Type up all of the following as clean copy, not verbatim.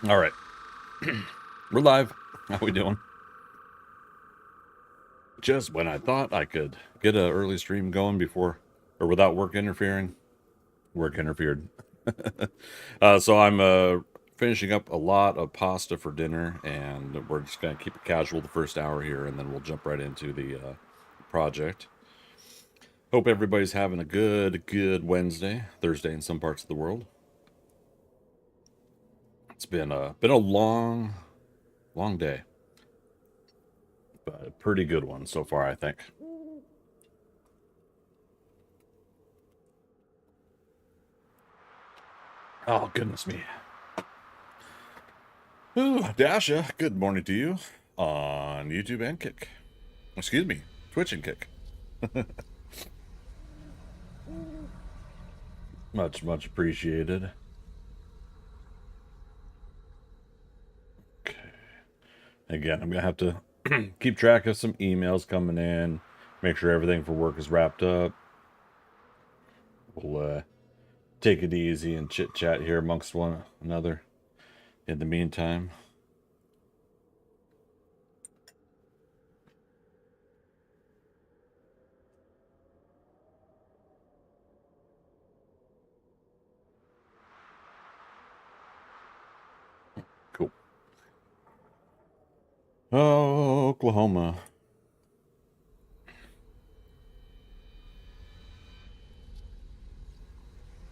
All right. We're live. How we doing? Just when I thought I could get an early stream going before or without work interfering, work interfered. So I'm finishing up a lot of pasta for dinner, and we're just going to keep it casual the first hour here, and then we'll jump right into the project. Hope everybody's having a good Wednesday, Thursday in some parts of the world. It's been a long day, but a pretty good one so far, I think. Oh, goodness me. Ooh, Dasha, good morning to you on YouTube and Kick. Excuse me, Twitch and Kick. Much appreciated. Okay. Again, I'm going to have to keep track of some emails coming in, make sure everything for work is wrapped up. We'll take it easy and chit-chat here amongst one another in the meantime. Cool. Oh, Oklahoma.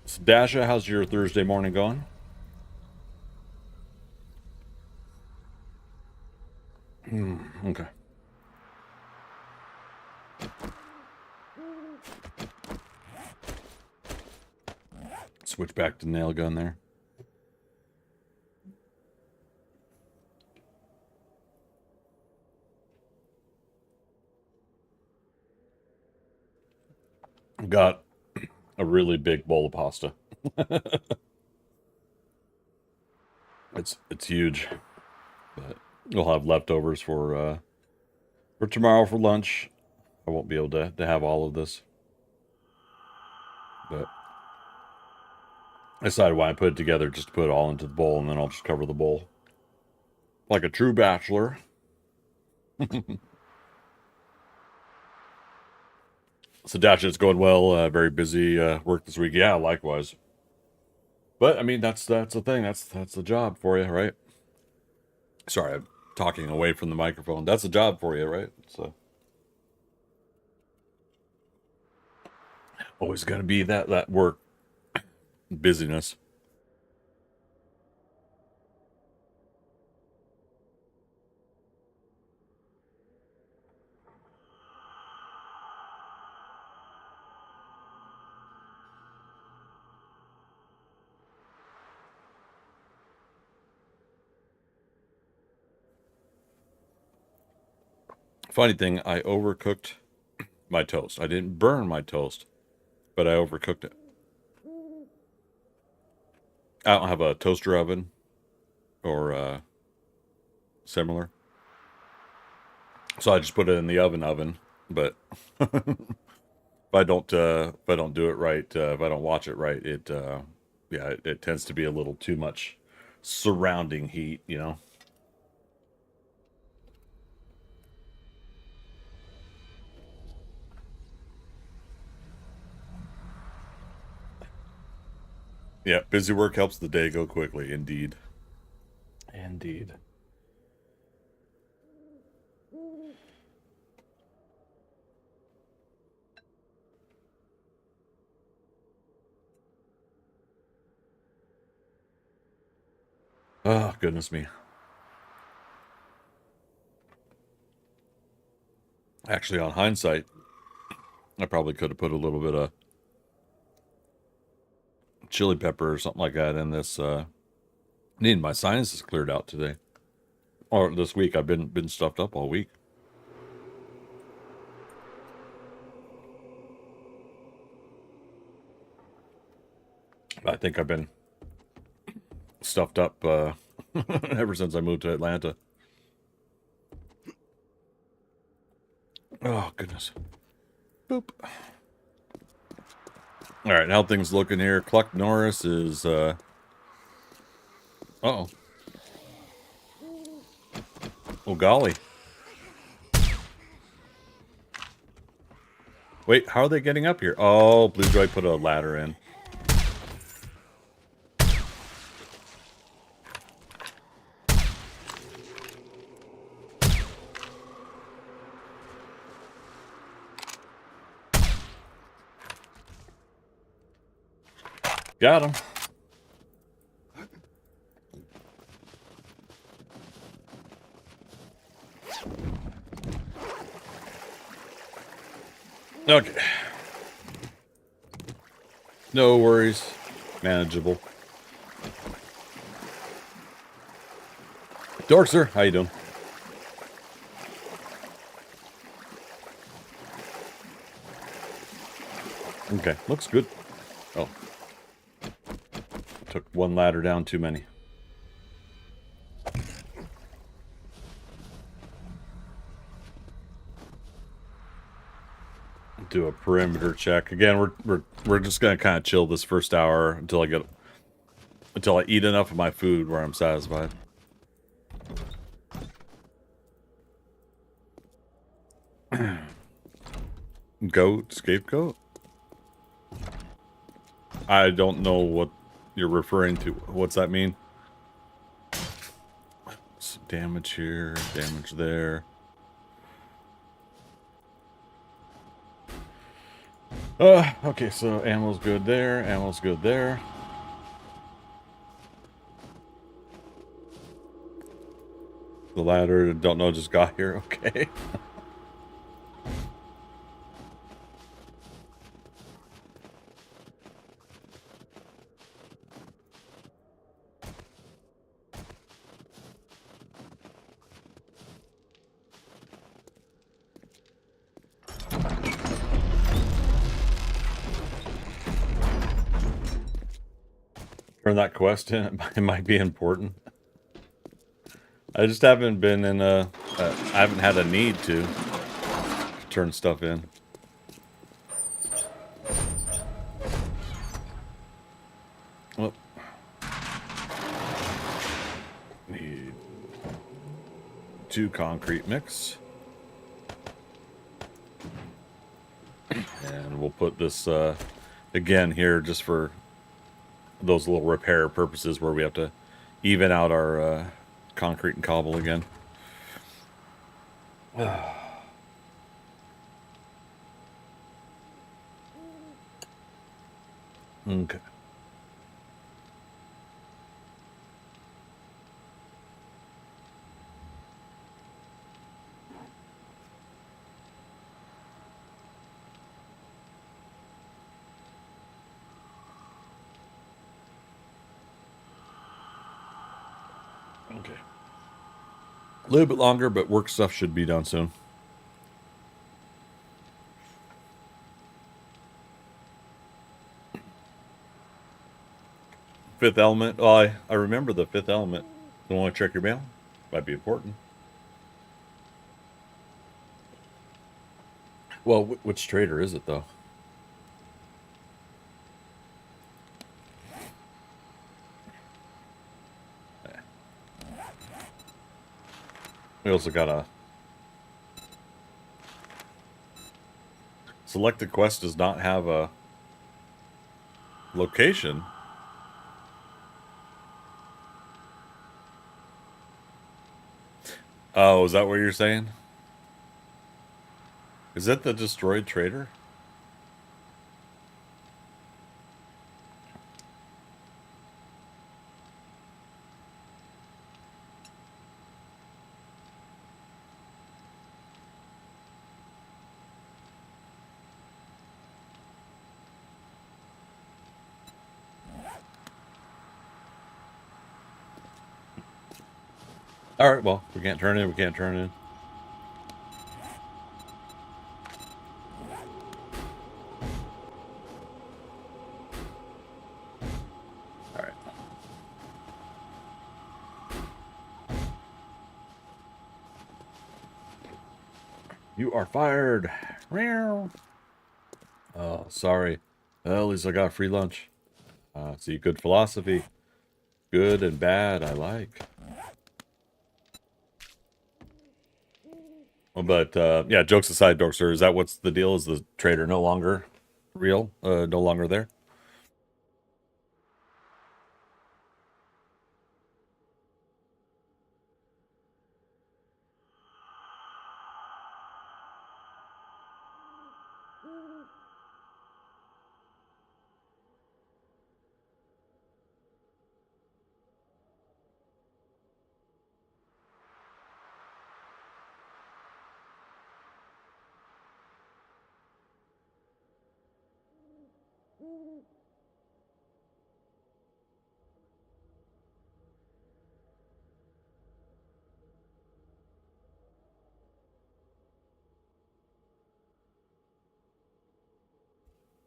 So Dasha, how's your Thursday morning going? Okay. Switch back to nail gun there. Got a really big bowl of pasta. It's huge, but we'll have leftovers for tomorrow for lunch. I won't be able to have all of this, but I decided why I put it together just to put it all into the bowl, and then I'll just cover the bowl like a true bachelor. So Dasha, it's going well. Very busy work this week. Yeah, likewise. But I mean, that's the thing. That's the job for you, right? Sorry, I'm talking away from the microphone. That's a job for you, right? So always got to be that work busyness. Funny thing, I overcooked my toast. I didn't burn my toast, but I overcooked it. I don't have a toaster oven or similar, so I just put it in the oven. But if I don't do it right, if I don't watch it right, it tends to be a little too much surrounding heat, you know. Yeah, busy work helps the day go quickly. Indeed. Indeed. Oh, goodness me. Actually, on hindsight, I probably could have put a little bit of chili pepper or something like that in this. Needing my sinuses cleared out today. Or this week. I've been stuffed up all week. I think I've been stuffed up ever since I moved to Atlanta. Oh, goodness. Boop. All right, how things looking here? Cluck Norris is, uh-oh. Oh, golly. Wait, how are they getting up here? Oh, Blue Joy put a ladder in. Got him. Okay. No worries. Manageable. Dorkser, how you doing? Okay, looks good. Oh. Took one ladder down too many. Do a perimeter check. Again, we're just gonna kind of chill this first hour until I eat enough of my food where I'm satisfied. Goat, scapegoat? I don't know what you're referring to. What's that mean? Some damage here, damage there. Okay, so ammo's good there, ammo's good there. The ladder, don't know, just got here, okay. Turn that quest in, it might be important. I just haven't been in I haven't had a need to turn stuff in. Well, need 2 concrete mix. And we'll put this again here just for those little repair purposes where we have to even out our concrete and cobble again. Okay. Okay. A little bit longer, but work stuff should be done soon. Fifth element. Oh, I remember the fifth element. Don't want to check your mail? Might be important. Well, which trader is it, though? We also got a... Selected quest does not have a location. Oh, is that what you're saying? Is that the destroyed trader? Alright, well, we can't turn in, we can't turn in. Alright. You are fired. Oh, sorry. Well, at least I got free lunch. See, good philosophy. Good and bad, I like. But yeah, jokes aside, Dorkster, is that what's the deal? Is the trader no longer real? No longer there?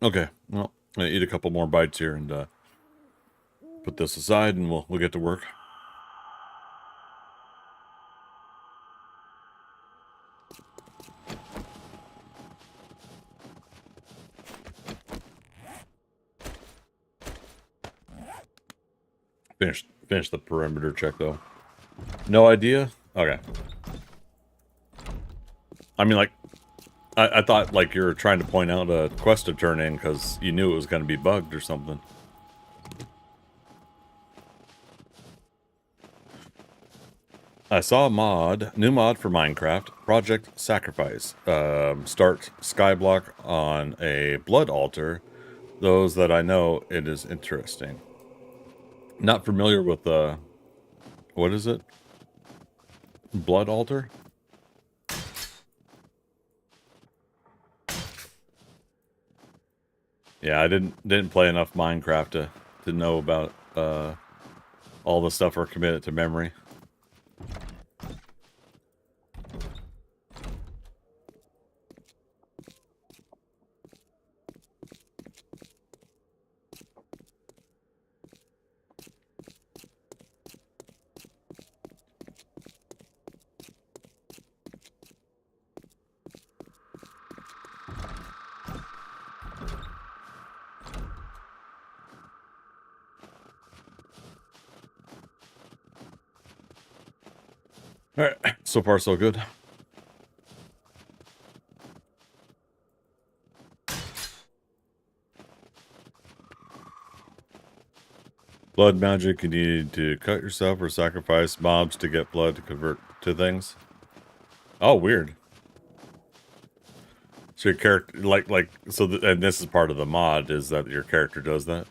Okay, well, I eat a couple more bites here and put this aside, and we'll get to work. Finish the perimeter check though. No idea. Okay. I mean, like, I thought like you were trying to point out a quest to turn in because you knew it was going to be bugged or something. I saw a new mod for Minecraft, Project Sacrifice. Start skyblock on a blood altar. Those that I know, it is interesting. Not familiar with what is it? Blood altar? Yeah, I didn't play enough Minecraft to know about all the stuff we're committed to memory. All right, so far so good. Blood magic, you need to cut yourself or sacrifice mobs to get blood to convert to things. Oh, weird. So your character, and this is part of the mod, is that your character does that?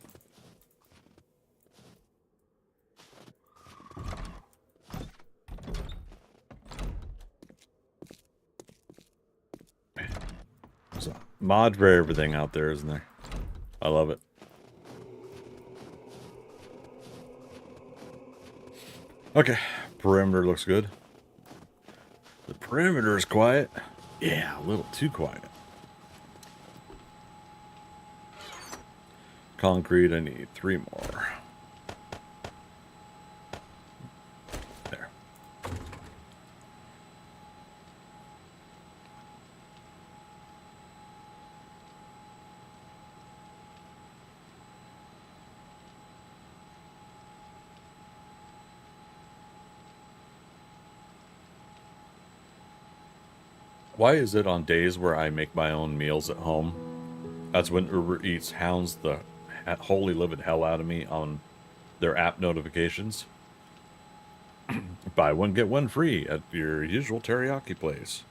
There's a mod for everything out there, isn't there? I love it. Okay, perimeter looks good. The perimeter is quiet. Yeah, a little too quiet. Concrete, I need 3 more. There. Why is it on days where I make my own meals at home, that's when Uber Eats hounds the holy living hell out of me on their app notifications? Buy one, get one free at your usual teriyaki place.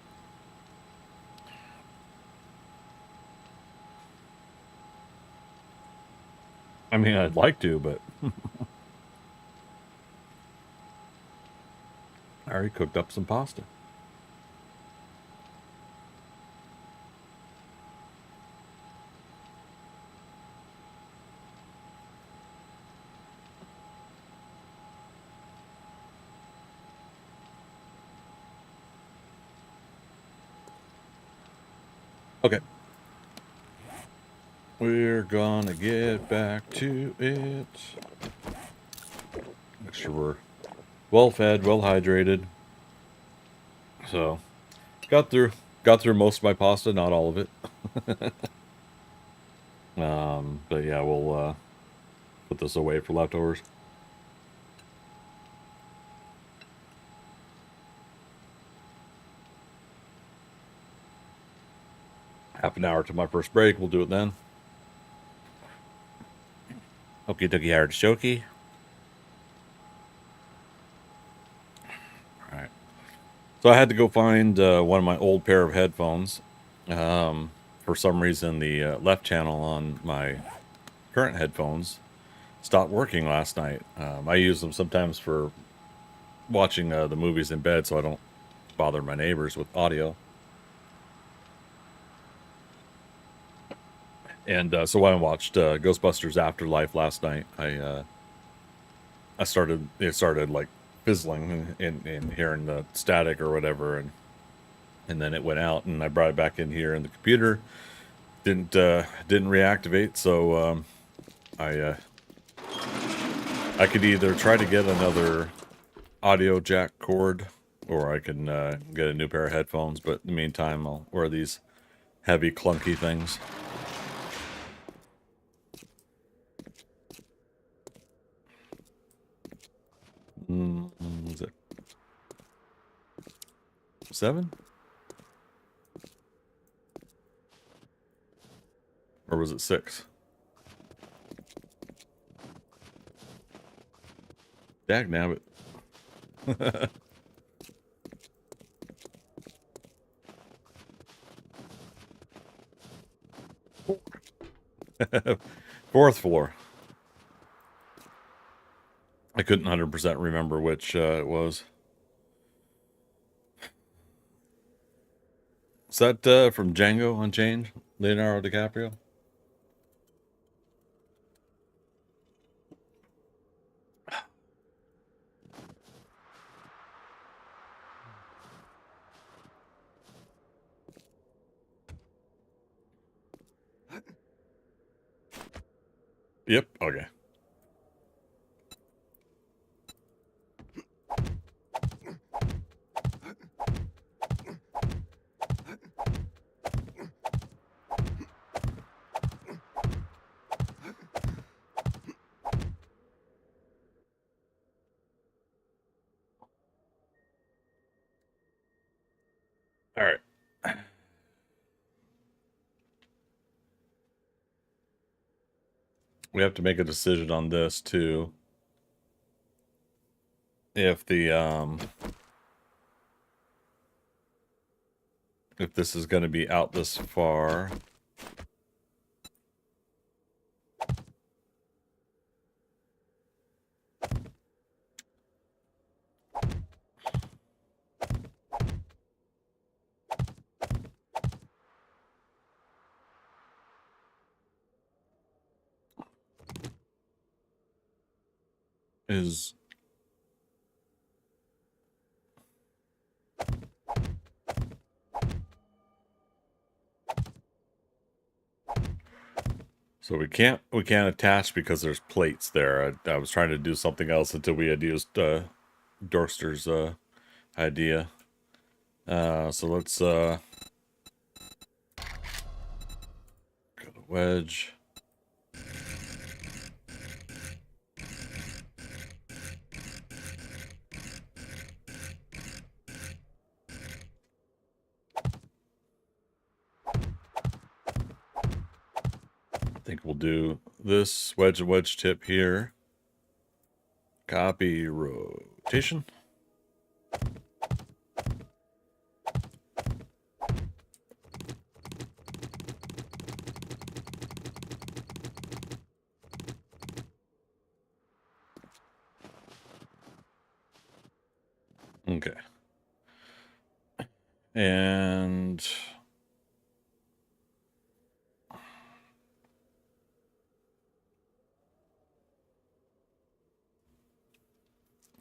I mean, I'd like to, but I already cooked up some pasta. Okay. We're gonna get back to it. Make sure we're well fed, well hydrated. So, got through most of my pasta, not all of it. But yeah, we'll put this away for leftovers. half an hour to my first break. We'll do it then. Okie dokie artichoke. All right. So I had to go find one of my old pair of headphones. For some reason, the left channel on my current headphones stopped working last night. I use them sometimes for watching the movies in bed so I don't bother my neighbors with audio. And so when I watched Ghostbusters Afterlife last night, it started like fizzling and hearing the static or whatever, and then it went out, and I brought it back in here, and the computer didn't reactivate. So I could either try to get another audio jack cord, or I can get a new pair of headphones. But in the meantime, I'll wear these heavy, clunky things. Is it 7? Or was it 6? Dagnabbit. Fourth floor. I couldn't 100% remember which it was. Is that from Django Unchained? Leonardo DiCaprio? Yep, okay. All right. We have to make a decision on this too. If if this is going to be out this far. Is so we can't attach because there's plates there. I was trying to do something else until we had used Dorster's idea. So let's got a wedge. I think we'll do this wedge and wedge tip here. Copy rotation. Okay. And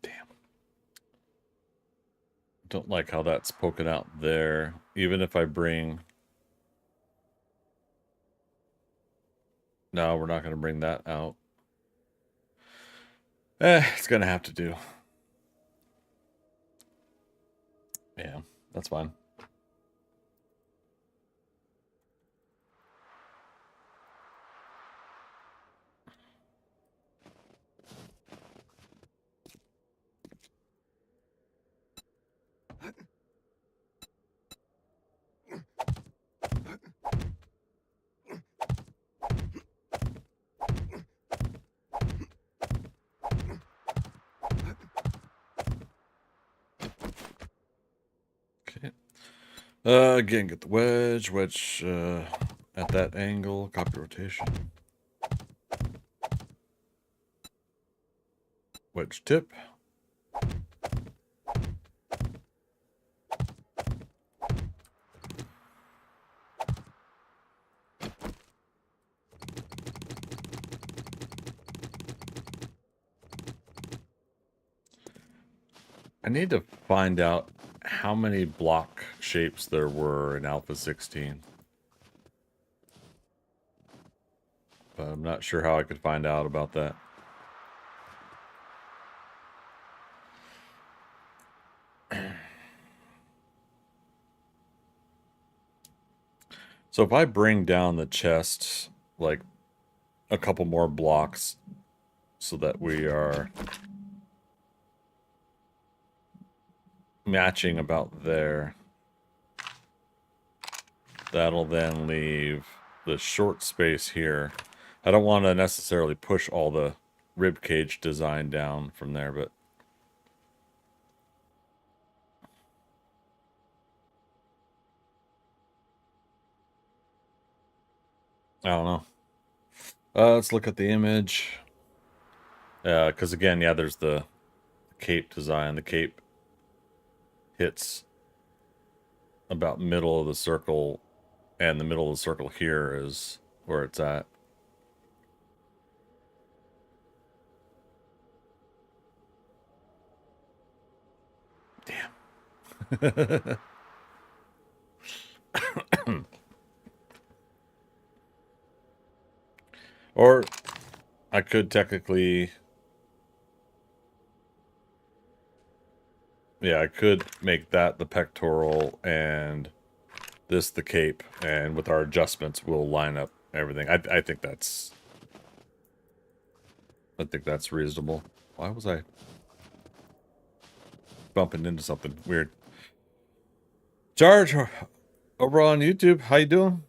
damn. Don't like how that's poking out there. Even if I bring... No, we're not going to bring that out. It's going to have to do. Yeah, that's fine. Again, get the wedge, at that angle, copy rotation. Wedge tip. I need to find out how many block shapes there were in Alpha 16. But I'm not sure how I could find out about that. So if I bring down the chest, like, a couple more blocks so that we are matching about there, that'll then leave the short space here. I don't want to necessarily push all the rib cage design down from there, but I don't know. Let's look at the image. Because again, yeah, there's the cape design. The cape hits about middle of the circle, and the middle of the circle here is where it's at. Damn. Or I could technically... Yeah, I could make that the pectoral and this the cape, and with our adjustments we'll line up everything. I think that's reasonable. Why was I bumping into something weird? Charge over on YouTube, how you doing?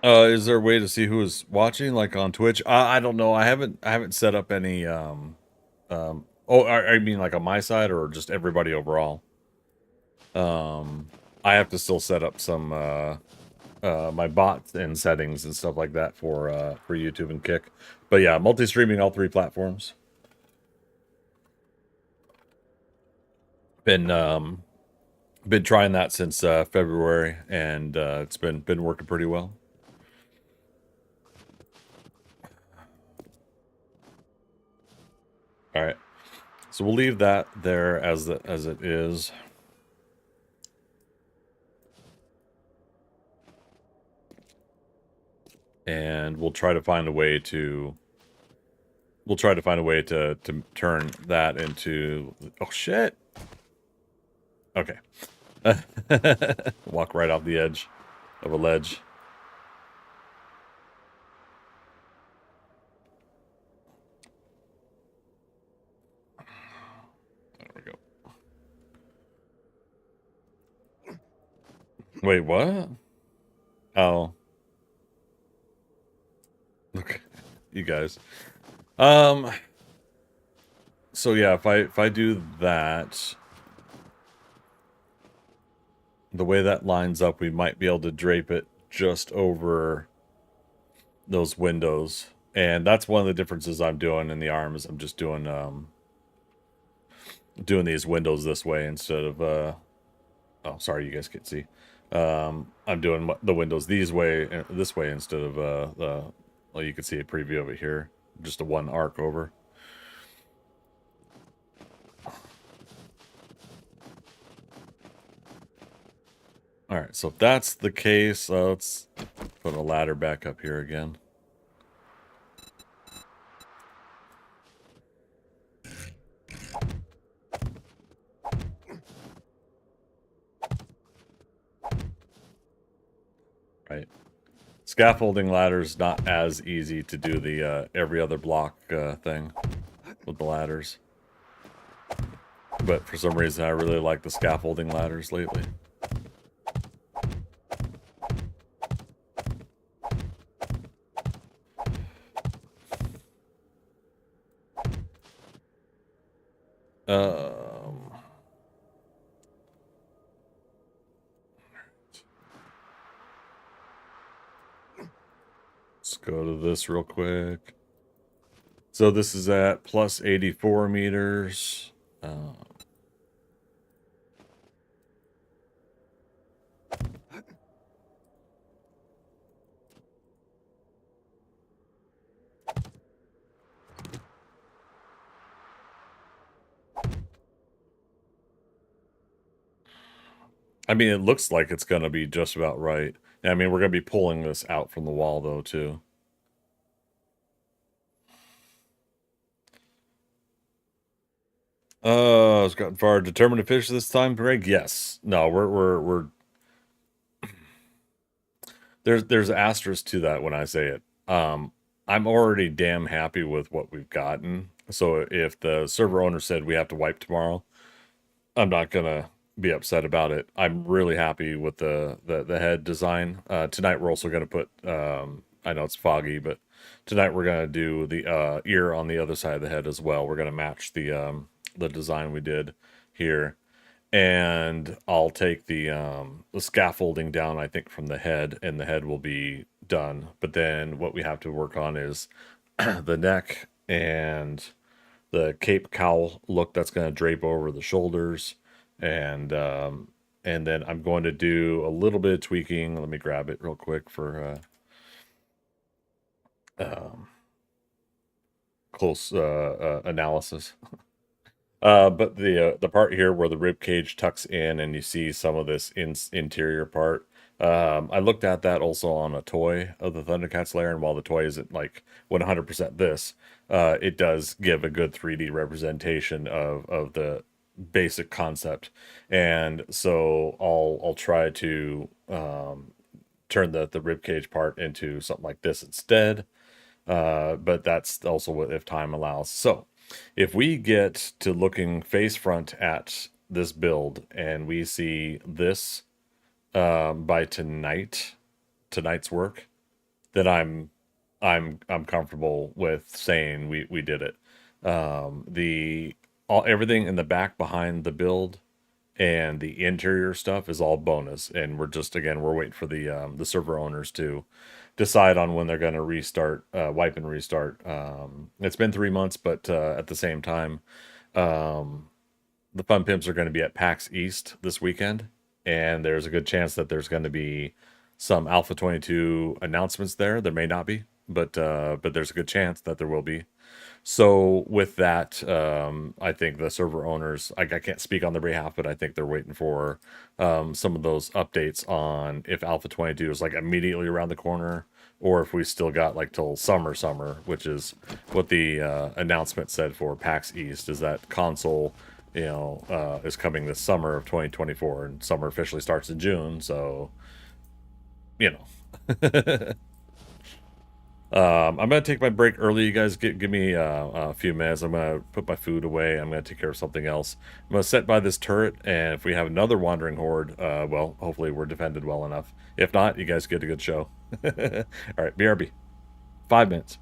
Is there a way to see who is watching, like on Twitch? I don't know. I haven't set up any oh, I mean like on my side or just everybody overall? I have to still set up some my bots and settings and stuff like that for YouTube and Kick. But yeah, multi-streaming all three platforms. Been trying that since February, and it's been working pretty well. All right, so we'll leave that there as it is. And we'll try to find a way to turn that into... Oh shit. Okay. Walk right off the edge of a ledge. There we go. Wait, what? Oh. Look, you guys. So yeah, if I do that, the way that lines up, we might be able to drape it just over those windows. And that's one of the differences I'm doing in the arms. I'm just doing these windows this way instead of oh, sorry, you guys can't see. I'm doing the windows this way instead of well, you can see a preview of it here, just a one arc over. All right, so if that's the case, let's put a ladder back up here again. Right. Scaffolding ladders not as easy to do the every other block thing with the ladders. But for some reason, I really like the scaffolding ladders lately. Um, let's go to this real quick. So this is at plus 84 meters. I mean, it looks like it's going to be just about right. I mean, we're going to be pulling this out from the wall, though, too. It's gotten far. Determined to fish this time, Greg? Yes. No, we're there's asterisk to that when I say it. I'm already damn happy with what we've gotten. So if the server owner said we have to wipe tomorrow, I'm not gonna be upset about it. I'm really happy with the head design. Tonight we're also gonna put I know it's foggy, but tonight we're gonna do the ear on the other side of the head as well. We're gonna match the design we did here. And I'll take the scaffolding down, I think, from the head, and the head will be done. But then what we have to work on is the neck and the cape cowl look that's going to drape over the shoulders, and then I'm going to do a little bit of tweaking. Let me grab it real quick for close analysis. But the part here where the rib cage tucks in and you see some of this interior part, I looked at that also on a toy of the ThunderCats Lair, and while the toy isn't like 100% this, it does give a good 3D representation of the basic concept, and so I'll try to turn the rib cage part into something like this instead. But that's also what if time allows. So if we get to looking face front at this build and we see this by tonight's work, then I'm comfortable with saying we did it. The all everything in the back behind the build and the interior stuff is all bonus, and we're waiting for the server owners to decide on when they're going to restart, wipe and restart. It's been 3 months, but at the same time, um, the Fun Pimps are going to be at PAX East this weekend, and there's a good chance that there's going to be some Alpha 22 announcements there. There may not be, but there's a good chance that there will be. So with that, I think the server owners, I can't speak on their behalf, but I think they're waiting for some of those updates on if Alpha 22 is like immediately around the corner, or if we still got like till summer, which is what the announcement said for PAX East, is that console, is coming this summer of 2024, and summer officially starts in June, so, you know. I'm gonna take my break early. You guys give me a few minutes. I'm gonna put my food away. I'm gonna take care of something else. I'm gonna set by this turret, and if we have another wandering horde, well, hopefully we're defended well enough. If not, you guys get a good show. All right, BRB. 5 minutes.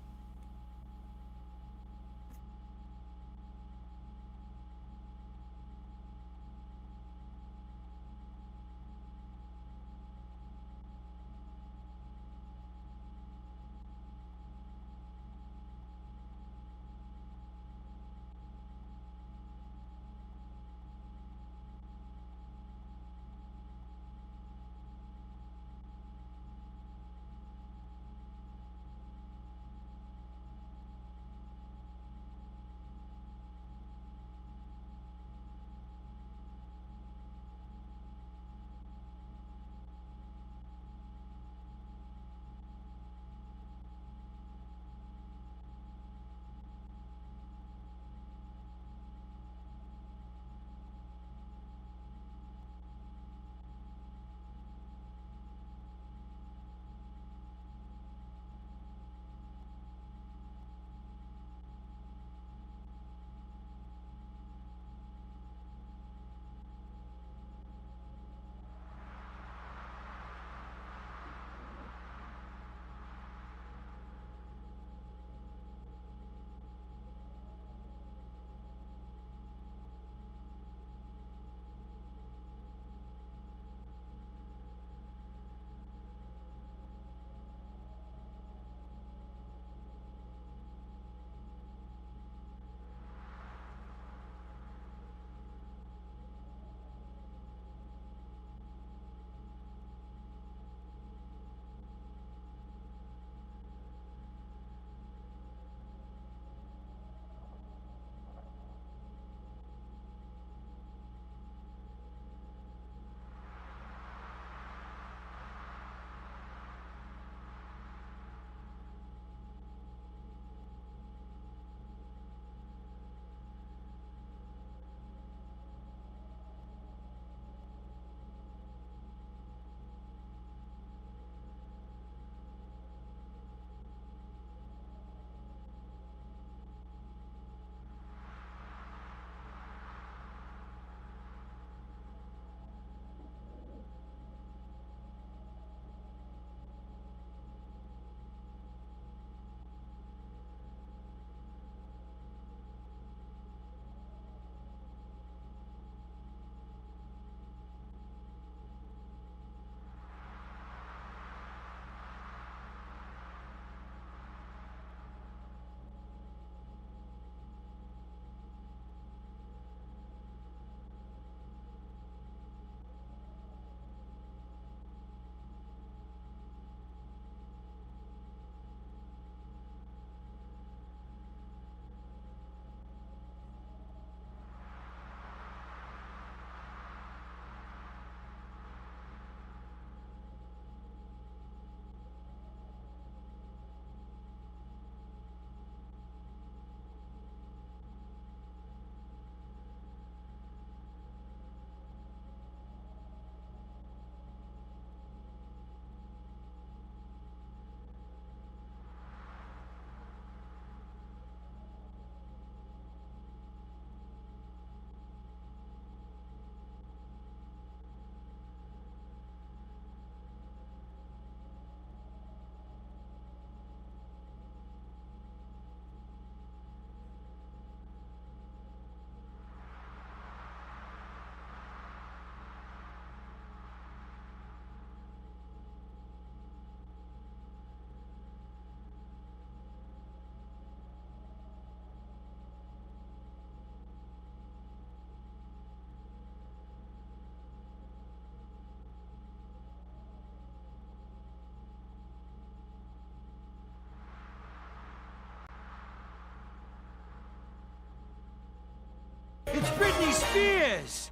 spheres!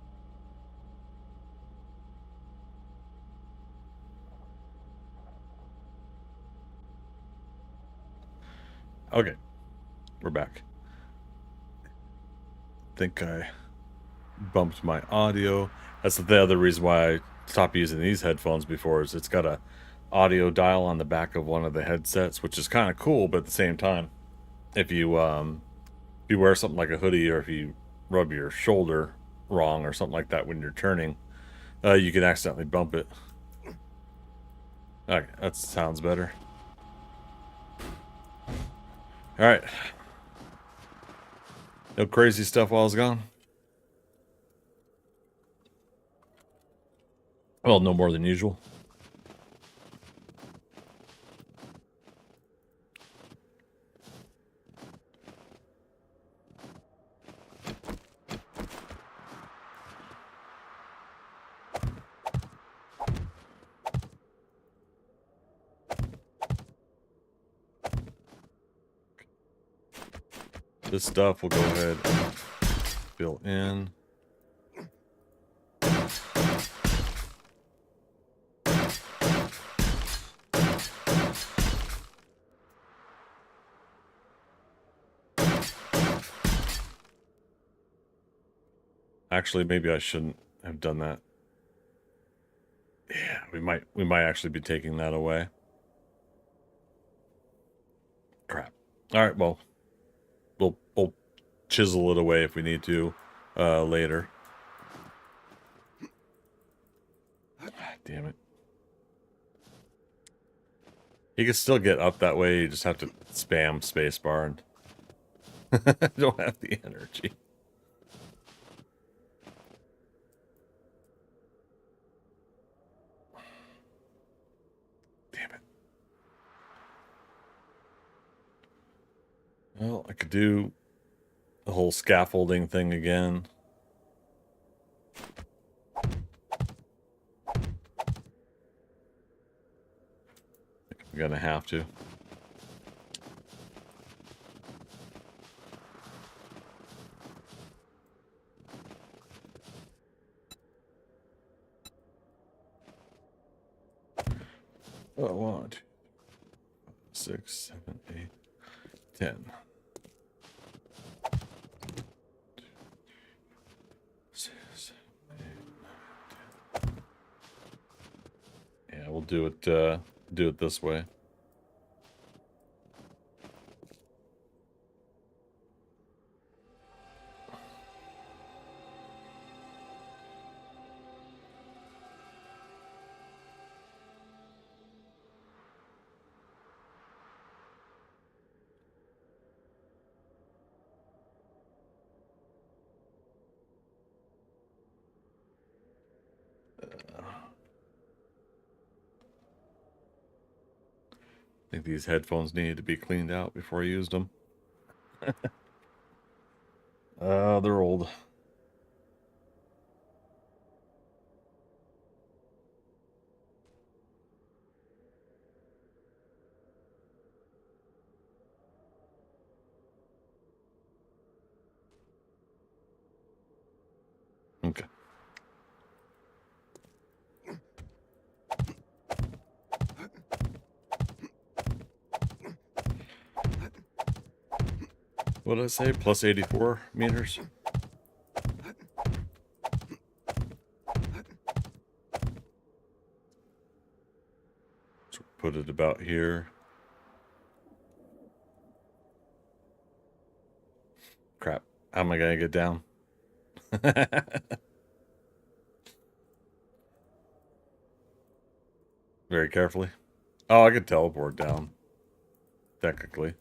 Okay, we're back. I think I bumped my audio. That's the other reason why I stopped using these headphones before, is it's got a audio dial on the back of one of the headsets, which is kind of cool, but at the same time, if you wear something like a hoodie, or if you rub your shoulder wrong or something like that when you're turning, you can accidentally bump it. Okay, that sounds better. All right. No crazy stuff while I was gone? Well, no more than usual. This stuff will go ahead and fill in. Actually, maybe I shouldn't have done that. Yeah, we might actually be taking that away. Crap. All right, well, we'll chisel it away if we need to later. Damn it. You can still get up that way, you just have to spam spacebar, and I don't have the energy. Damn it. Well, I could do the whole scaffolding thing again. I'm gonna have to. Oh, 1, 2, 6, 7, 8, 10. 6, 7, 8, 9, 10. Yeah, we'll do it this way. I think these headphones needed to be cleaned out before I used them. They're old. Okay. What did I say? Plus 84 meters? So put it about here. Crap. How am I gonna get down? Very carefully. Oh, I could teleport down. Technically.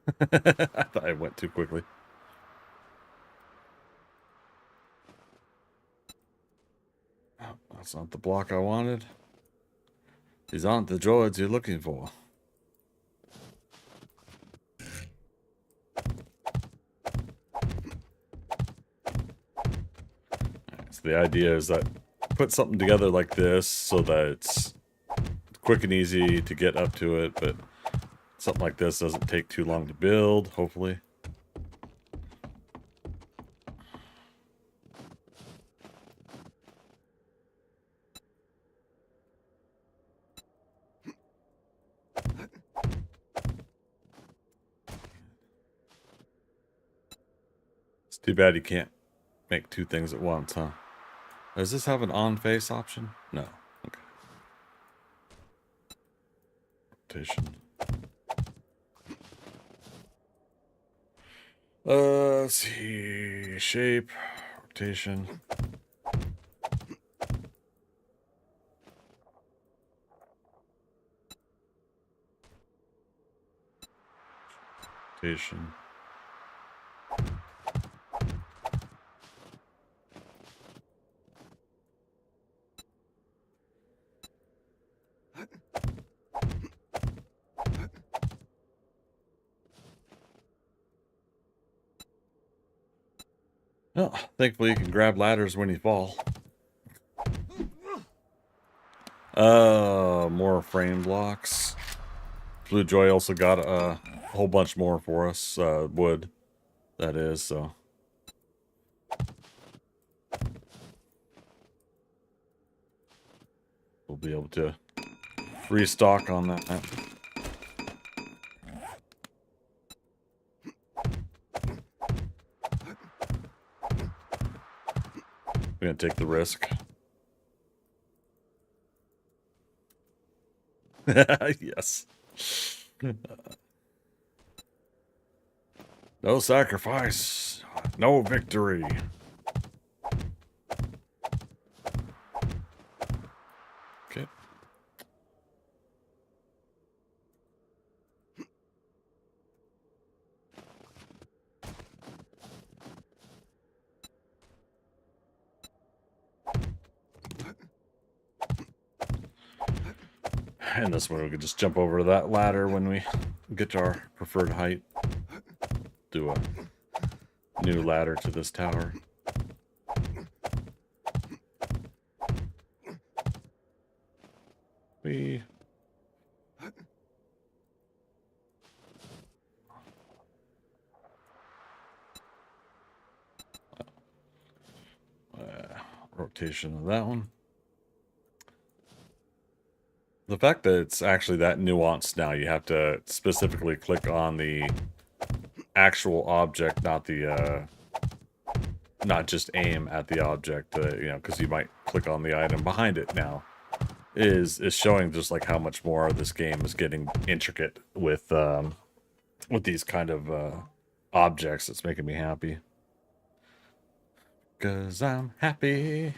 I thought I went too quickly. Oh, that's not the block I wanted. These aren't the droids you're looking for. So the idea is that put something together like this so that it's quick and easy to get up to it, but something like this doesn't take too long to build, hopefully. It's too bad you can't make two things at once, huh? Does this have an on-face option? No. Okay. Rotation. Let's see. Shape. Rotation. Rotation. Oh, thankfully you can grab ladders when you fall. More frame blocks. Blue Joy also got a whole bunch more for us. Wood, that is, so. We'll be able to restock on that. We're gonna take the risk. Yes. No sacrifice, no victory. Okay. And this way we can just jump over to that ladder when we get to our preferred height. Do a new ladder to this tower. We... rotation of that one. The fact that it's actually that nuanced now, you have to specifically click on the actual object, not the not just aim at the object, you know, because you might click on the item behind it now, is showing just like how much more this game is getting intricate with these kind of objects. It's making me happy. 'Cause I'm happy.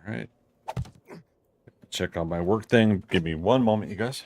All right. Check on my work thing. Give me one moment, you guys.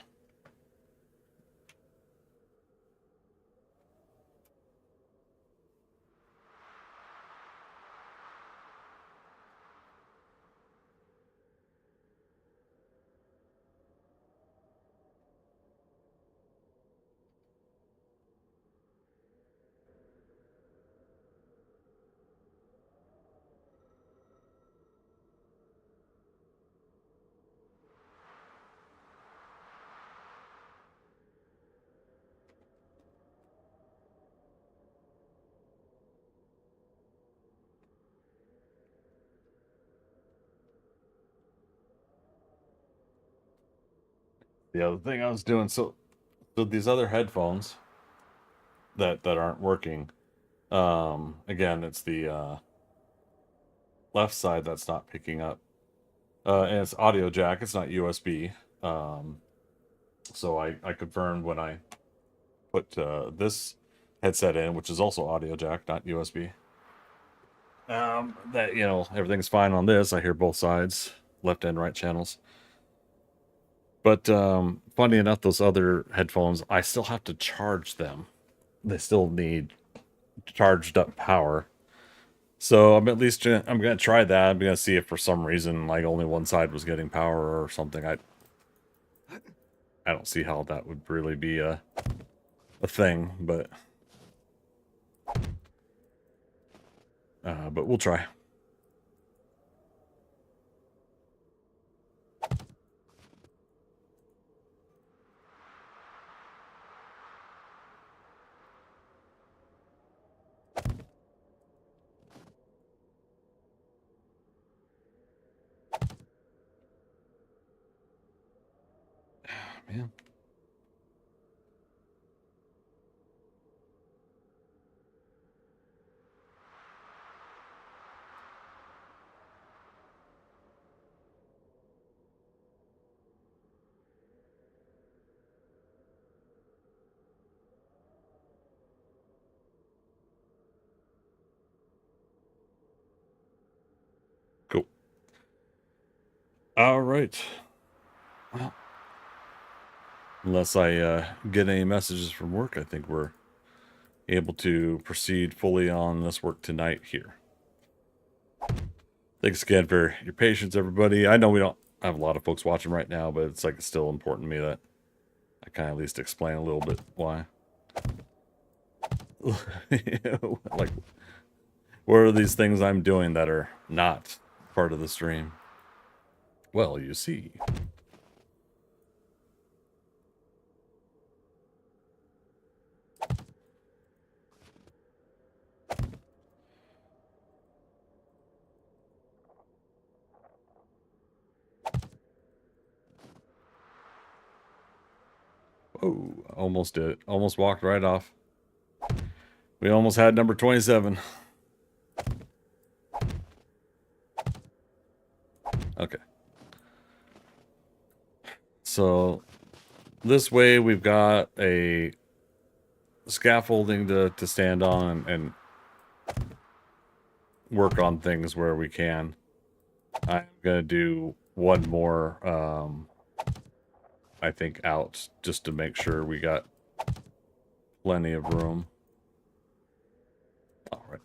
The other thing I was doing, so these other headphones that aren't working, again, it's the left side that's not picking up, and it's audio jack, it's not USB. So I confirmed when I put this headset in, which is also audio jack, not USB. That, you know, everything's fine on this. I hear both sides, left and right channels. But funny enough, those other headphones, I still have to charge them. They still need charged up power. So I'm at least I'm gonna try that. I'm gonna see if for some reason like only one side was getting power or something. I don't see how that would really be a thing, but we'll try. Man. Cool. All right. Well, unless I get any messages from work, I think we're able to proceed fully on this work tonight here. Thanks again for your patience, everybody. I know we don't have a lot of folks watching right now, but it's like it's still important to me that I kind of at least explain a little bit why. Like, what are these things I'm doing that are not part of the stream? Well, you see. Oh, almost did it. Almost walked right off. We almost had number 27. Okay. So this way we've got a scaffolding to stand on and work on things where we can. I'm gonna do one more I think out just to make sure we got plenty of room. All right.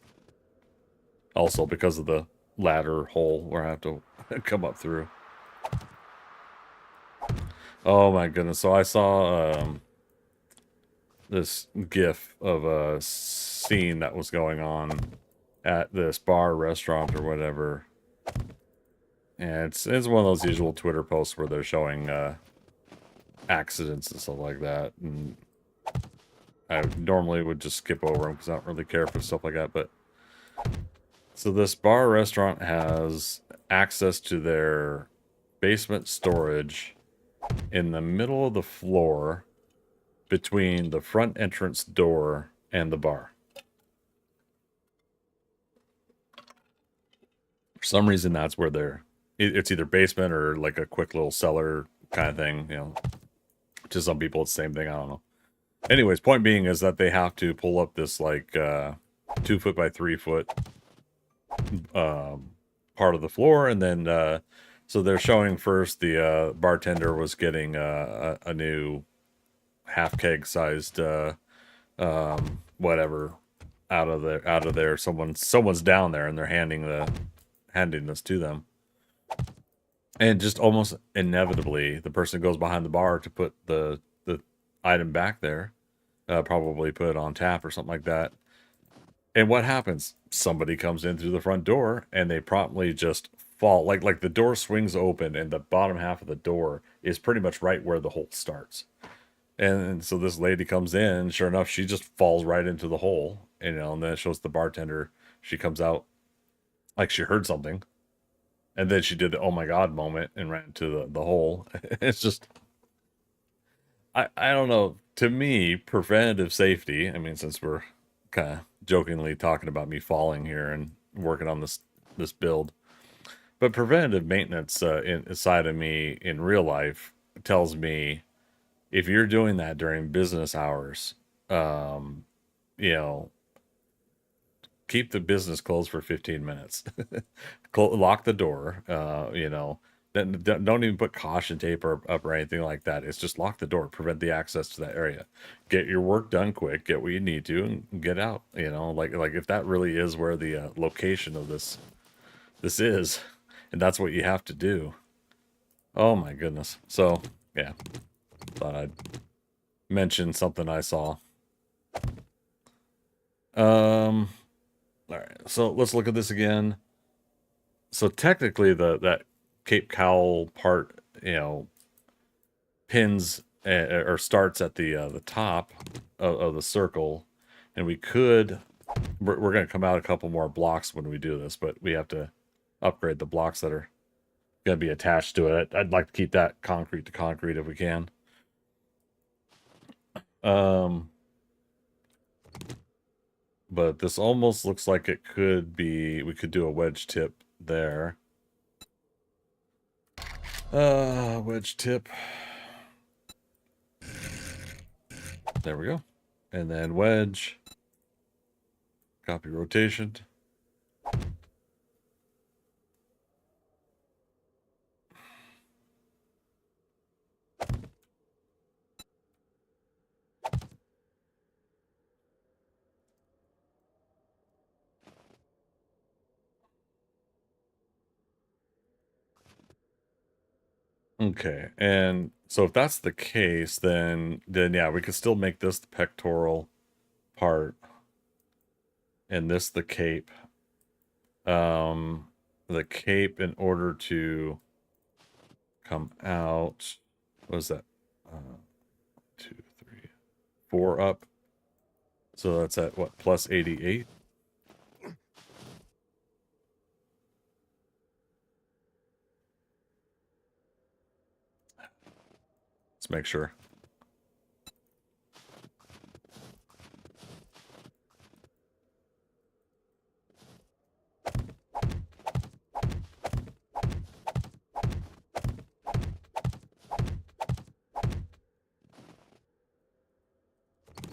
Also because of the ladder hole where I have to come up through. Oh my goodness. So I saw this gif of a scene that was going on at this bar, restaurant, or whatever. And it's one of those usual Twitter posts where they're showing accidents and stuff like that. And I normally would just skip over them because I don't really care for stuff like that. But so this bar restaurant has access to their basement storage in the middle of the floor between the front entrance door and the bar. For some reason, that's where it's either basement or like a quick little cellar kind of thing, you know. To some people, it's the same thing. I don't know. Anyways, point being is that they have to pull up this like 2 foot by 3 foot part of the floor, and then so they're showing first the bartender was getting a new half keg sized whatever out of there. Someone's down there, and they're handing this to them. And just almost inevitably, the person goes behind the bar to put the item back there, probably put it on tap or something like that. And what happens? Somebody comes in through the front door, and they promptly just fall. Like the door swings open, and the bottom half of the door is pretty much right where the hole starts. And so this lady comes in, sure enough, she just falls right into the hole, you know, and then it shows the bartender. She comes out like she heard something. And then she did the oh my god moment and ran to the hole. It's just I don't know. To me, preventative safety, I mean, since we're kind of jokingly talking about me falling here and working on this build, but preventative maintenance inside of me in real life tells me if you're doing that during business hours, you know, keep the business closed for 15 minutes. Lock the door. Then don't even put caution tape up or anything like that. It's just lock the door, prevent the access to that area. Get your work done quick, get what you need to, and get out. Like if that really is where the location of this is, and that's what you have to do. Oh my goodness. So yeah, thought I'd mention something I saw. All right, so let's look at this again. So technically, that Cape Cowl part, pins or starts at the top of the circle, and we could. We're going to come out a couple more blocks when we do this, but we have to upgrade the blocks that are going to be attached to it. I'd like to keep that concrete to concrete if we can. But this almost looks like it could be. We could do a wedge tip there. Wedge tip. There we go. And then wedge. Copy rotation. Okay, and so if that's the case, then yeah, we could still make this the pectoral part, and this the cape. The cape in order to come out. What is that? 2, 3, 4 up. So that's at what, plus 88? Let's make sure.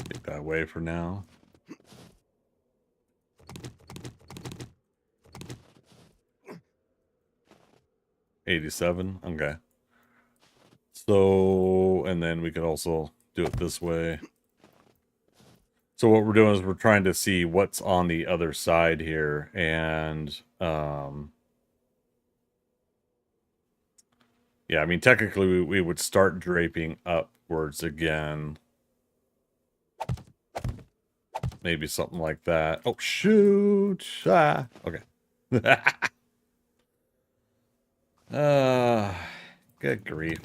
Take that away for now. $87. Okay. So, and then we could also do it this way. So what we're doing is we're trying to see what's on the other side here, and yeah, I mean technically we would start draping upwards again. Maybe something like that. Oh shoot! Ah, okay. Good grief.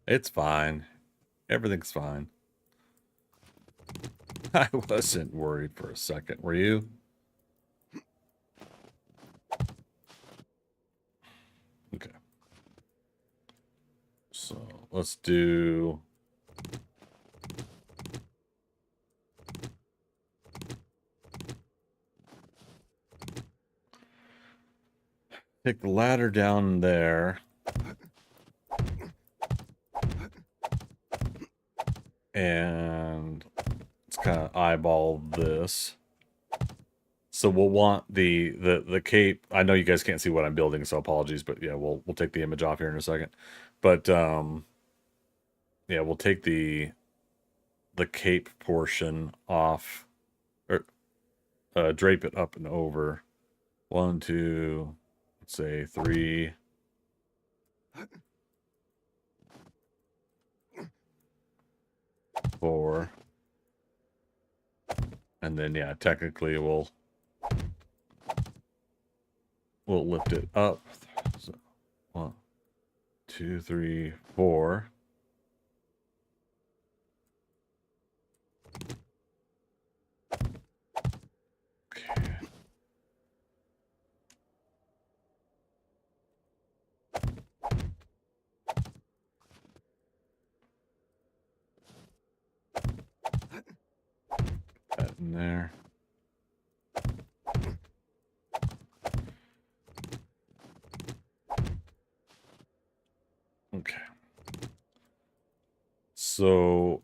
It's fine. Everything's fine. I wasn't worried for a second. Were you? Okay. So let's do. Take the ladder down there. And let's kind of eyeball this. So we'll want the cape. I know you guys can't see what I'm building, so apologies, but yeah, we'll take the image off here in a second. But yeah, we'll take the cape portion off, or drape it up and over. 1, 2, let's say 3. 4. And then yeah, technically we'll lift it up. So 1, 2, 3, 4. Okay. That in there. So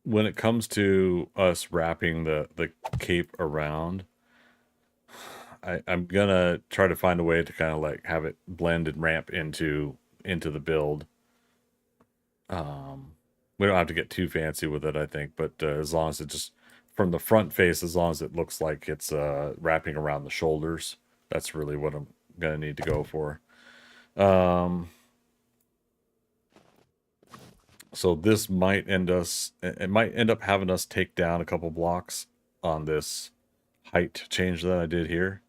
when it comes to us wrapping the cape around, I'm gonna try to find a way to kind of like have it blend and ramp into the build. We don't have to get too fancy with it, I think, but as long as it just from the front face, as long as it looks like it's wrapping around the shoulders, that's really what I'm gonna need to go for. So this might it might end up having us take down a couple blocks on this height change that I did here.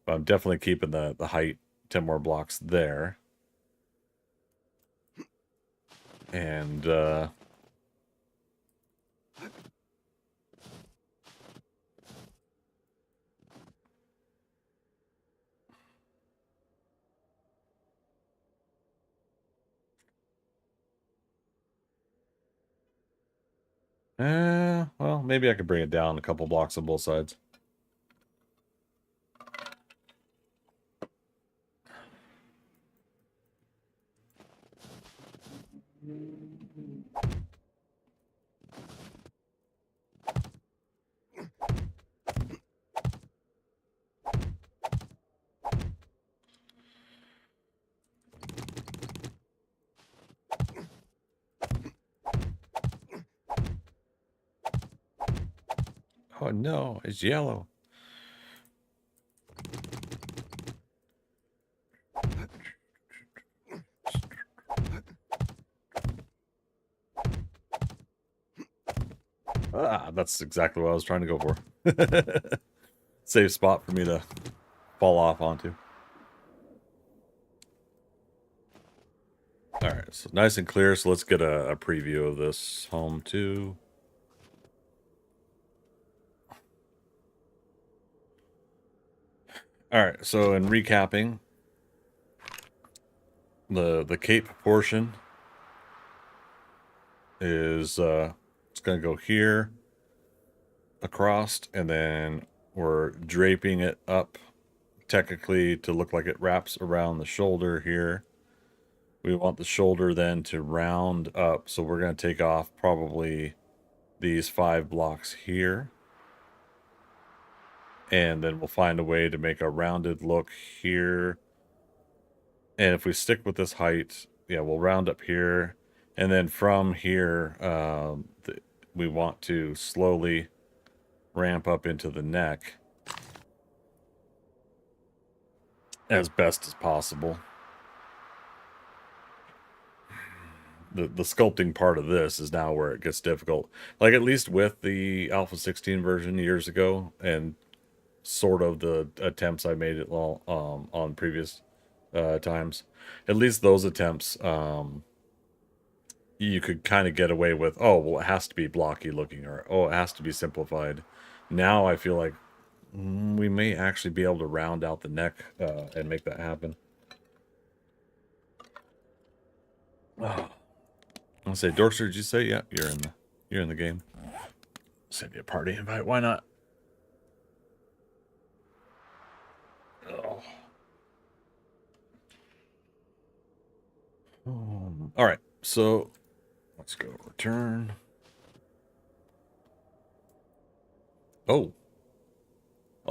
But I'm definitely keeping the height 10 more blocks there. And well, maybe I could bring it down a couple blocks on both sides. Oh no, it's yellow. Ah, that's exactly what I was trying to go for. Safe spot for me to fall off onto. Alright, so nice and clear, so let's get a preview of this home too. Alright, so in recapping, the cape portion is it's gonna go here across, and then we're draping it up technically to look like it wraps around the shoulder here. We want the shoulder then to round up, so we're going to take off probably these 5 blocks here. And then we'll find a way to make a rounded look here. And if we stick with this height, yeah, we'll round up here. And then from here, we want to slowly ramp up into the neck as best as possible. The sculpting part of this is now where it gets difficult. Like, at least with the Alpha 16 version years ago, and sort of the attempts I made it on previous times, at least those attempts, you could kind of get away with, oh, well, it has to be blocky looking, or, oh, it has to be simplified. Now I feel like we may actually be able to round out the neck and make that happen. Oh. I'll say, Dorkster, did you say? Yeah, you're in the game. Send you a party invite. Why not? Oh. All right, so let's go return. Oh,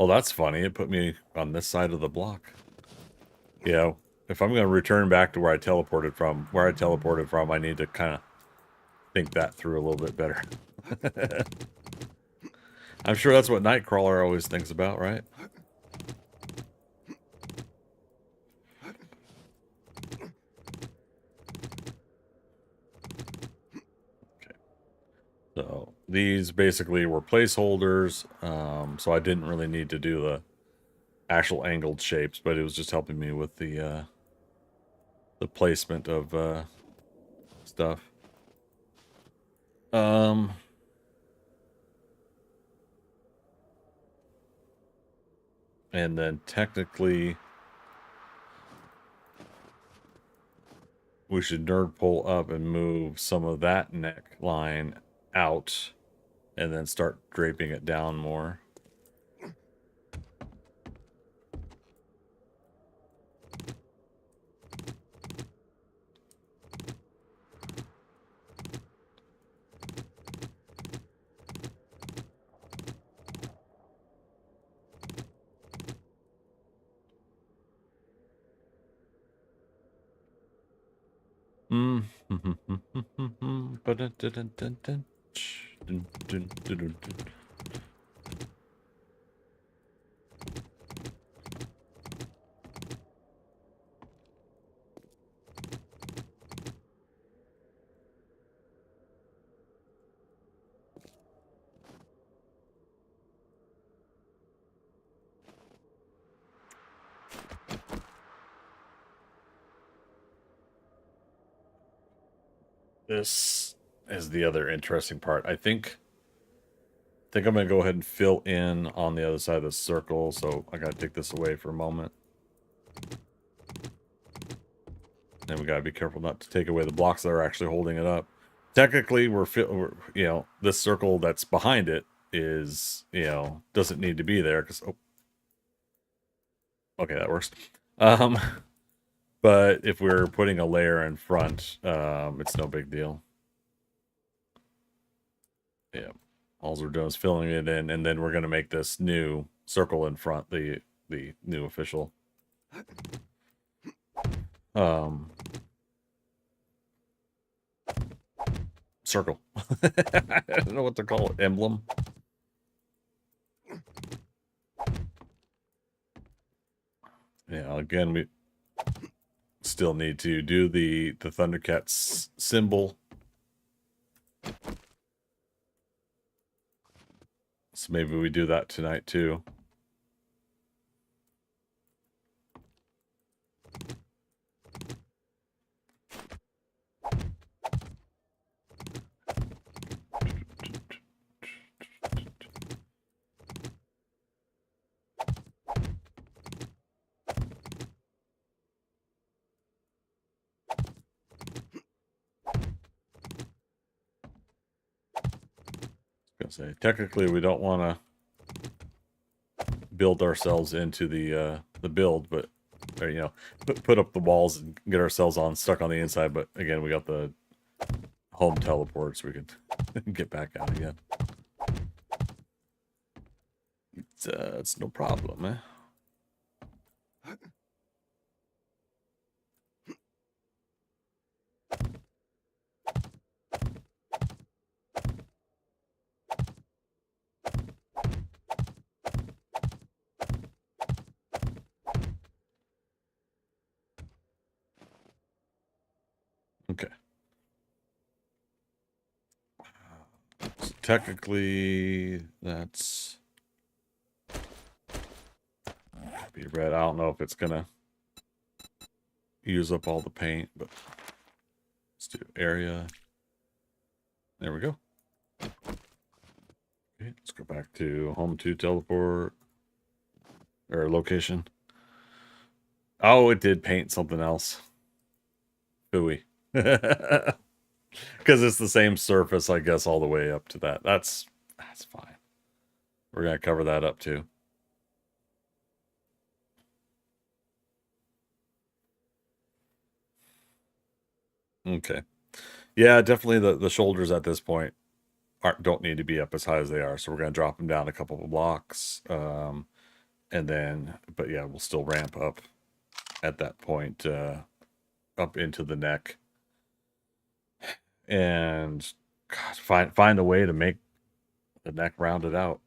that's funny. It put me on this side of the block. Yeah, if I'm going to return back to where I teleported from, I need to kind of think that through a little bit better. I'm sure that's what Nightcrawler always thinks about, right? Okay. So these basically were placeholders, so I didn't really need to do the actual angled shapes, but it was just helping me with the placement of stuff. And then technically we should nerd pull up and move some of that neckline out and then start draping it down more. Mm. This is the other interesting part. I think I'm gonna go ahead and fill in on the other side of the circle, so I gotta take this away for a moment. And we gotta be careful not to take away the blocks that are actually holding it up. Technically, we're you know, this circle that's behind it is, you know, doesn't need to be there because, oh, okay, that works. But if we're putting a layer in front, it's no big deal. Yeah, all we're doing is filling it in, and then we're gonna make this new circle in front, the new official circle. I don't know what to call it. Emblem. Yeah, again, we still need to do the ThunderCats symbol. So maybe we do that tonight too. I was gonna say, technically, we don't want to build ourselves into the build, but or, you know, put up the walls and get ourselves stuck on the inside. But again, we got the home teleport, so we can get back out again. It's no problem, eh? Okay. So technically, that's be red. I don't know if it's gonna use up all the paint, but let's do area. There we go. Okay, let's go back to home to teleport or location. Oh, it did paint something else. Phooey. Because it's the same surface, I guess, all the way up to that. That's fine. We're gonna cover that up too. Okay. Yeah, definitely the shoulders at this point don't need to be up as high as they are. So we're gonna drop them down a couple of blocks. And then, but yeah, we'll still ramp up at that point, up into the neck. And God, find a way to make the neck rounded out.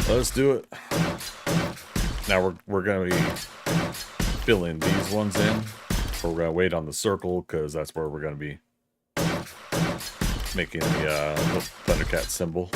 Let's do it. Now we're gonna be filling these ones in. But we're gonna wait on the circle because that's where we're gonna be making the ThunderCat symbol.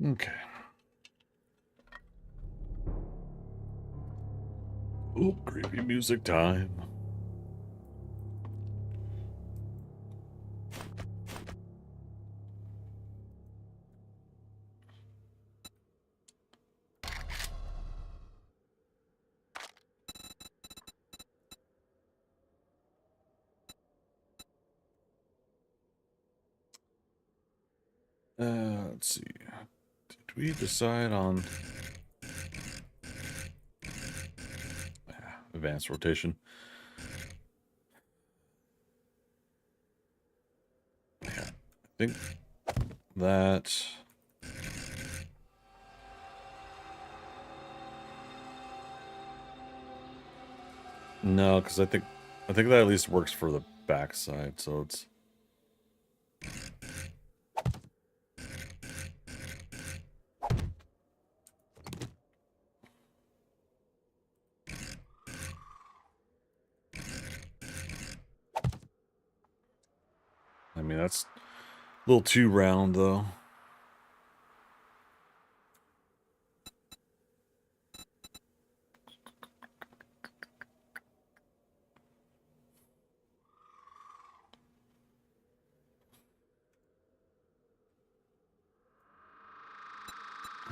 Okay. Oh, creepy music time. Let's see. Did we decide on advanced rotation? Yeah, I think that. No, because I think that at least works for the backside, so it's. I mean, that's a little too round, though.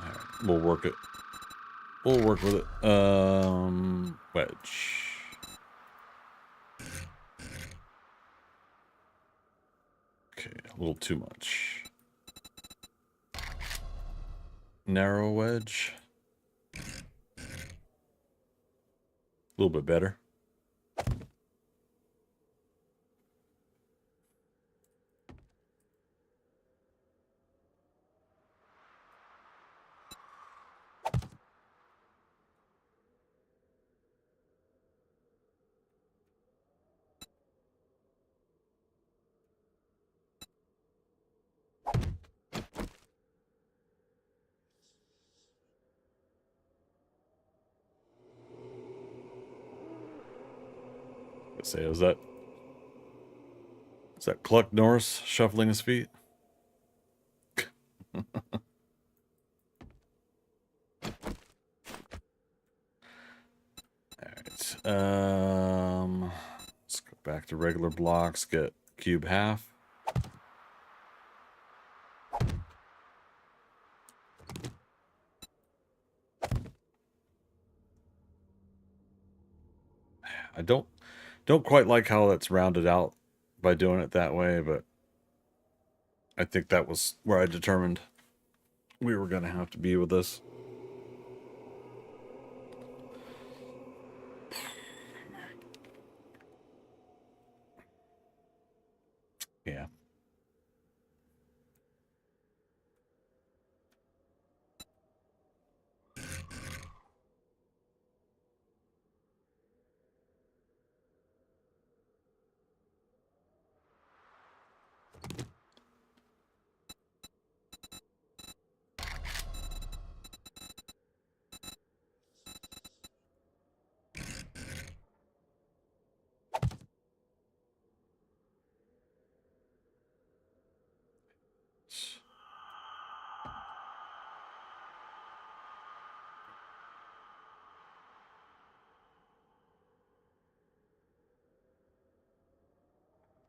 All right, we'll work it. We'll work with it. Wedge. Okay, a little too much. Narrow wedge. A little bit better. Let's say, is that Cluck Norris shuffling his feet? Alright. Let's go back to regular blocks, get cube half. I don't quite like how that's rounded out by doing it that way, but I think that was where I determined we were going to have to be with this. Yeah.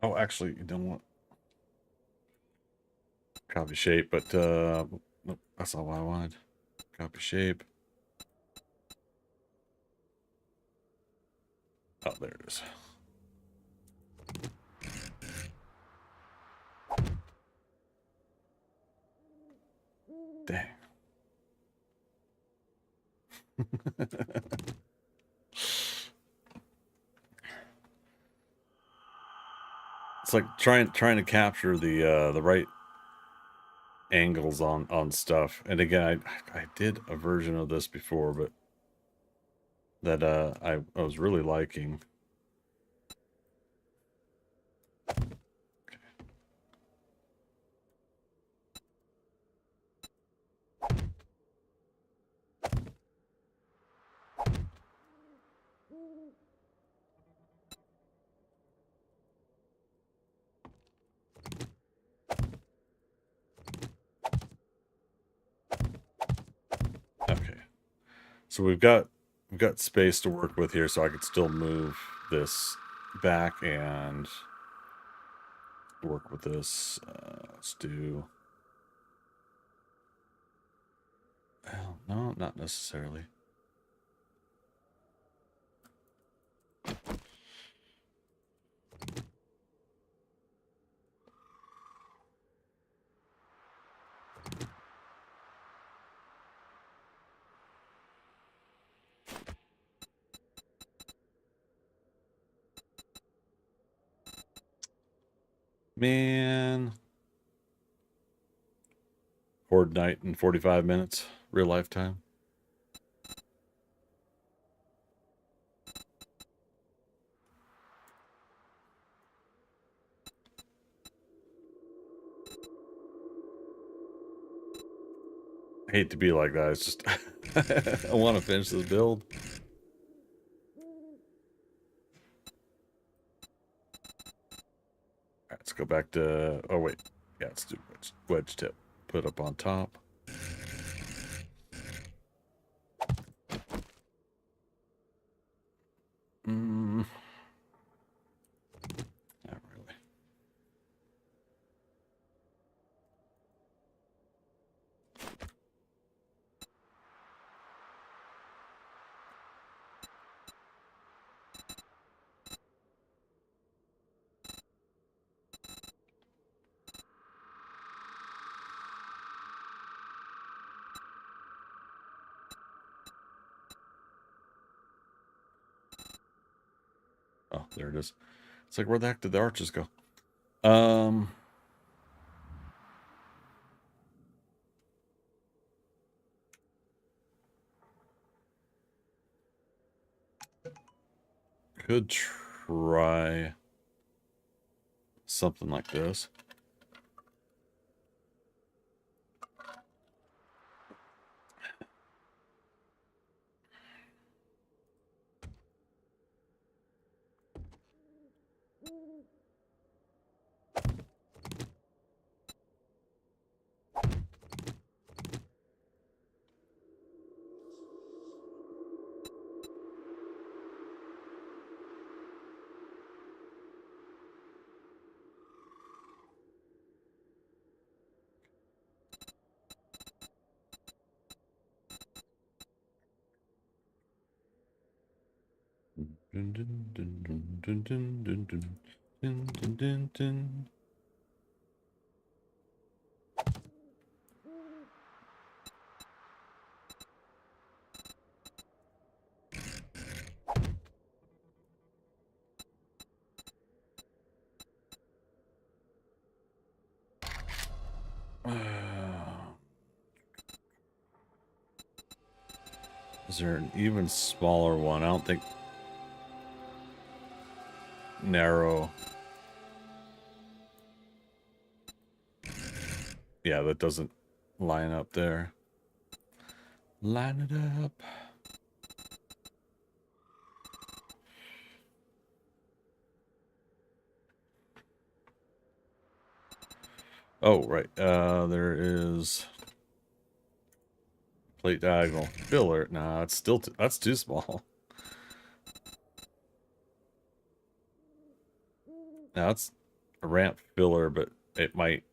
Oh, actually, you don't want copy shape, but nope, that's not what I wanted. Copy shape. Oh, there it is. Dang. It's like trying to capture the right angles on stuff. And again, I did a version of this before, but that I was really liking. So we've got space to work with here, so I could still move this back and work with this. Let's do. Well, no, not necessarily. Man. Horde night in 45 minutes. Real life time. I hate to be like that. It's just I want to finish this build. All right, let's go back to. Oh wait, yeah, let's do wedge tip. Put up on top. Not really. Oh, there it is. It's like, where the heck did the arches go? Could try something like this. Dun, dun, dun, dun, dun, dun, dun, dun, dun, dun, dun, dun. Is there an even smaller one? I don't think narrow. Yeah, that doesn't line up there. Line it up. Oh, right. There is plate diagonal filler. Nah, it's still that's too small. Now it's a ramp filler, but it might.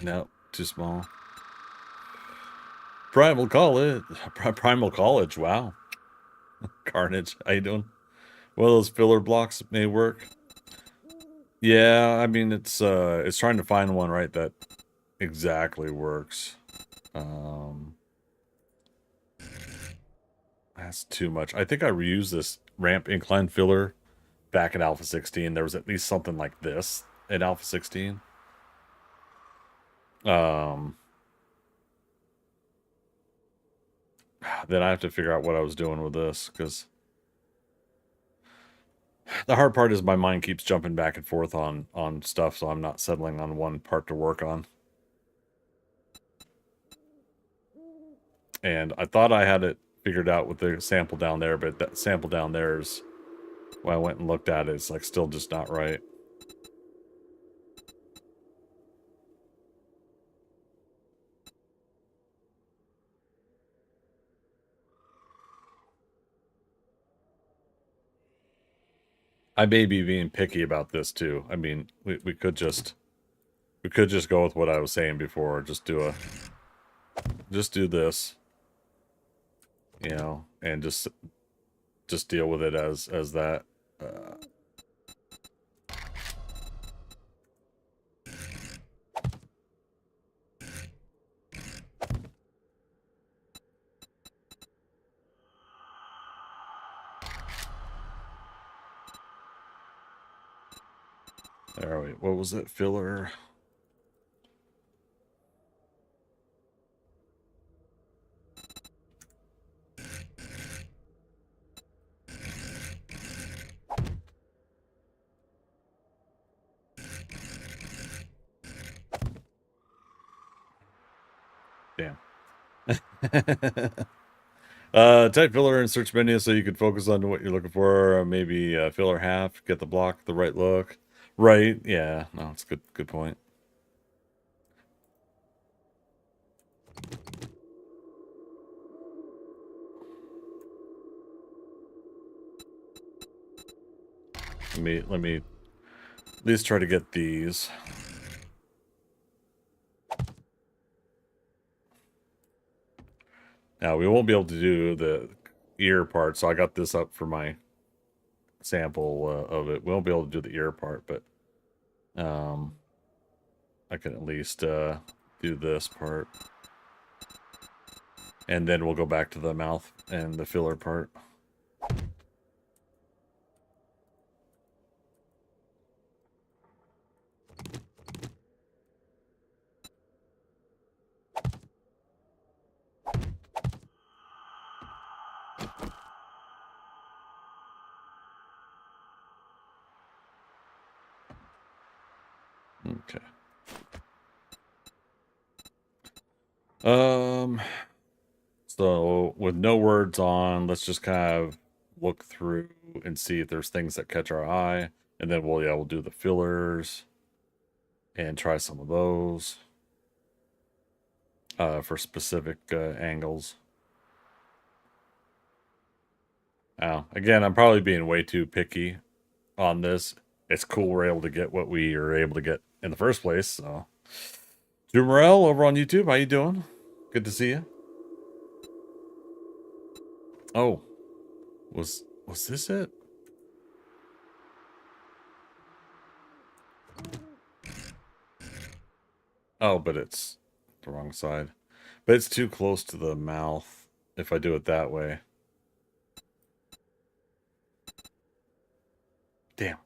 No, too small. Primal College. Primal College. Wow. Carnage. How you doing? One of those filler blocks may work. Yeah, I mean it's trying to find one right that exactly works. That's too much. I think I reused this ramp incline filler back in Alpha 16. There was at least something like this in Alpha 16. Then I have to figure out what I was doing with this, because the hard part is my mind keeps jumping back and forth on stuff, so I'm not settling on one part to work on. And I thought I had it figured out with the sample down there, but that sample down there is, when I went and looked at it, it's like still just not right. I may be being picky about this too. I mean, we could just go with what I was saying before. Just do this, you know, and just deal with it as that. All right, what was it? Filler. Damn. Type filler in search menu so you can focus on what you're looking for. Maybe filler half, get the block, the right look. Right, yeah. No, it's good point. Let me at least try to get these. Now, we won't be able to do the ear part, so I got this up for my sample of it. We won't be able to do the ear part, but I can at least do this part. And then we'll go back to the mouth and the filler part. Okay. So with no words on, let's just kind of look through and see if there's things that catch our eye, and then we'll do the fillers and try some of those for specific angles. Again, I'm probably being way too picky on this. It's cool we're able to get what we are able to get in the first place. So, Drew Morel over on YouTube, how you doing? Good to see you. Oh, was this it? Oh, but it's the wrong side. But it's too close to the mouth if I do it that way. Damn.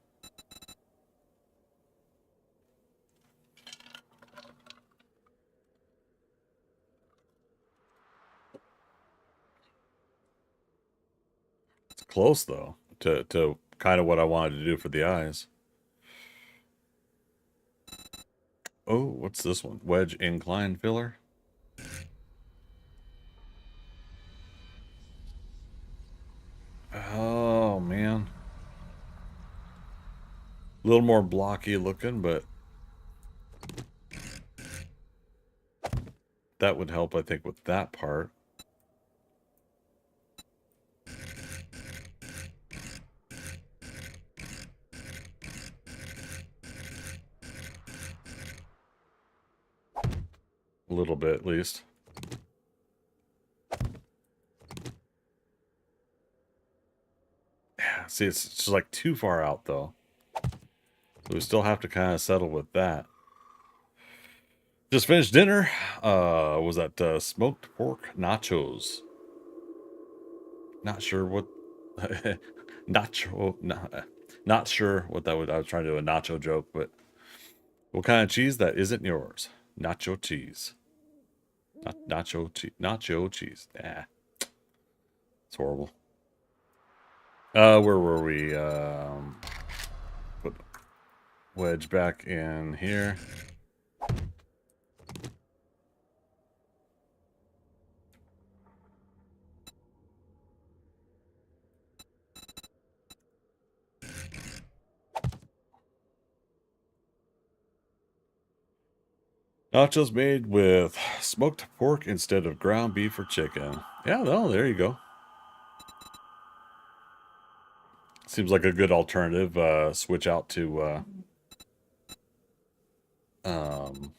It's close though to kind of what I wanted to do for the eyes. Oh, what's this one? Wedge incline filler. Oh man. A little more blocky looking, but that would help, I think, with that part. A little bit, at least. Yeah, see, it's just like too far out, though. So we still have to kind of settle with that. Just finished dinner. Was that smoked pork nachos? Not sure what not sure what that would. I was trying to do a nacho joke, but what kind of cheese that isn't yours? Nacho cheese. Not nacho cheese. Nacho cheese. Nah, it's horrible. Where were we? Put wedge back in here. Nachos made with smoked pork instead of ground beef or chicken. Yeah, well, there you go. Seems like a good alternative. Switch out to um,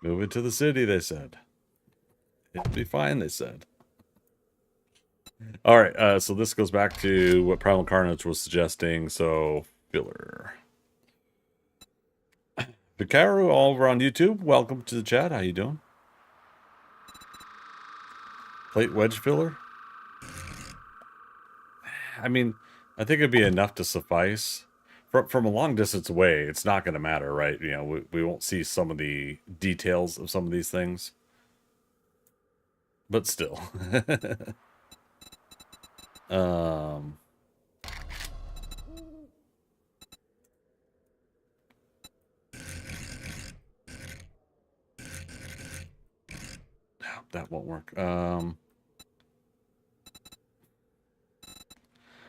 move it to the city, they said. It'll be fine, they said. All right, so this goes back to what Primal Carnage was suggesting. So, filler. Vicaru, all over on YouTube. Welcome to the chat. How you doing? Plate wedge filler? I mean, I think it'd be enough to suffice. From a long distance away, it's not going to matter, right? You know, we won't see some of the details of some of these things. But still. um... That won't work. And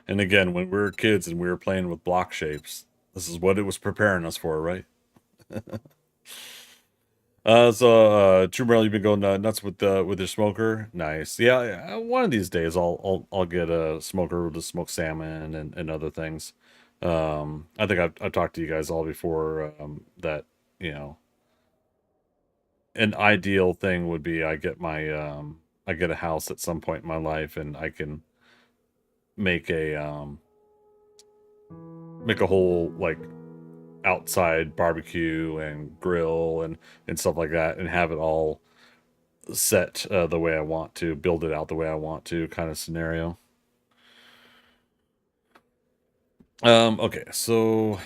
again, when we were kids and we were playing with block shapes, this is what it was preparing us for, right? True Merrill, you've been going nuts with your smoker. Nice. Yeah, one of these days I'll get a smoker to smoke salmon and other things. I think I've talked to you guys all before, that, you know, an ideal thing would be I get a house at some point in my life and I can make make a whole like outside barbecue and grill and stuff like that, and have it all set the way I want to, build it out the way I want to, kind of scenario. Okay, so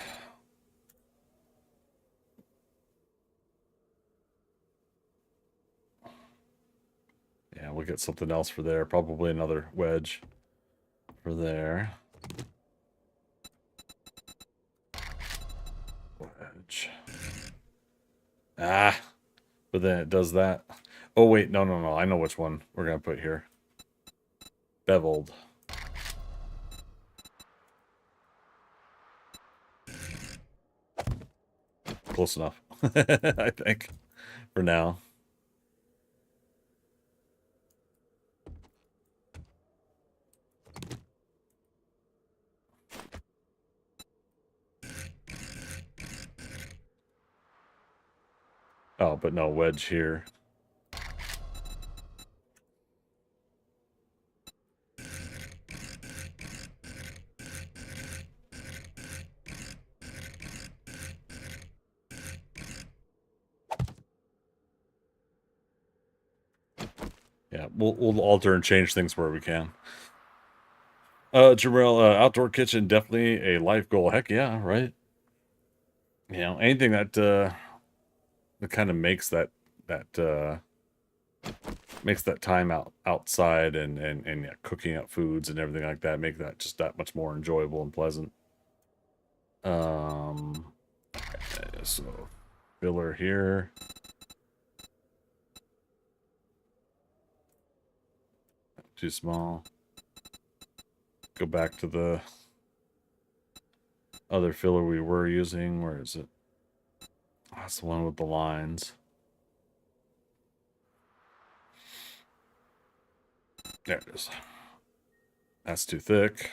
yeah, we'll get something else for there. Probably another wedge for there. Wedge. Ah, but then it does that. Oh wait, no. I know which one we're gonna put here. Beveled. Close enough, I think, for now. Oh, but no wedge here. Yeah, we'll alter and change things where we can. Jarrell, outdoor kitchen, definitely a life goal. Heck yeah, right? You know, anything that kind of that makes that time outside and yeah, cooking up foods and everything like that, make that just that much more enjoyable and pleasant. So filler here. Too small. Go back to the other filler we were using. Where is it? That's the one with the lines. There it is. That's too thick.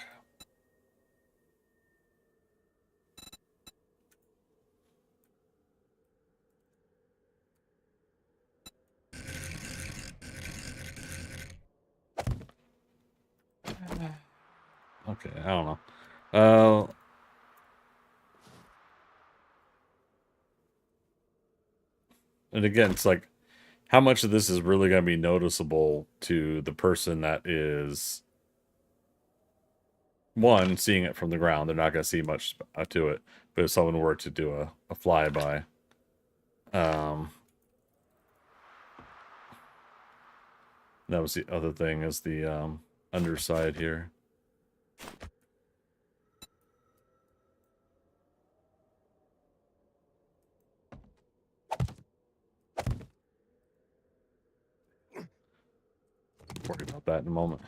Okay, I don't know. And again, it's like, how much of this is really going to be noticeable to the person that is, one, seeing it from the ground? They're not going to see much to it. But if someone were to do a flyby, that was the other thing, is the underside here. Worry about that in a moment.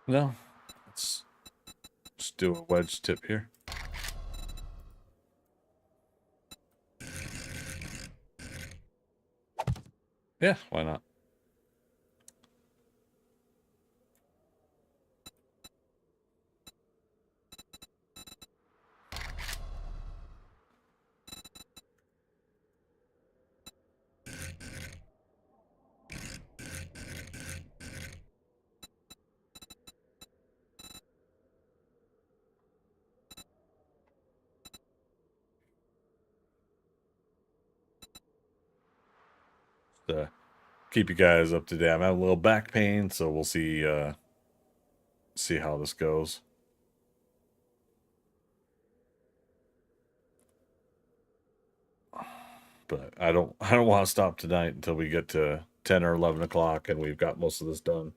No, it's just do a wedge tip here. Yeah, why not? To keep you guys up to date. I'm having a little back pain, so we'll see how this goes. But I don't want to stop tonight until we get to 10 or 11 o'clock and we've got most of this done.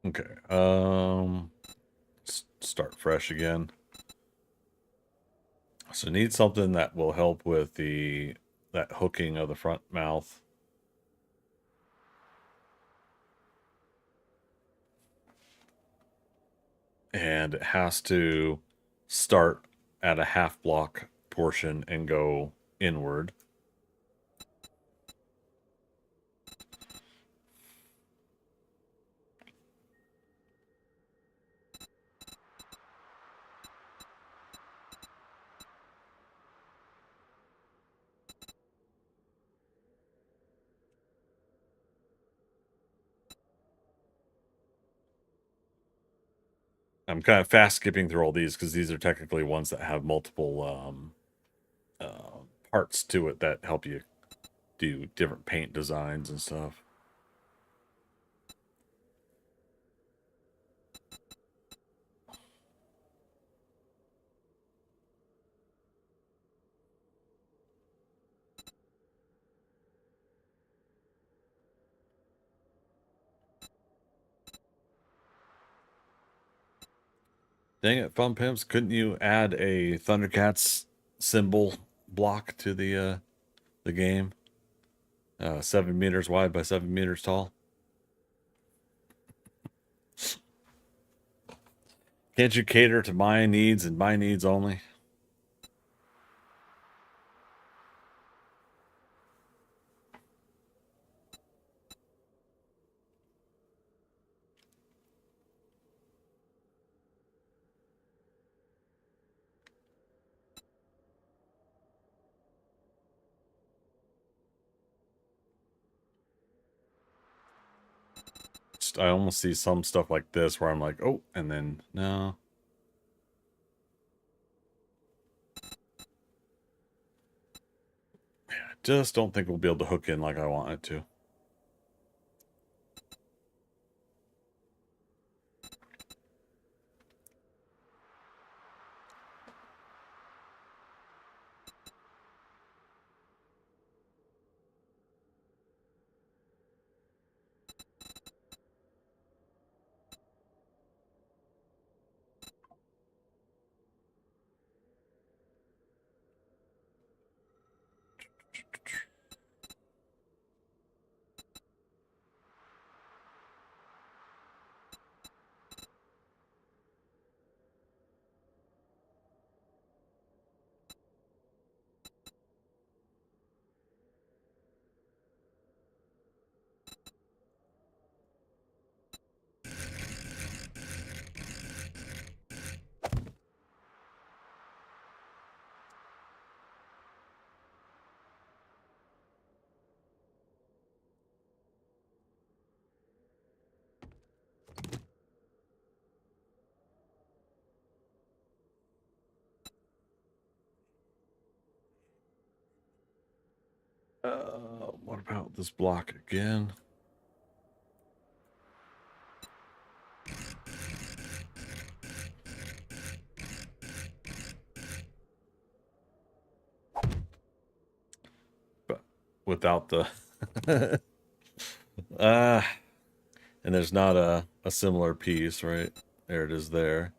Okay. Start fresh again. So need something that will help with that hooking of the front mouth. And it has to start at a half block portion and go inward. I'm kind of fast skipping through all these because these are technically ones that have multiple parts to it that help you do different paint designs and stuff. Dang it, Fun Pimps, couldn't you add a ThunderCats symbol block to the game? 7 meters wide by 7 meters tall. Can't you cater to my needs and my needs only? I almost see some stuff like this where I'm like, oh, and then no. I just don't think we'll be able to hook in like I want it to. What about this block again? But without the uh and there's not a similar piece, right? There it is there.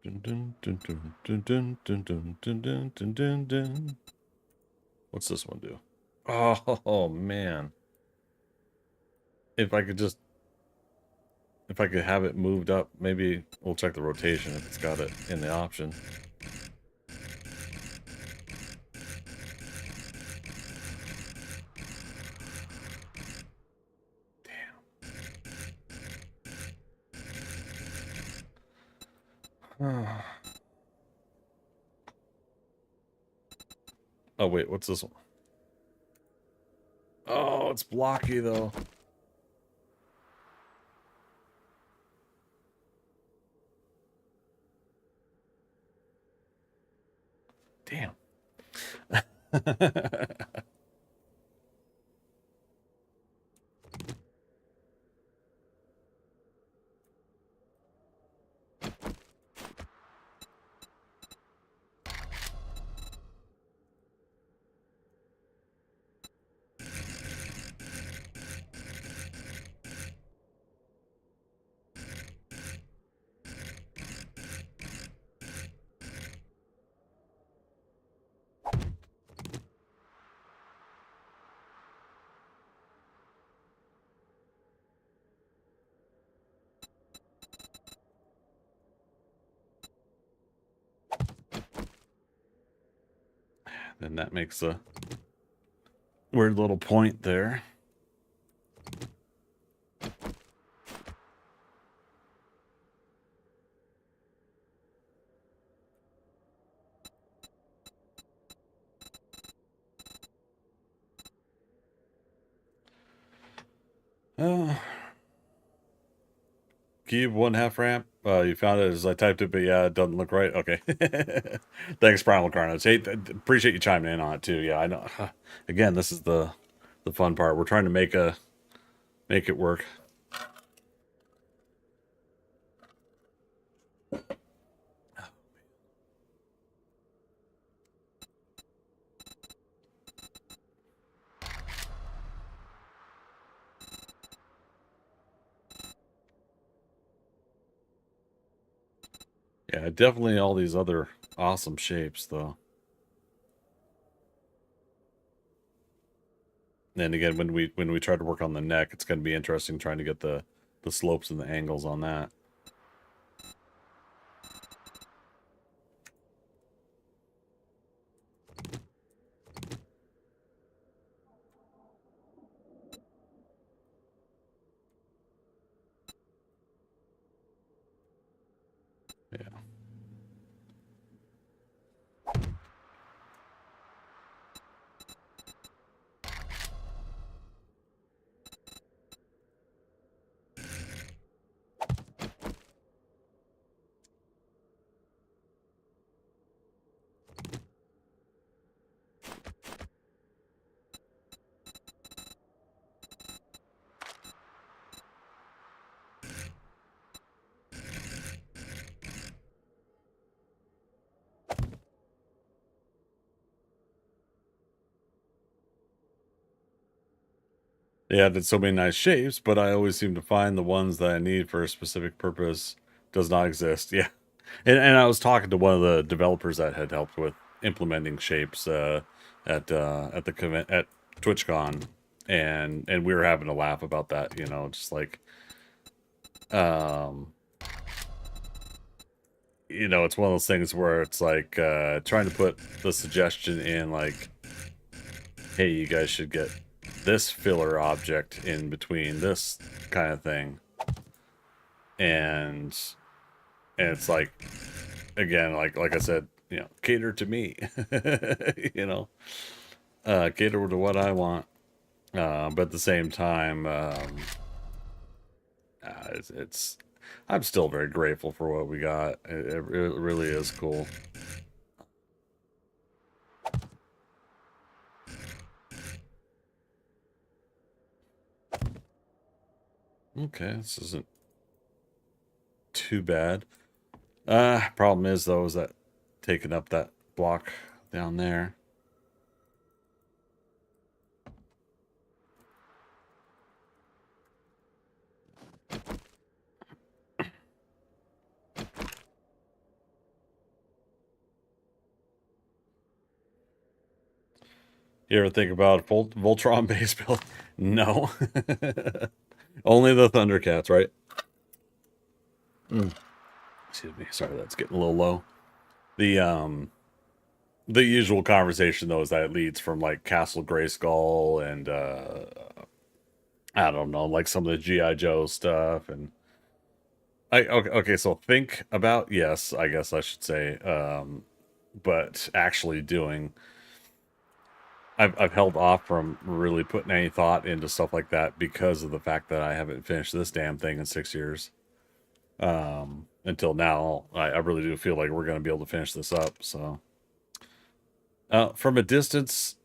Dun, dun, dun, dun, dun, dun, dun, dun, dun, dun, dun, dun, dun. What's this one do? Oh man. If I could just if I could have it moved up, maybe we'll check the rotation if it's got it in the option. Damn. Oh wait, what's this one? Oh, it's blocky though. Damn. Then that makes a weird little point there. Uh, Cube 1/2 ramp. You found it as I typed it, but yeah, it doesn't look right. Okay. Thanks, Primal Carnage. Hey, appreciate you chiming in on it too. Yeah, I know. Again, this is the fun part. We're trying to make it work. Yeah, definitely all these other awesome shapes though. And again, when we try to work on the neck, it's going to be interesting trying to get the slopes and the angles on that. Yeah. Yeah, did so many nice shapes, but I always seem to find the ones that I need for a specific purpose does not exist. Yeah. And I was talking to one of the developers that had helped with implementing shapes at the convent at TwitchCon, and we were having a laugh about that. You know, just like um, you know, it's one of those things where it's like trying to put the suggestion in, like, hey, you guys should get this filler object in between this kind of thing, and it's like, again, like I said, you know, cater to me, you know, cater to what I want, but at the same time, it's I'm still very grateful for what we got. It really is cool. Okay, this isn't too bad. Problem is though, is that taking up that block down there. You ever think about a Voltron base build? No. Only the ThunderCats, right? Excuse me. Sorry, that's getting a little low. The usual conversation though is that it leads from like Castle Grayskull and I don't know, like some of the GI Joe stuff. And okay, so think about, yes, I guess I should say, but actually doing, I've held off from really putting any thought into stuff like that because of the fact that I haven't finished this damn thing in 6 years. Until now, I really do feel like we're going to be able to finish this up. So, from a distance,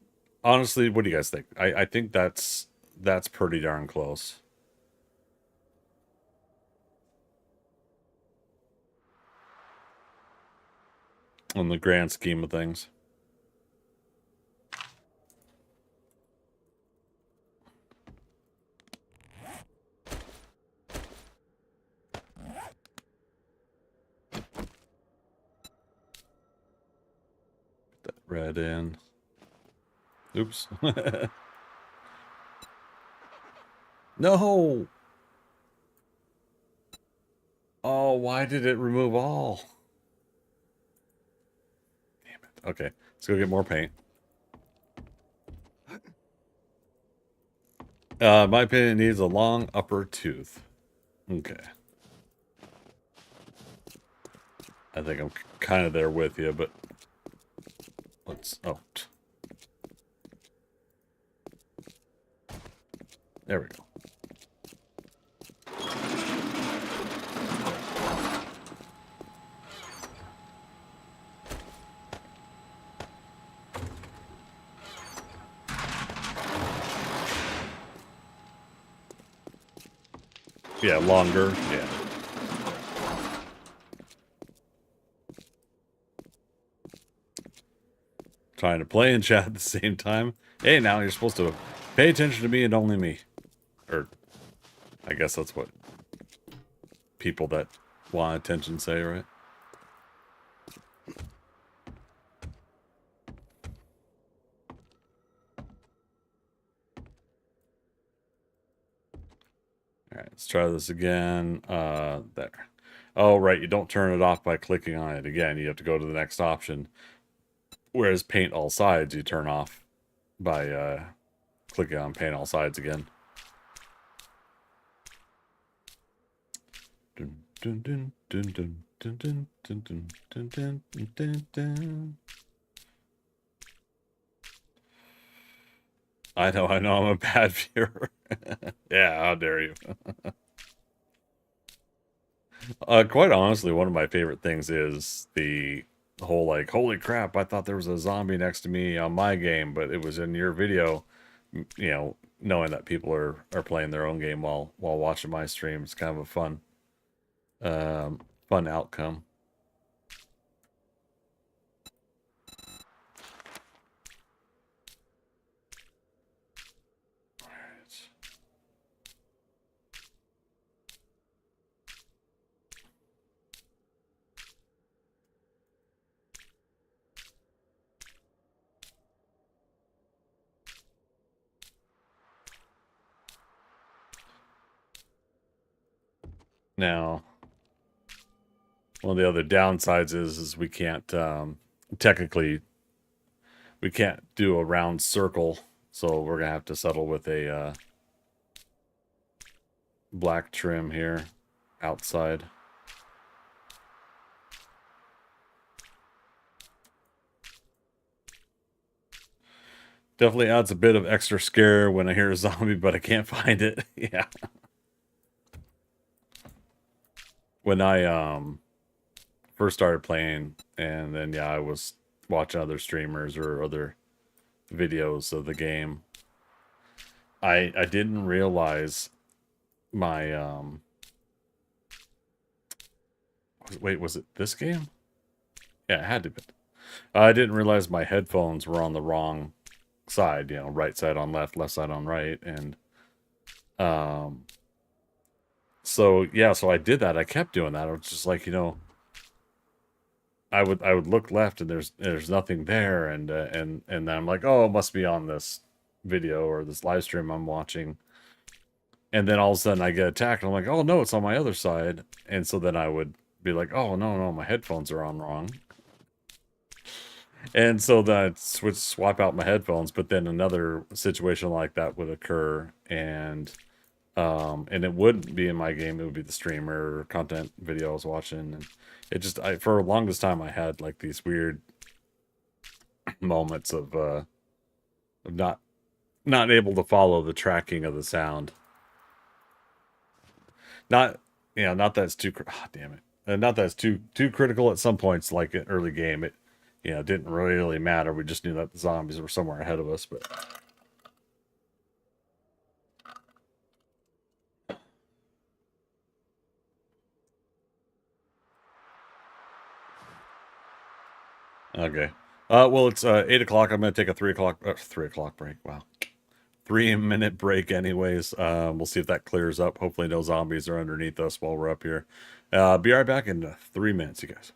honestly, what do you guys think? I think that's pretty darn close in the grand scheme of things. Put that red in. Oops. No. Oh, why did it remove all? Damn it. Okay, let's go get more paint. My opinion, needs a long upper tooth. Okay. I think I'm kind of there with you, but let's... Oh. There we go. Yeah, longer. Yeah. Trying to play and chat at the same time. Hey, now you're supposed to pay attention to me and only me. Or, I guess that's what people that want attention say, right? Alright, let's try this again. There. Oh, right, you don't turn it off by clicking on it again. You have to go to the next option. Whereas paint all sides, you turn off by clicking on paint all sides again. Dun, dun, dun, dun, dun, dun, dun, dun, dun, dun, dun, dun, dun. I know, I'm a bad viewer. Yeah, how dare you. Quite honestly, one of my favorite things is the whole like, holy crap, I thought there was a zombie next to me on my game, but it was in your video. You know, knowing that people are playing their own game while watching my stream. It's kind of a fun outcome. All right. Now, one of the other downsides is we can't technically we can't do a round circle, so we're gonna have to settle with a black trim here outside. Definitely adds a bit of extra scare when I hear a zombie, but I can't find it. Yeah. When I first started playing, and then yeah, I was watching other streamers or other videos of the game. I didn't realize my wait, was it this game? Yeah, it had to be. I didn't realize my headphones were on the wrong side, you know, right side on left, left side on right, and so yeah, so I did that. I kept doing that. I was just like, you know, I would look left and there's nothing there, and then I'm like, oh, it must be on this video or this live stream I'm watching, and then all of a sudden I get attacked, and I'm like, oh no, it's on my other side, and so then I would be like, oh no, my headphones are on wrong, and so then I'd swap out my headphones, but then another situation like that would occur, and it wouldn't be in my game, it would be the streamer or content video I was watching, and it just for the longest time I had like these weird moments of not able to follow the tracking of the sound. Not not that it's too damn it. Not that it's too critical at some points, like an early game. It didn't really matter. We just knew that the zombies were somewhere ahead of us, but okay. Well, it's 8 o'clock. I'm gonna take a 3 o'clock break. Wow, 3 minute break. Anyways, we'll see if that clears up. Hopefully, no zombies are underneath us while we're up here. Be right back in 3 minutes, you guys.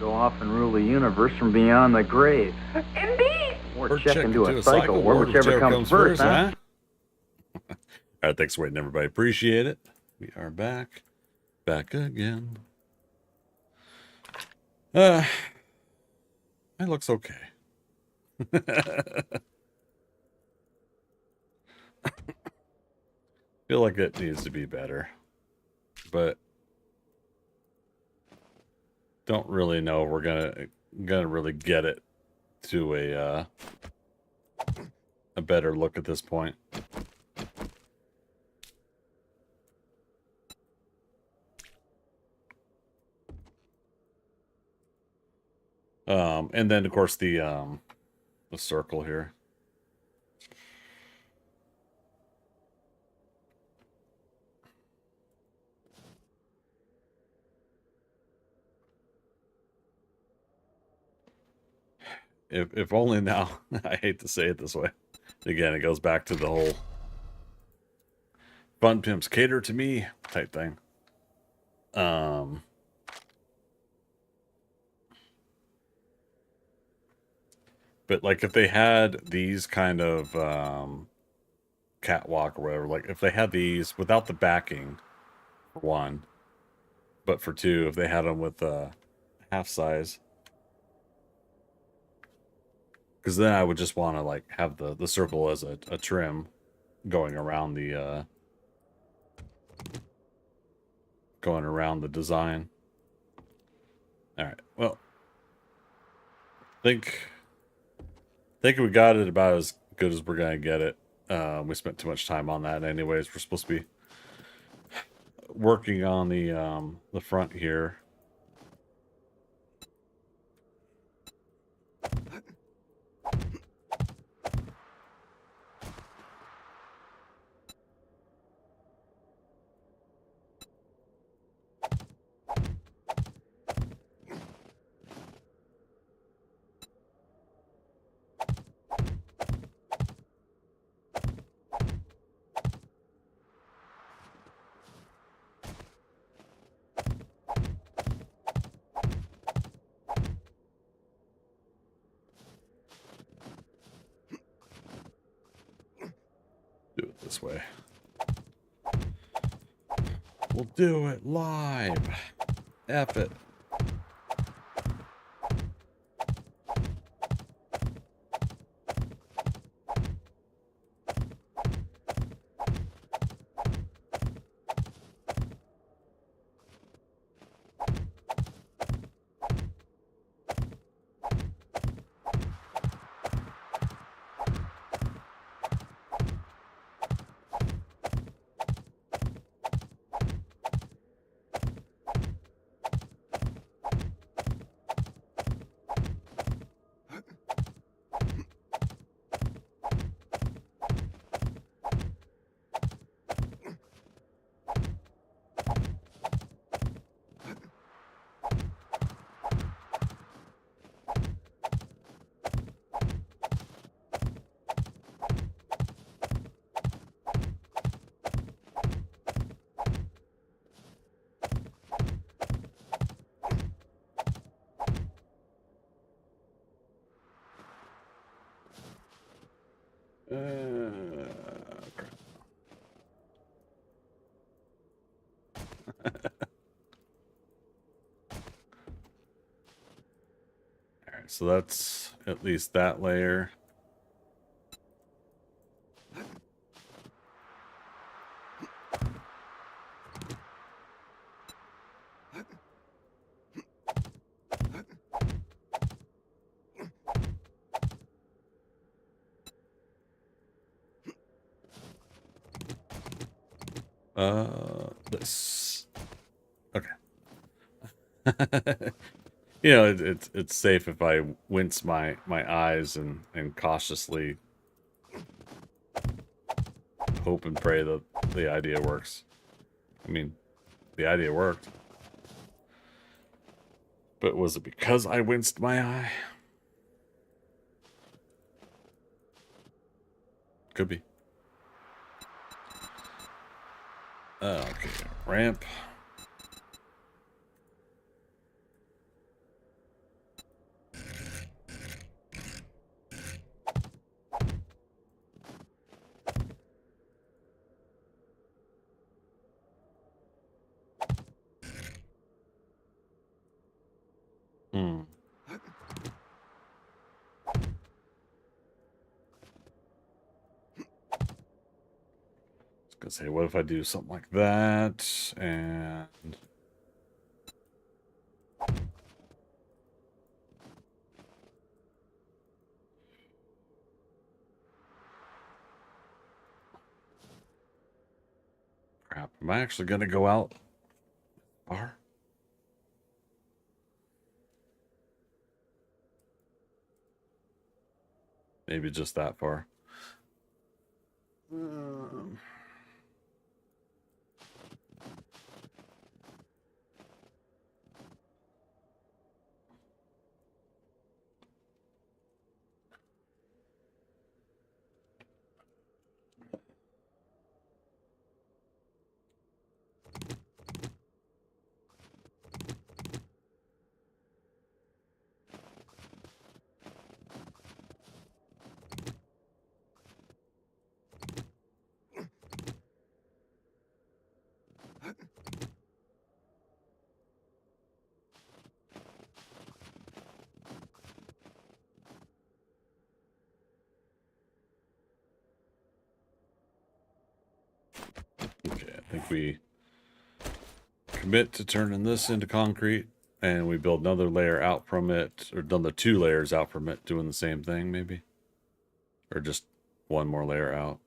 Go off and rule the universe from beyond the grave. Indeed. Or check into a cycle, or whichever comes first, huh? All right, thanks for waiting, everybody. Appreciate it. We are back again. It looks okay. Feel like it needs to be better, but don't really know if we're gonna really get it to a better look at this point. And then of course the circle here. If only now. I hate to say it this way. Again, it goes back to the whole fun pimps cater to me type thing. But like if they had these kind of catwalk or whatever, like if they had these without the backing, for one, but for two, if they had them with half size, because then I would just want to like have the circle as a trim going around the design. All right, well, think we got it about as good as we're gonna get it. We spent too much time on that anyways. We're supposed to be working on the front here. Do it this way. We'll do it live. F it. Alright, so that's at least that layer. This. Okay. You know, it's safe if I wince my eyes and cautiously hope and pray that the idea works. I mean, the idea worked. But was it because I winced my eye? Could be. Okay, ramp. Hmm. gonna say, what if I do something like that and crap, am I actually gonna go out far? Maybe just that far. Okay, I think we commit to turning this into concrete, and we build another layer out from it, or another 2 layers out from it, doing the same thing, maybe? Or just one more layer out.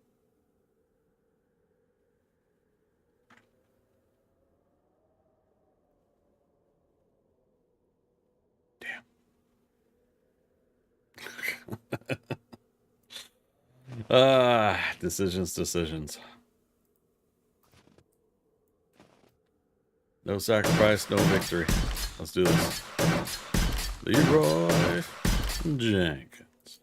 Damn. Decisions. No sacrifice, no victory. Let's do this. Leroy Jenkins.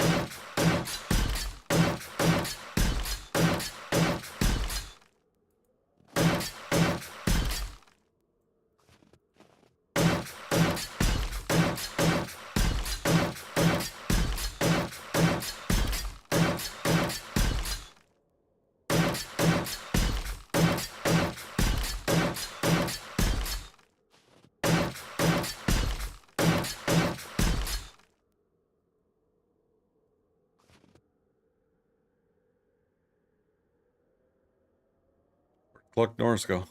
Pluck Norris go.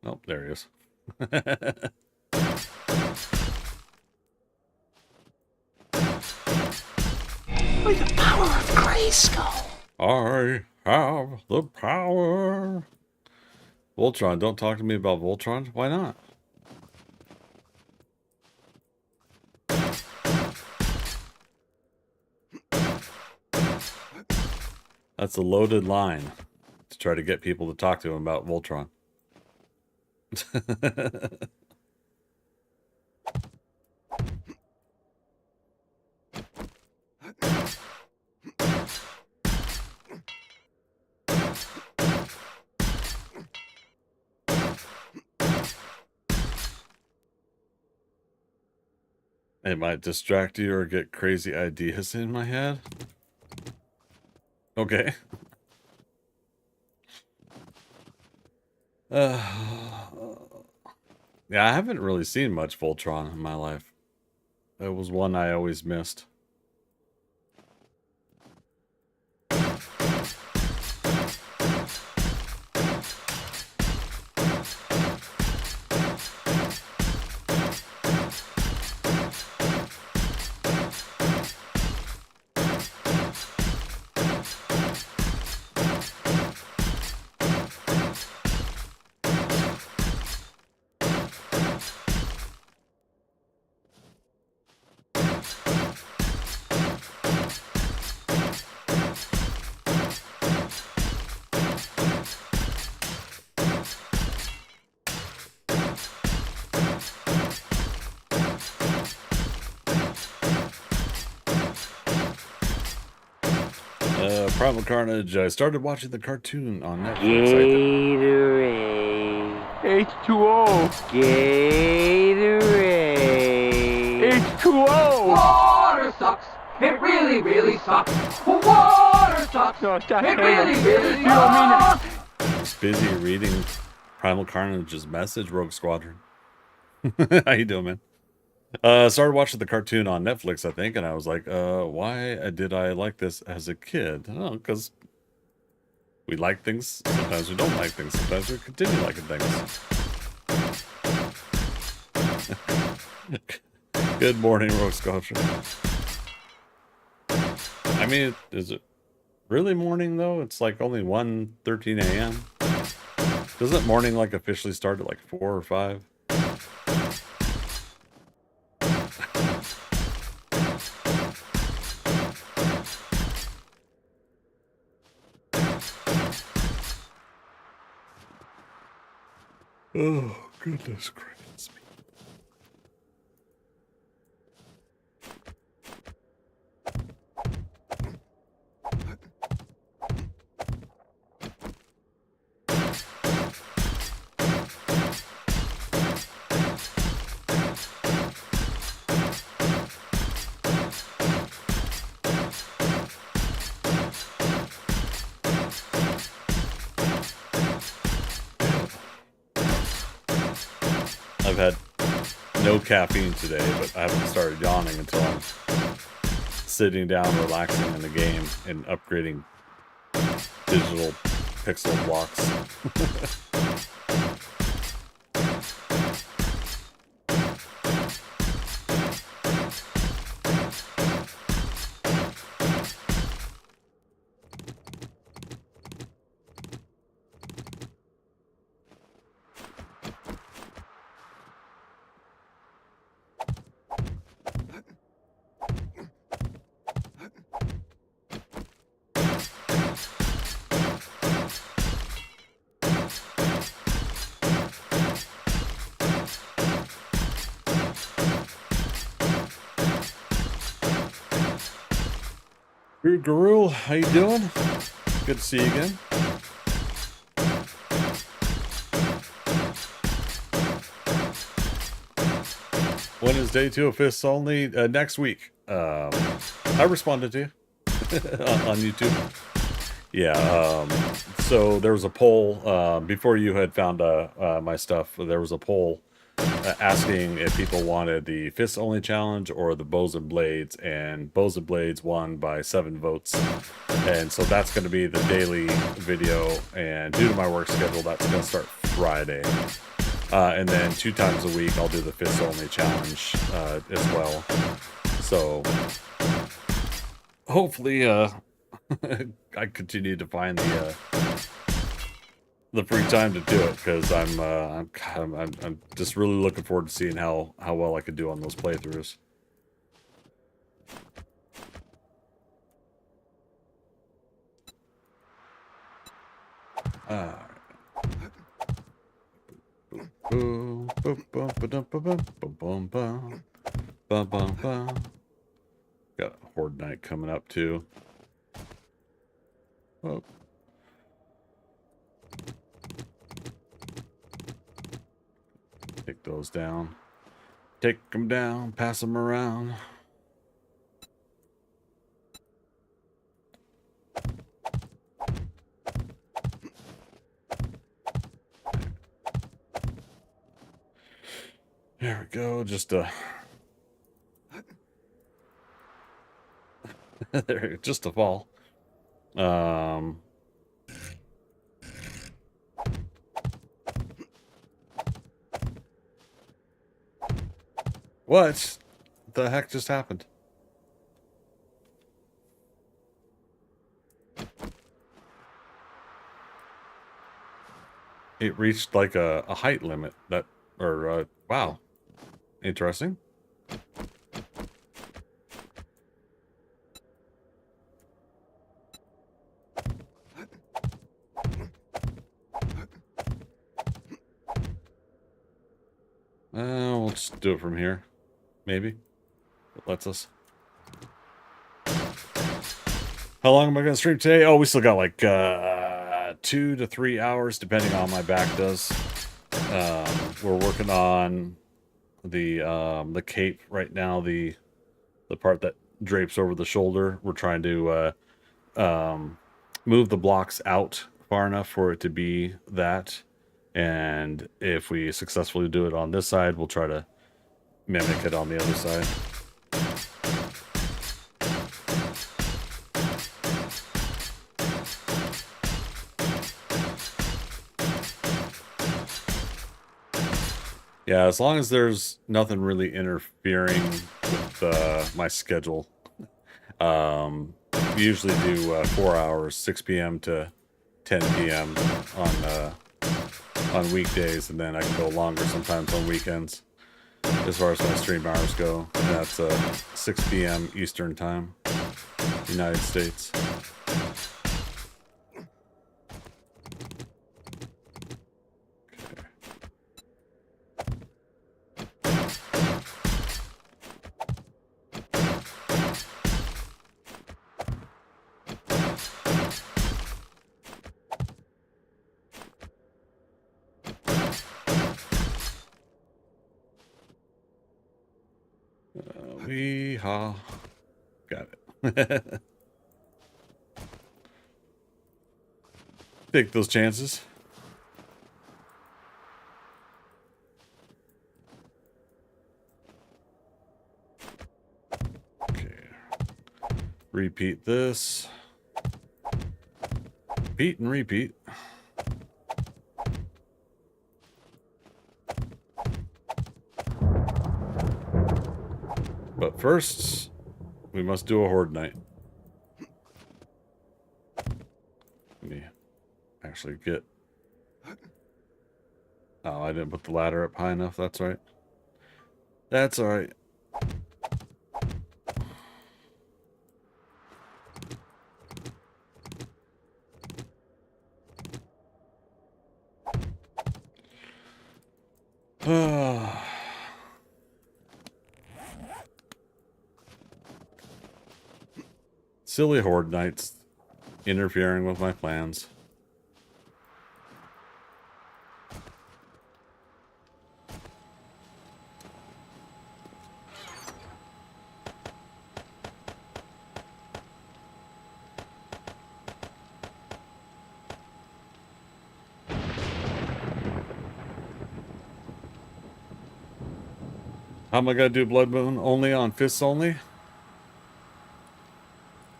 Nope, there he is. With the power of Grayskull. I have the power. Voltron, don't talk to me about Voltron. Why not? That's a loaded line to try to get people to talk to him about Voltron. It might distract you or get crazy ideas in my head. Okay. Yeah, I haven't really seen much Voltron in my life. It was one I always missed. Primal Carnage. I started watching the cartoon on Netflix. Gatorade. H2O. Gatorade. H2O. Water sucks. It really, really sucks. Water sucks. No, stop It saying really, it. really You don't mean it. Just busy reading Primal Carnage's message, Rogue Squadron. How you doing, man? Started watching the cartoon on Netflix, I think, and I was like, why did I like this as a kid? Oh, because We like things, sometimes we don't like things, sometimes we continue liking things. Good morning, Rogue Sculpture. I mean, is it really morning though? It's like only 1:13 a.m. Doesn't morning like officially start at like 4 or 5? Oh, goodness gracious me. I've had no caffeine today, but I haven't started yawning until I'm sitting down, relaxing in the game, and upgrading digital pixel blocks. Guru, how you doing? Good to see you again. When is day 2 of Fists Only? Next week. I responded to you on YouTube. Yeah, so there was a poll before you had found my stuff. There was a poll asking if people wanted the Fists Only challenge or the Bows and Blades, and Bows and Blades won by 7 votes. And so that's going to be the daily video, and due to my work schedule, that's going to start Friday. And then 2 times a week, I'll do the Fists Only challenge as well. So hopefully, I continue to find the free time to do it, because I'm just really looking forward to seeing how well I could do on those playthroughs. Got Horde Night coming up too. Oh. Take those down. Take them down, pass them around. There we go, just there, just a fall. What the heck just happened? It reached like a height limit that, or wow, interesting. We'll just do it from here. Maybe it lets us. How long am I gonna stream today? Oh, we still got like 2 to 3 hours, depending on how my back does. We're working on the cape right now, the part that drapes over the shoulder. We're trying to move the blocks out far enough for it to be that, and if we successfully do it on this side, we'll try to mimic it on the other side. Yeah, as long as there's nothing really interfering with my schedule. We usually do 4 hours, 6 p.m. to 10 p.m. On weekdays, and then I can go longer sometimes on weekends. As far as my stream hours go, and that's 6 p.m. Eastern time, United States. Wee-haw. Got it. Take those chances. Okay. Repeat this. Repeat and repeat. But first, we must do a horde night. Let me actually get... Oh, I didn't put the ladder up high enough. That's right. That's alright. Silly horde nights interfering with my plans. How am I gonna do Blood Moon only on fists only?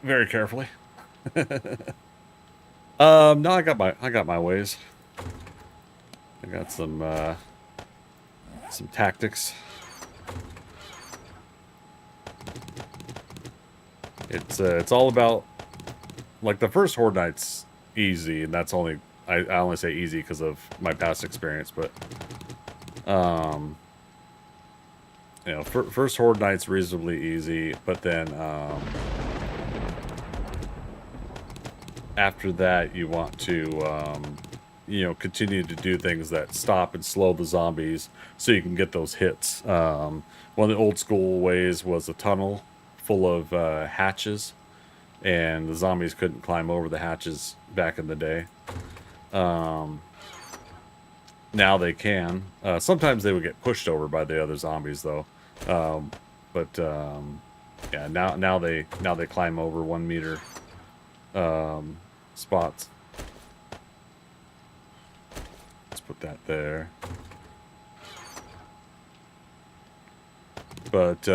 Very carefully. No, I got my ways. I got some tactics. It's all about, like, the first horde night's easy, and that's only I only say easy because of my past experience, but you know, first horde night's reasonably easy, but then after that you want to you know, continue to do things that stop and slow the zombies so you can get those hits. One of the old school ways was a tunnel full of hatches, and the zombies couldn't climb over the hatches back in the day. Now they can. Sometimes they would get pushed over by the other zombies, though. Yeah, now they climb over 1 meter spots. Let's put that there. But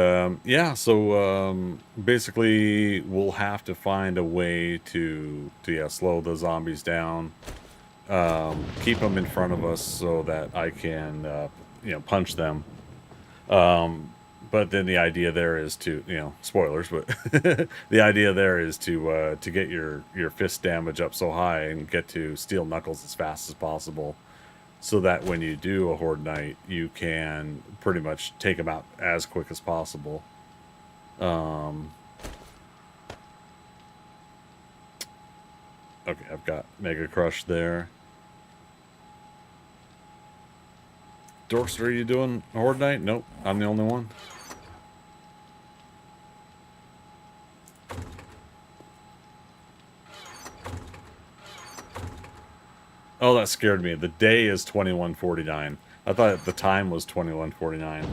yeah, so basically we'll have to find a way to slow the zombies down, keep them in front of us so that I can you know, punch them. But then the idea there is to, you know, spoilers, but the idea there is to get your fist damage up so high and get to steel knuckles as fast as possible, so that when you do a horde night, you can pretty much take them out as quick as possible. Okay, I've got Mega Crush there. Dorkster, are you doing horde night? Nope, I'm the only one. Oh, that scared me. The day is 21:49. I thought the time was 21:49.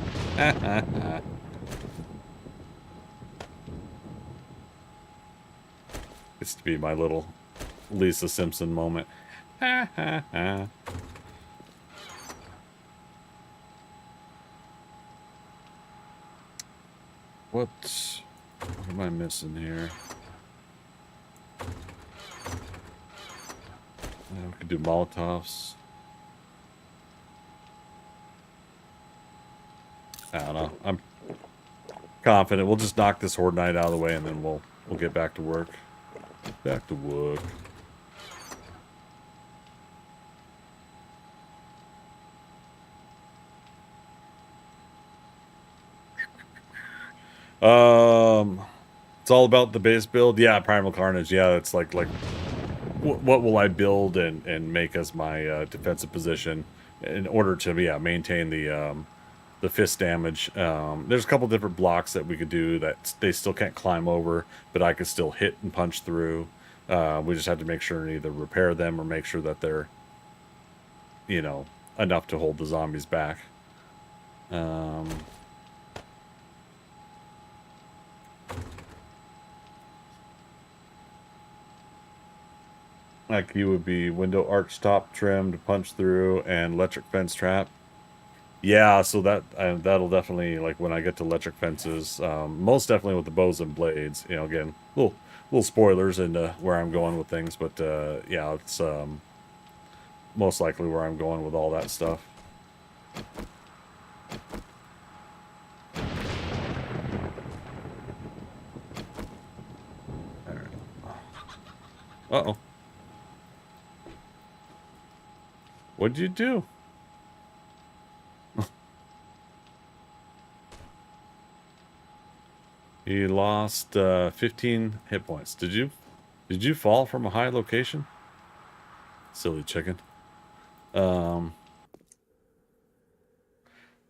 It's to be my little Lisa Simpson moment. What am I missing here? We could do Molotovs. I don't know. I'm confident. We'll just knock this Horde Knight out of the way, and then we'll get back to work. Back to work. It's all about the base build. Yeah, Primal Carnage. Yeah, it's like what will I build and make as my defensive position in order to maintain the fist damage. There's a couple different blocks that we could do that they still can't climb over, but I could still hit and punch through. We just have to make sure and either repair them or make sure that they're, you know, enough to hold the zombies back. Like you would be window arch top trim to punch through and electric fence trap. Yeah, so that'll definitely, like when I get to electric fences, most definitely with the bows and blades. You know, again, little spoilers into where I'm going with things, but yeah, it's most likely where I'm going with all that stuff. Uh-oh. What'd you do? He lost 15 hit points. Did you fall from a high location? Silly chicken.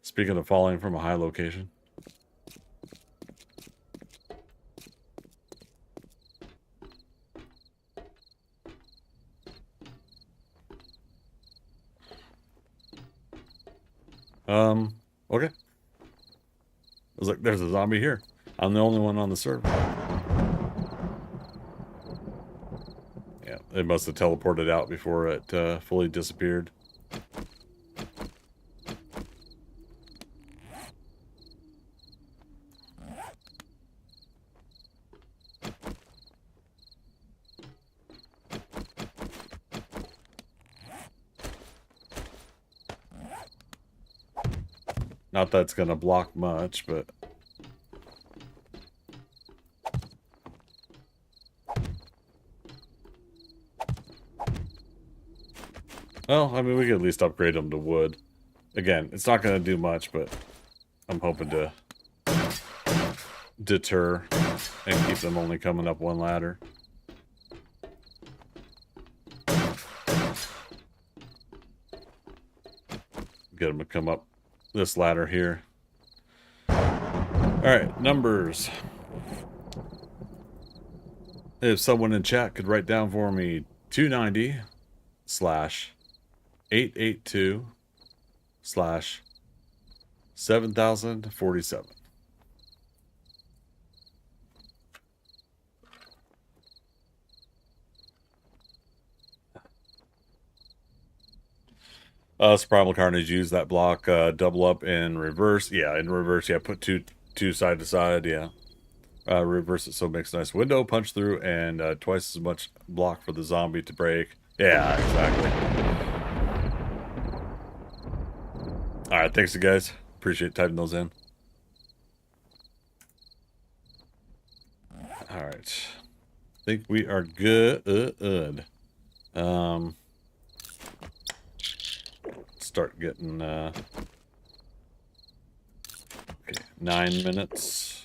Speaking of falling from a high location. Okay. I was like, there's a zombie here. I'm the only one on the server. Yeah, it must have teleported out before it fully disappeared. Not that it's going to block much, but... Well, I mean, we could at least upgrade them to wood. Again, it's not going to do much, but I'm hoping to deter and keep them only coming up one ladder. Get them to come up this ladder here. Alright, numbers. If someone in chat could write down for me 290/882/7047. Primal Carnage use that block, double up in reverse. Yeah, in reverse, yeah, put two side to side, yeah. Reverse it so it makes a nice window, punch through, and twice as much block for the zombie to break. Yeah, exactly. Alright, thanks you guys. Appreciate typing those in. Alright. I think we are good. Start getting okay, 9 minutes,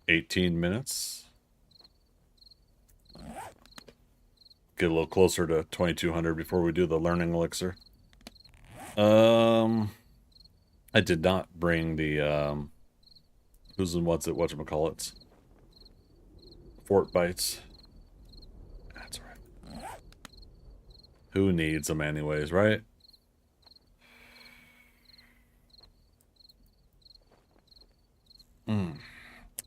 18 minutes, get a little closer to 2200 before we do the learning elixir. I did not bring the who's and what's it, whatchamacallits, fort bites. That's right. Who needs them anyways, right?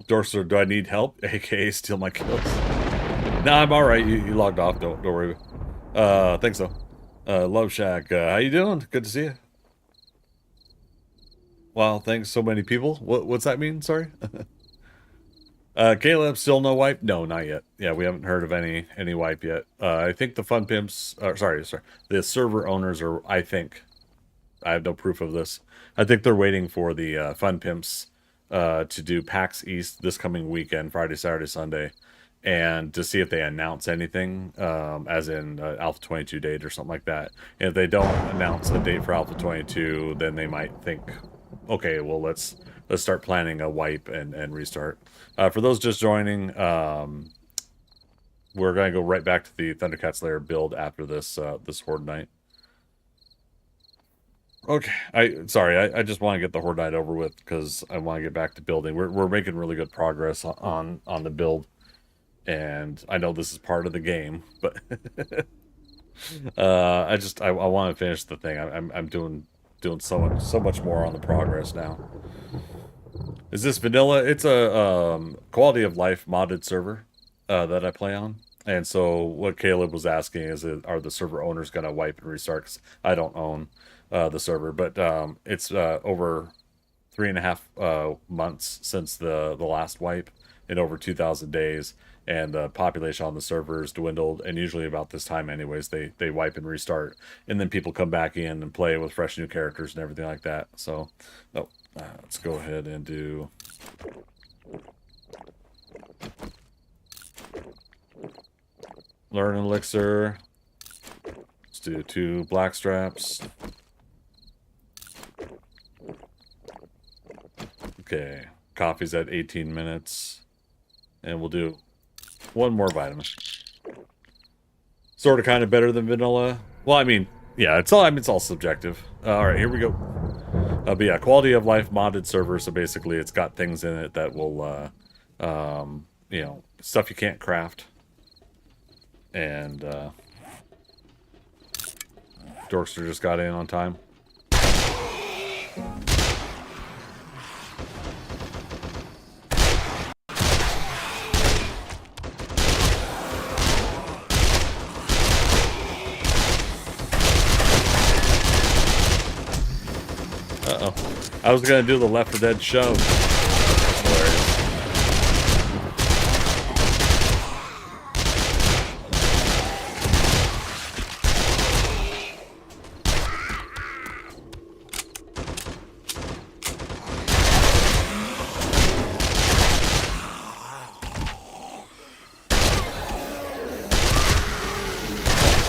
Dorser, do I need help? AKA steal my kills. Nah, I'm alright. You logged off. Don't worry. Thanks though. Love Shack, how you doing? Good to see you. Wow, thanks so many people. What's that mean? Sorry. Caleb, still no wipe? No, not yet. Yeah, we haven't heard of any wipe yet. I think the fun pimps, sorry, the server owners are, I think, I have no proof of this. I think they're waiting for the Fun Pimps to do PAX East this coming weekend, Friday, Saturday, Sunday, and to see if they announce anything, as in Alpha 22 date or something like that. And if they don't announce a date for Alpha 22, then they might think, okay, well, let's start planning a wipe and restart. For those just joining, we're going to go right back to the ThunderCats Lair build after this this Horde Night. Okay, I just want to get the Horde Night over with because I want to get back to building. We're making really good progress on the build, and I know this is part of the game, but I want to finish the thing. I'm doing so much more on the progress now. Is this vanilla? It's a quality of life modded server that I play on. And so what Caleb was asking is, are the server owners going to wipe and restart? 'Cause I don't own the server, but it's over 3.5 months since the last wipe, and over 2,000 days, and the population on the servers dwindled. And usually about this time, anyways, they wipe and restart, and then people come back in and play with fresh new characters and everything like that. So, let's go ahead and do. Learn elixir. Let's do 2 black straps. Okay, coffee's at 18 minutes. And we'll do 1 more vitamin. Sort of kind of better than vanilla. Well, I mean, yeah, it's all subjective. All right, here we go. But yeah, quality of life modded server. So basically it's got things in it that will, you know, stuff you can't craft. And Dorkster just got in on time. Uh-oh. I was gonna do the Left 4 Dead shove.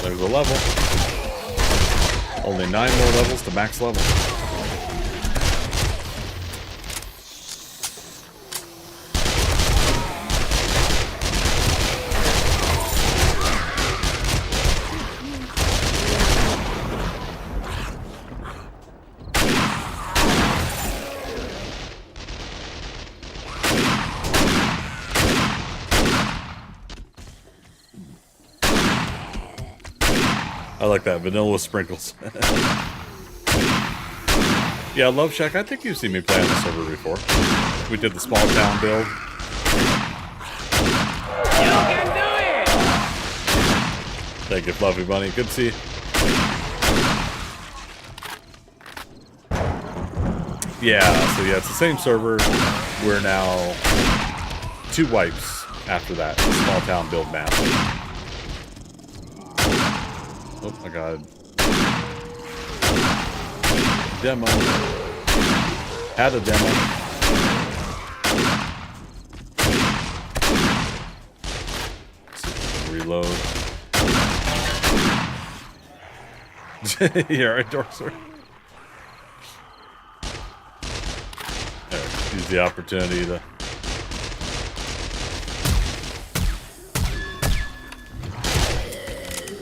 There's a level. Only 9 more levels to max level. I like that, vanilla with sprinkles. Yeah, Love Shack, I think you've seen me play on the server before. We did the small town build. You can do it! Thank you, Fluffy Bunny. Good to see you. Yeah, so yeah, it's the same server. We're now 2 wipes after that small town build map. Oh my god. Demo. Had a demo. Reload. Yeah, right, Dorkster. Use the opportunity to.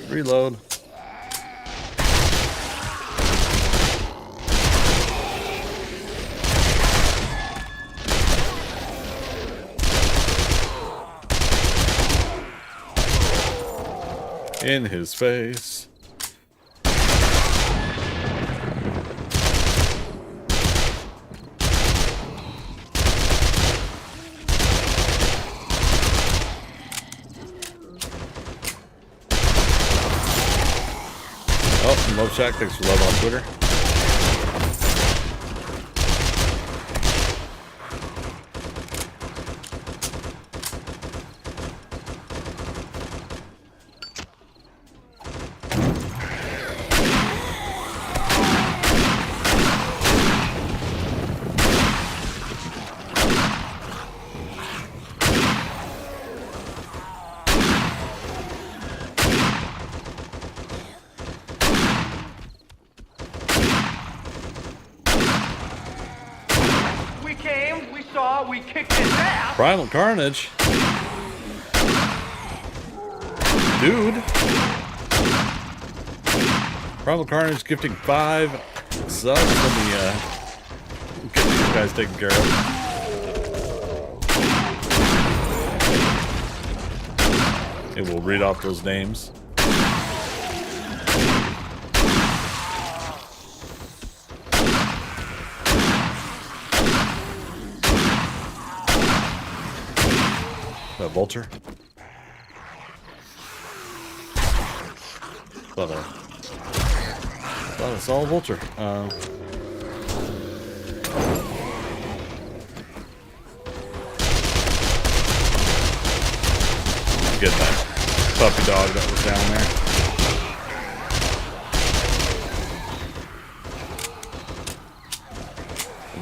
Reload. In his face. Oh, Love Shack, thanks for love on Twitter. saw we kicked his ass. Primal Carnage. Dude. Primal Carnage gifting 5 subs. Let me get these guys taken care of. It will read off those names. Vulture. Thought I saw a vulture. Get that puppy dog that was down there.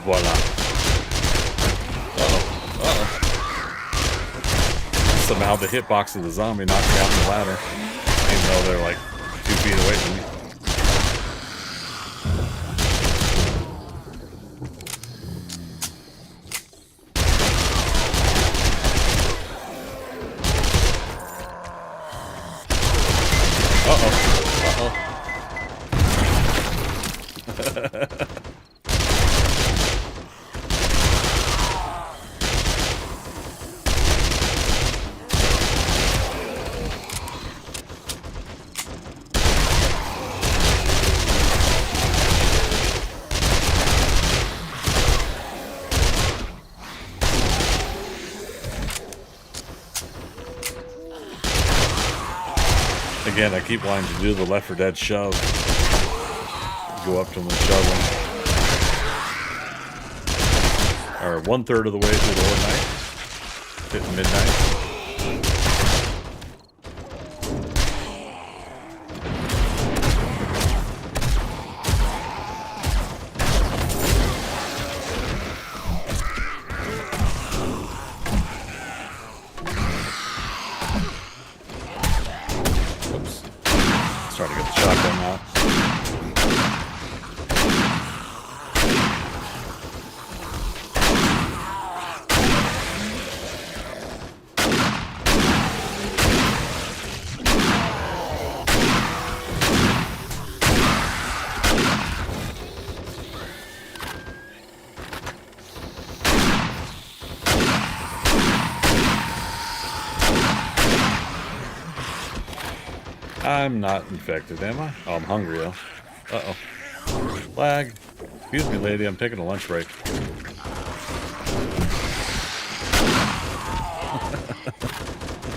Voila. Somehow the hitbox of the zombie knocked me off the ladder, even though they're like 2 feet away from me. Again, I keep wanting to do the Left 4 Dead shove. Go up to them and shove them. Or 1/3 of the way through the whole night. Hitting midnight. Try to get the shotgun out. I'm not infected, am I? Oh, I'm hungry, though. Uh-oh. Lag. Excuse me, lady. I'm taking a lunch break.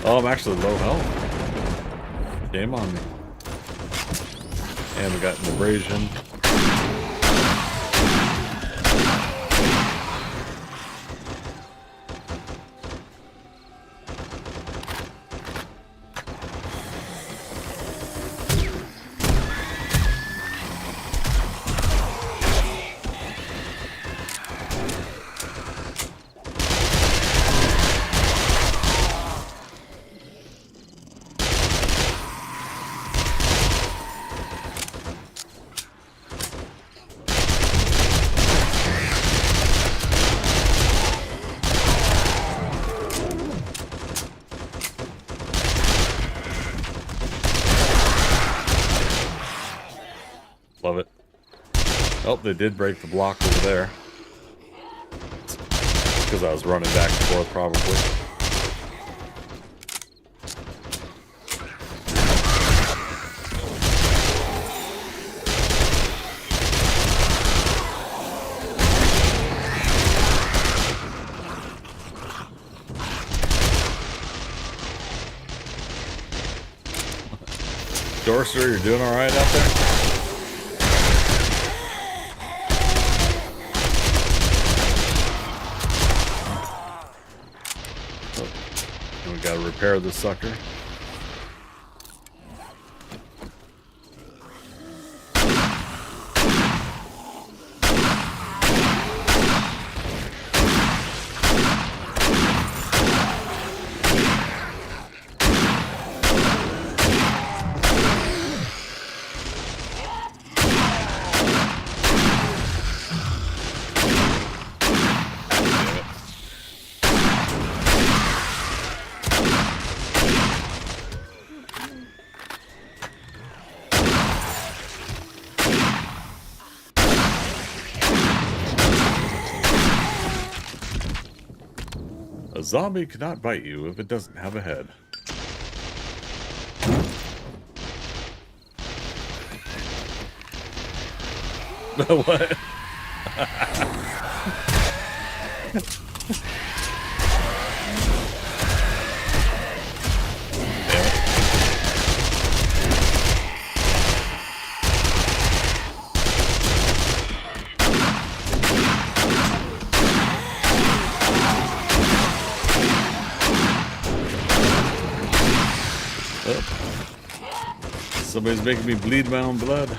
Oh, I'm actually low health. Shame on me. And we got an abrasion. Love it. Oh, they did break the block over there. Because I was running back and forth, probably. Dorser, you're doing all right out there? We gotta repair this sucker. Damn it. zombie cannot bite you if it doesn't have a head. What? Somebody's making me bleed my own blood.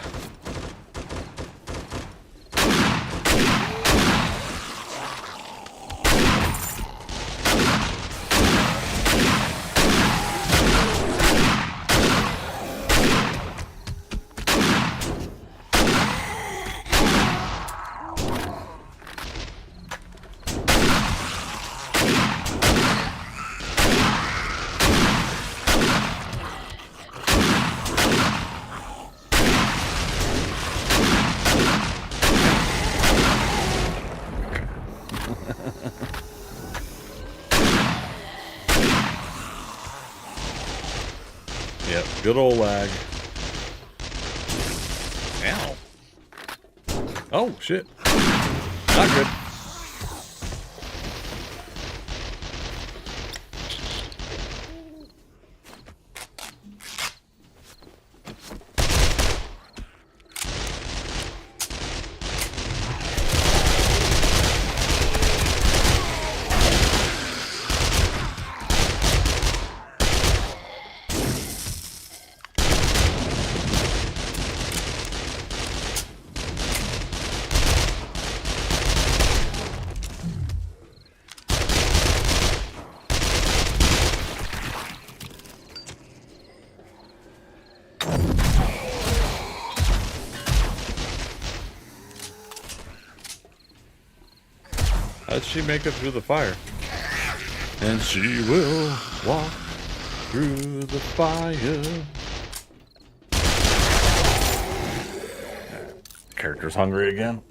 Yep, good old lag. Ow. Oh, shit. Not good. How'd she make it through the fire? And she will walk through the fire. Character's hungry again.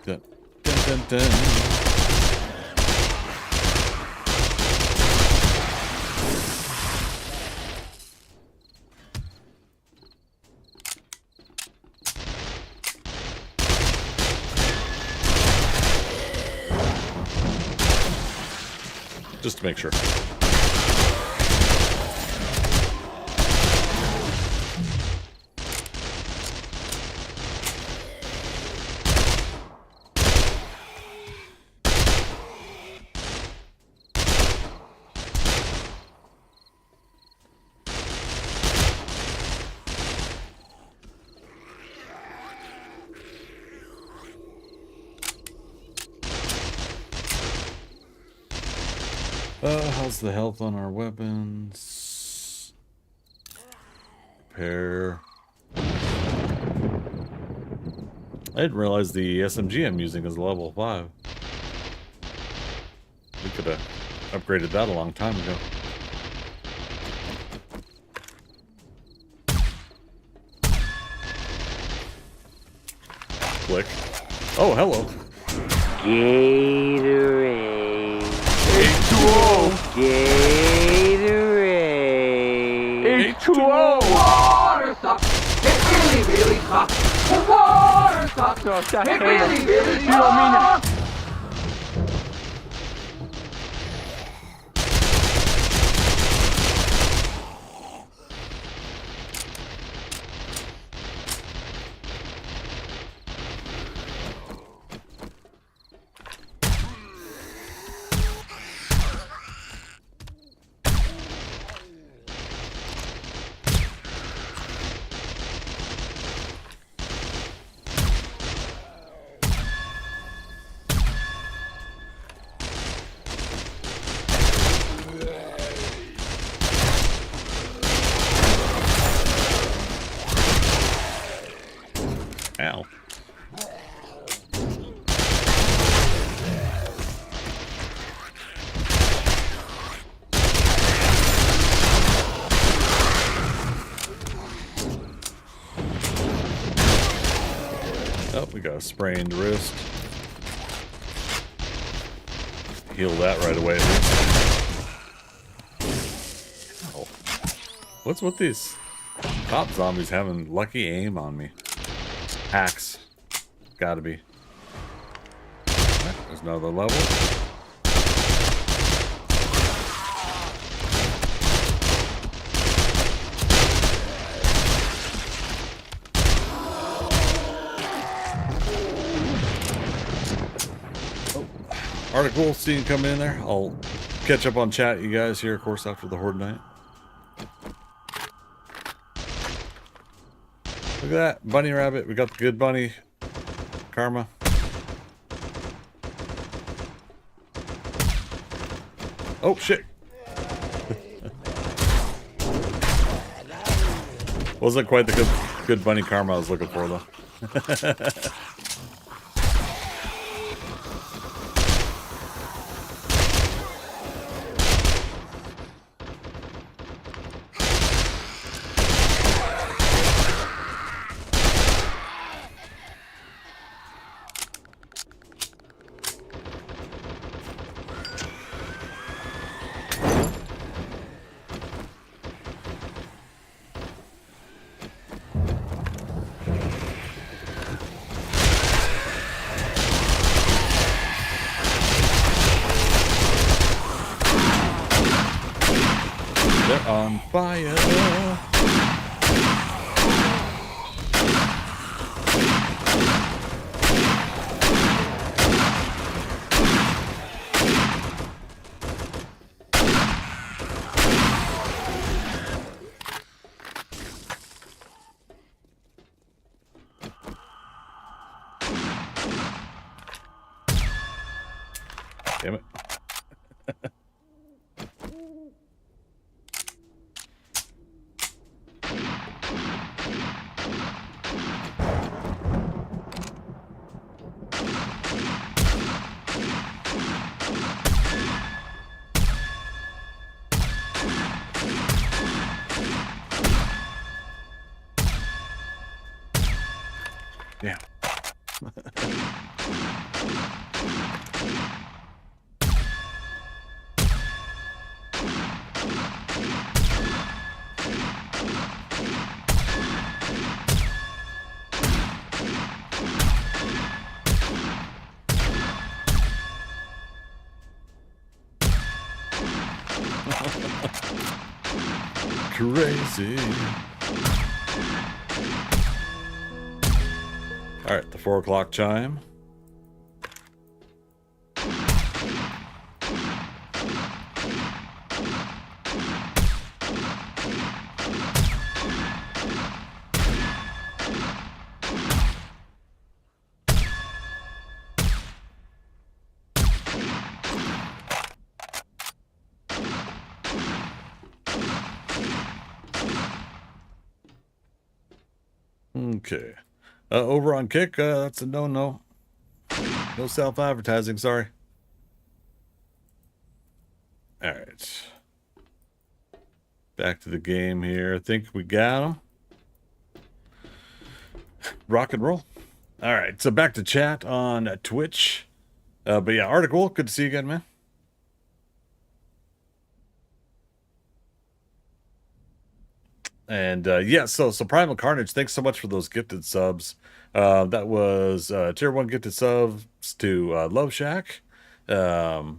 Dun, dun, dun, dun. Just to make sure. How's the health on our weapons? Repair. I didn't realize the SMG I'm using is level 5. We could have upgraded that a long time ago. Click. Oh, hello. Gatorade. H2O. Gatorade. H2O. Water sucks. It really, really sucks. The water sucks. No, stop It saying really, it. really You don't mean sucks. Oh, we got a sprained wrist. Heal that right away. Oh. What's with these top zombies having lucky aim on me? Hacks. Gotta be. There's another level. Article, see you come in there. I'll catch up on chat, you guys, here, of course, after the Horde Night. Look at that. Bunny rabbit. We got the good bunny. Karma. Oh, shit. Wasn't quite the good bunny karma I was looking for, though. On fire. Damn it. Yeah. Crazy. All right, the 4 o'clock chime. Okay. Over on Kick, that's a no-no. No self-advertising, sorry. All right. Back to the game here. I think we got him. Rock and roll. All right, so back to chat on Twitch. But yeah, Article, good to see you again, man. And yeah, so Primal Carnage, thanks so much for those gifted subs. That was tier 1 gifted subs to Love Shack. Wait,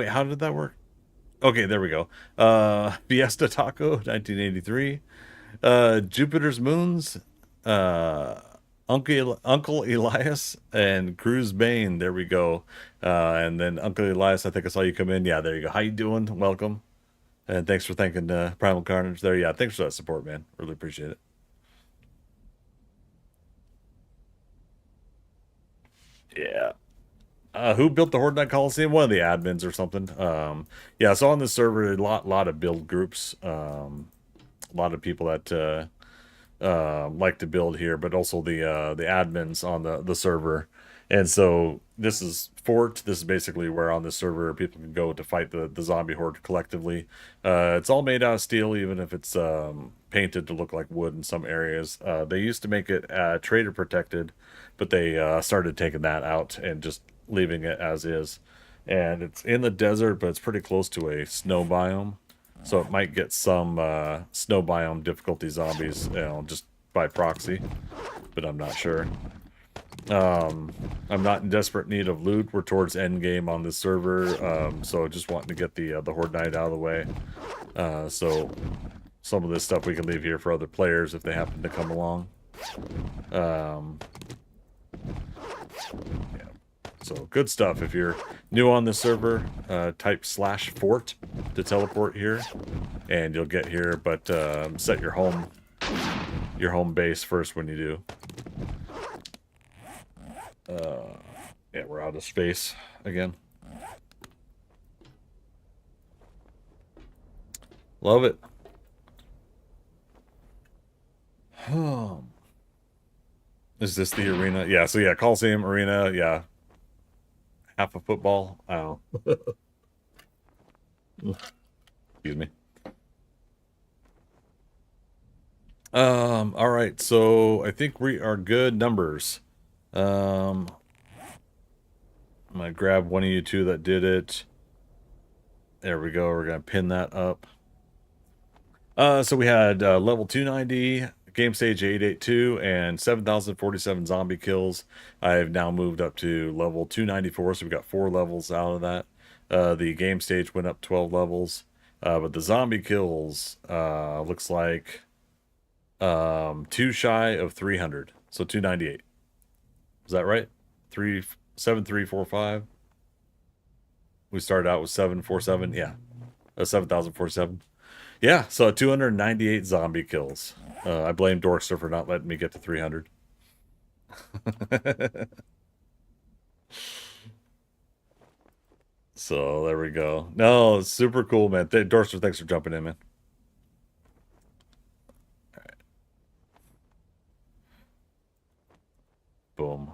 how did that work? Okay, there we go. Fiesta Taco 1983. Jupiter's Moons. Uncle Elias and Cruz Bane. There we go. And then Uncle Elias, I think I saw you come in. Yeah, there you go. How you doing? Welcome. And thanks for thanking Primal Carnage there. Yeah, thanks for that support, man. Really appreciate it. Yeah. Who built the Horde Night Coliseum? One of the admins or something. Yeah, so on this server, a lot of build groups. A lot of people that like to build here, but also the admins on the server And so this is Fort. This is basically where on this server people can go to fight the zombie horde collectively. It's all made out of steel, even if it's painted to look like wood in some areas. They used to make it trader protected, but they started taking that out and just leaving it as is. And it's in the desert, but it's pretty close to a snow biome. So it might get some snow biome difficulty zombies, just by proxy, but I'm not sure. I'm not in desperate need of loot. We're towards end game on this server, so just wanting to get the Horde Knight out of the way. So some of this stuff we can leave here for other players if they happen to come along. Yeah. So good stuff. If you're new on this server, type /fort to teleport here, and you'll get here. But set your home base first when you do. Yeah, we're out of space again. Love it. Is this the arena? Yeah, so yeah, Coliseum Arena, yeah. Half a football. I don't know. Excuse me. All right, so I think we are good. Numbers. I'm gonna grab one of you two that did it. There we go. We're gonna pin that up. So we had level 290, game stage 882, and 7,047 zombie kills. I've now moved up to level 294, so we've got 4 levels out of that. The game stage went up 12 levels, but the zombie kills looks like 2 shy of 300, so 298. Is that right? 7,345. We started out with 747. Yeah, 7,047. Yeah, so 298 zombie kills. I blame Dorkster for not letting me get to 300. So there we go. No, it's super cool, man. Dorkster, thanks for jumping in, man. All right. Boom.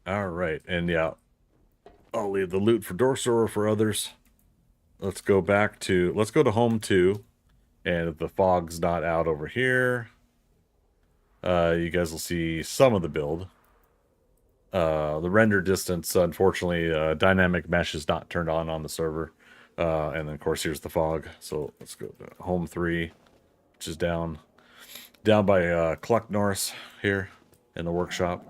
All right, and yeah, I'll leave the loot for Dorkster or for others. Let's go to home 2. And if the fog's not out over here, you guys will see some of the build. The render distance, unfortunately, dynamic mesh is not turned on the server. And then, of course, here's the fog. So let's go to home 3, which is down by Cluck Norris here in the workshop.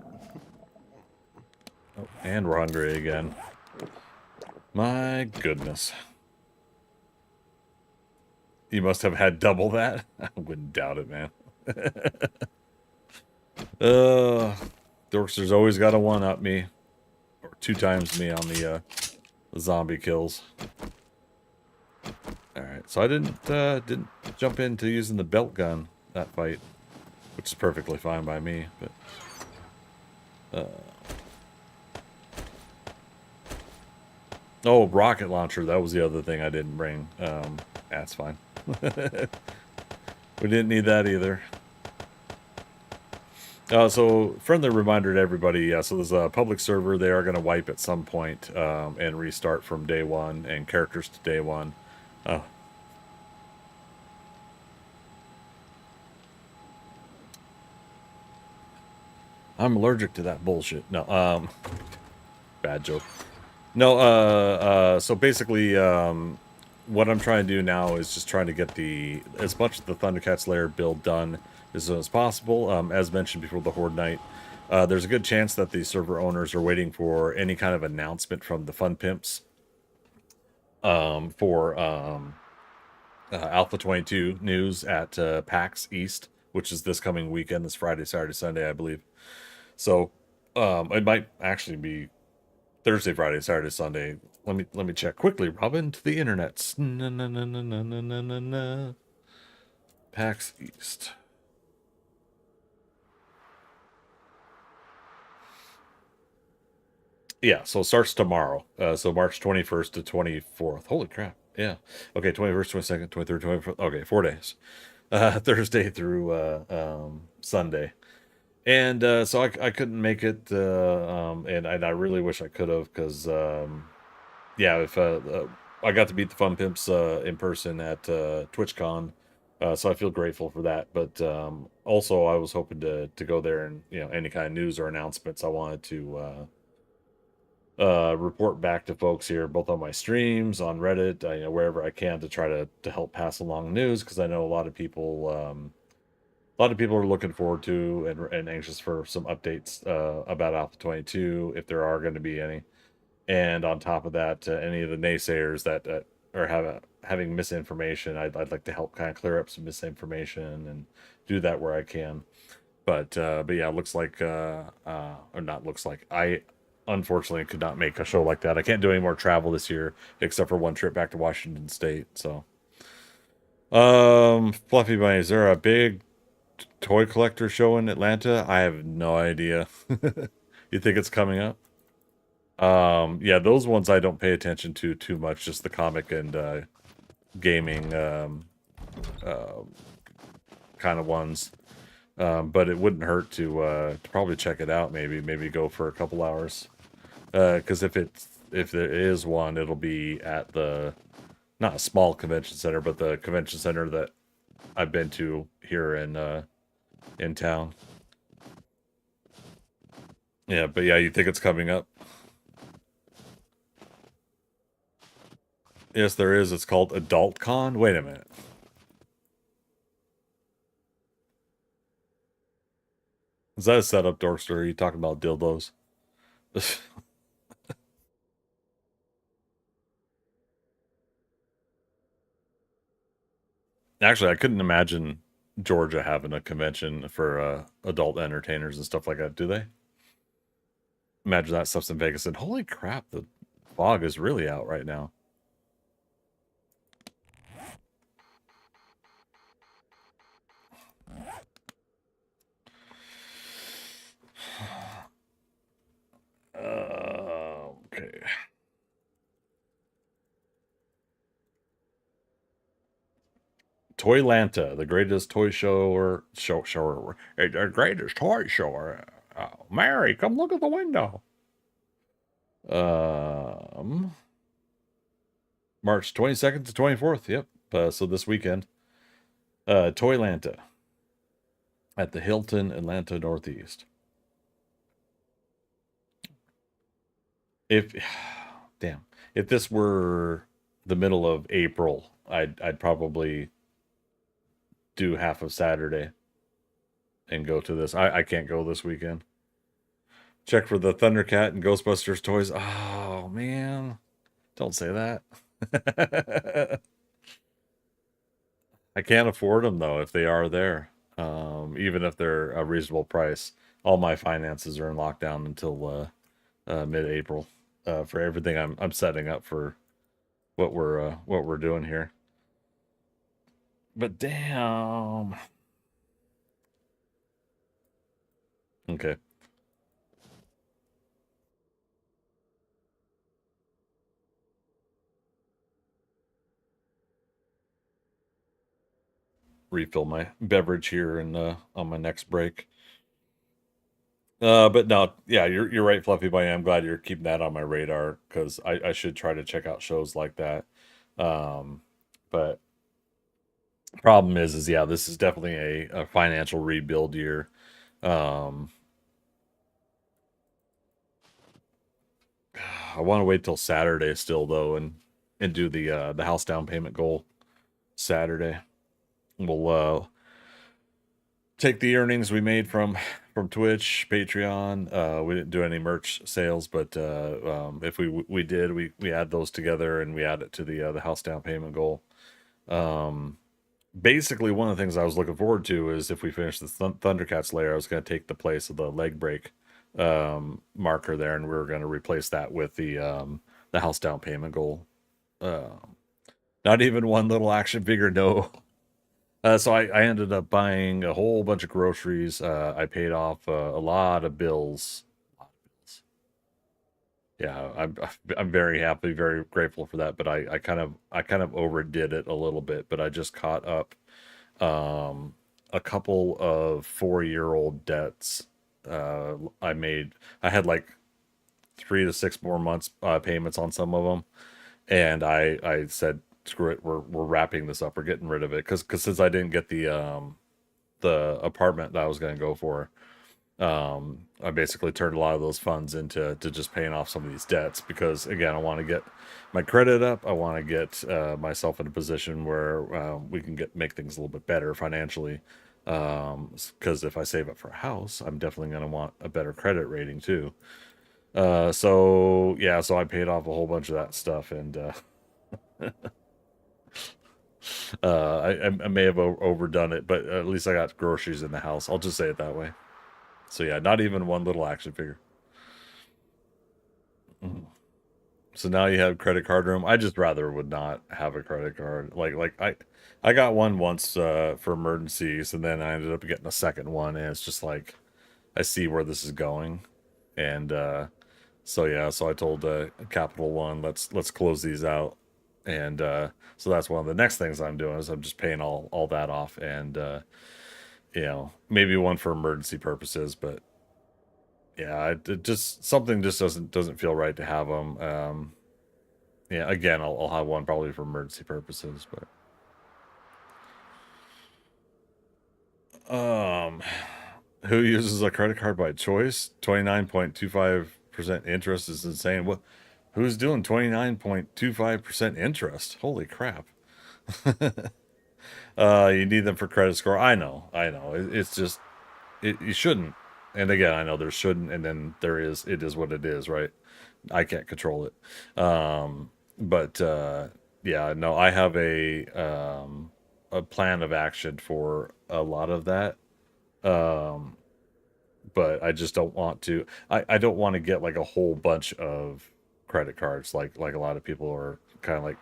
Oh, and we're hungry again. My goodness. You must have had double that. I wouldn't doubt it, man. Dorkster's always got to one-up me. Or 2 times me on the zombie kills. Alright, so I didn't jump into using the belt gun that fight. Which is perfectly fine by me, but... Oh, rocket launcher. That was the other thing I didn't bring. That's fine. We didn't need that either. So, friendly reminder to everybody. So there's a public server. They are going to wipe at some point and restart from day 1 and characters to day 1. I'm allergic to that bullshit. No, bad joke. No, so basically, what I'm trying to do now is just trying to get as much of the ThunderCats Lair build done as soon as possible. As mentioned before, the Horde Knight. There's a good chance that the server owners are waiting for any kind of announcement from the Fun Pimps for Alpha 22 news at PAX East, which is this coming weekend, this Friday, Saturday, Sunday, I believe. So it might actually be Thursday, Friday, Saturday, Sunday. Let me check quickly, Robin, to the internets. PAX East. Yeah, so it starts tomorrow. So March 21st to 24th. Holy crap. Yeah. Okay, 21st, 22nd, 23rd, 24th. Okay, 4 days. Thursday through Sunday. And so I couldn't make it, and I really wish I could have, because yeah, if I got to meet the Fun Pimps in person at TwitchCon, so I feel grateful for that. But also, I was hoping to go there, and any kind of news or announcements I wanted to report back to folks here, both on my streams, on Reddit, wherever I can, to try to help pass along news, because I know a lot of people. A lot of people are looking forward to and anxious for some updates about Alpha 22, if there are going to be any. And on top of that, any of the naysayers that are having misinformation, I'd like to help kind of clear up some misinformation and do that where I can. But yeah, looks like or not looks like, I unfortunately could not make a show like that. I can't do any more travel this year except for one trip back to Washington State. So, Fluffy Bunny, is there a big toy collector show in Atlanta? I have no idea. You think it's coming up? Yeah, those ones I don't pay attention to too much, just the comic and gaming kind of ones. But it wouldn't hurt to probably check it out, maybe go for a couple hours. Because if there is one, it'll be at the, not a small convention center, but the convention center that I've been to here in town. Yeah, but yeah, you think it's coming up? Yes, there is. It's called Adult Con. Wait a minute. Is that a setup, Dorkster? Are you talking about dildos? Actually, I couldn't imagine Georgia having a convention for adult entertainers and stuff like that, do they? Imagine that stuff's in Vegas, and holy crap, the fog is really out right now. Okay. Toylanta, the greatest toy show or the greatest toy show. Mary, come look at the window. March 22nd to 24th. Yep. So this weekend. Toylanta at the Hilton Atlanta Northeast. If damn, if this were the middle of April, I'd probably do half of Saturday and go to this. I can't go this weekend. Check for the Thundercat and Ghostbusters toys. Oh man, don't say that. I can't afford them though if they are there. Even if they're a reasonable price. All my finances are in lockdown until mid-April for everything I'm setting up for what we're doing here. But damn. Okay. Refill my beverage here and on my next break. But no, yeah, you're right, Fluffy Bunny. I'm glad you're keeping that on my radar, because I should try to check out shows like that. But problem is yeah, this is definitely a financial rebuild year. I want to wait till Saturday still though, and do the house down payment goal Saturday. We'll take the earnings we made from Twitch, Patreon. We didn't do any merch sales, but if we did, we add those together and we add it to the house down payment goal. Basically, one of the things I was looking forward to is if we finish the ThunderCats layer, I was going to take the place of the leg break marker there, and we were going to replace that with the house down payment goal. Not even one little action figure, no. So I ended up buying a whole bunch of groceries. I paid off a lot of bills. Yeah, I'm very happy, very grateful for that. But I kind of overdid it a little bit. But I just caught up a couple of 4-year-old debts I had like 3 to 6 more months payments on some of them, and I said screw it, we're wrapping this up, we're getting rid of it, because since I didn't get the apartment that I was going to go for, I basically turned a lot of those funds into just paying off some of these debts, because again, I want to get my credit up. I want to get myself in a position where we can make things a little bit better financially, because if I save up for a house, I'm definitely going to want a better credit rating too. So yeah, so I paid off a whole bunch of that stuff, and I may have overdone it, but at least I got groceries in the house. I'll just say it that way. So yeah, not even one little action figure. So now you have credit card room. I just rather would not have a credit card. Like I got one once for emergencies, and then I ended up getting a second one, and it's just like I see where this is going, and so yeah, so I told Capital One, let's close these out, and so that's one of the next things I'm doing is I'm just paying all that off, and you know, maybe one for emergency purposes, but yeah, it just something just doesn't feel right to have them. Yeah, again, I'll have one probably for emergency purposes, but who uses a credit card by choice? 29.25% interest is insane. What? Who's doing 29.25% interest? Holy crap! You need them for credit score. I know. It's just you shouldn't. And again, I know there shouldn't, and then there is. It is what it is, right? I can't control it. But yeah, no, I have a plan of action for a lot of that. Um, but I just don't want to. I don't want to get like a whole bunch of credit cards, like a lot of people are kind of like,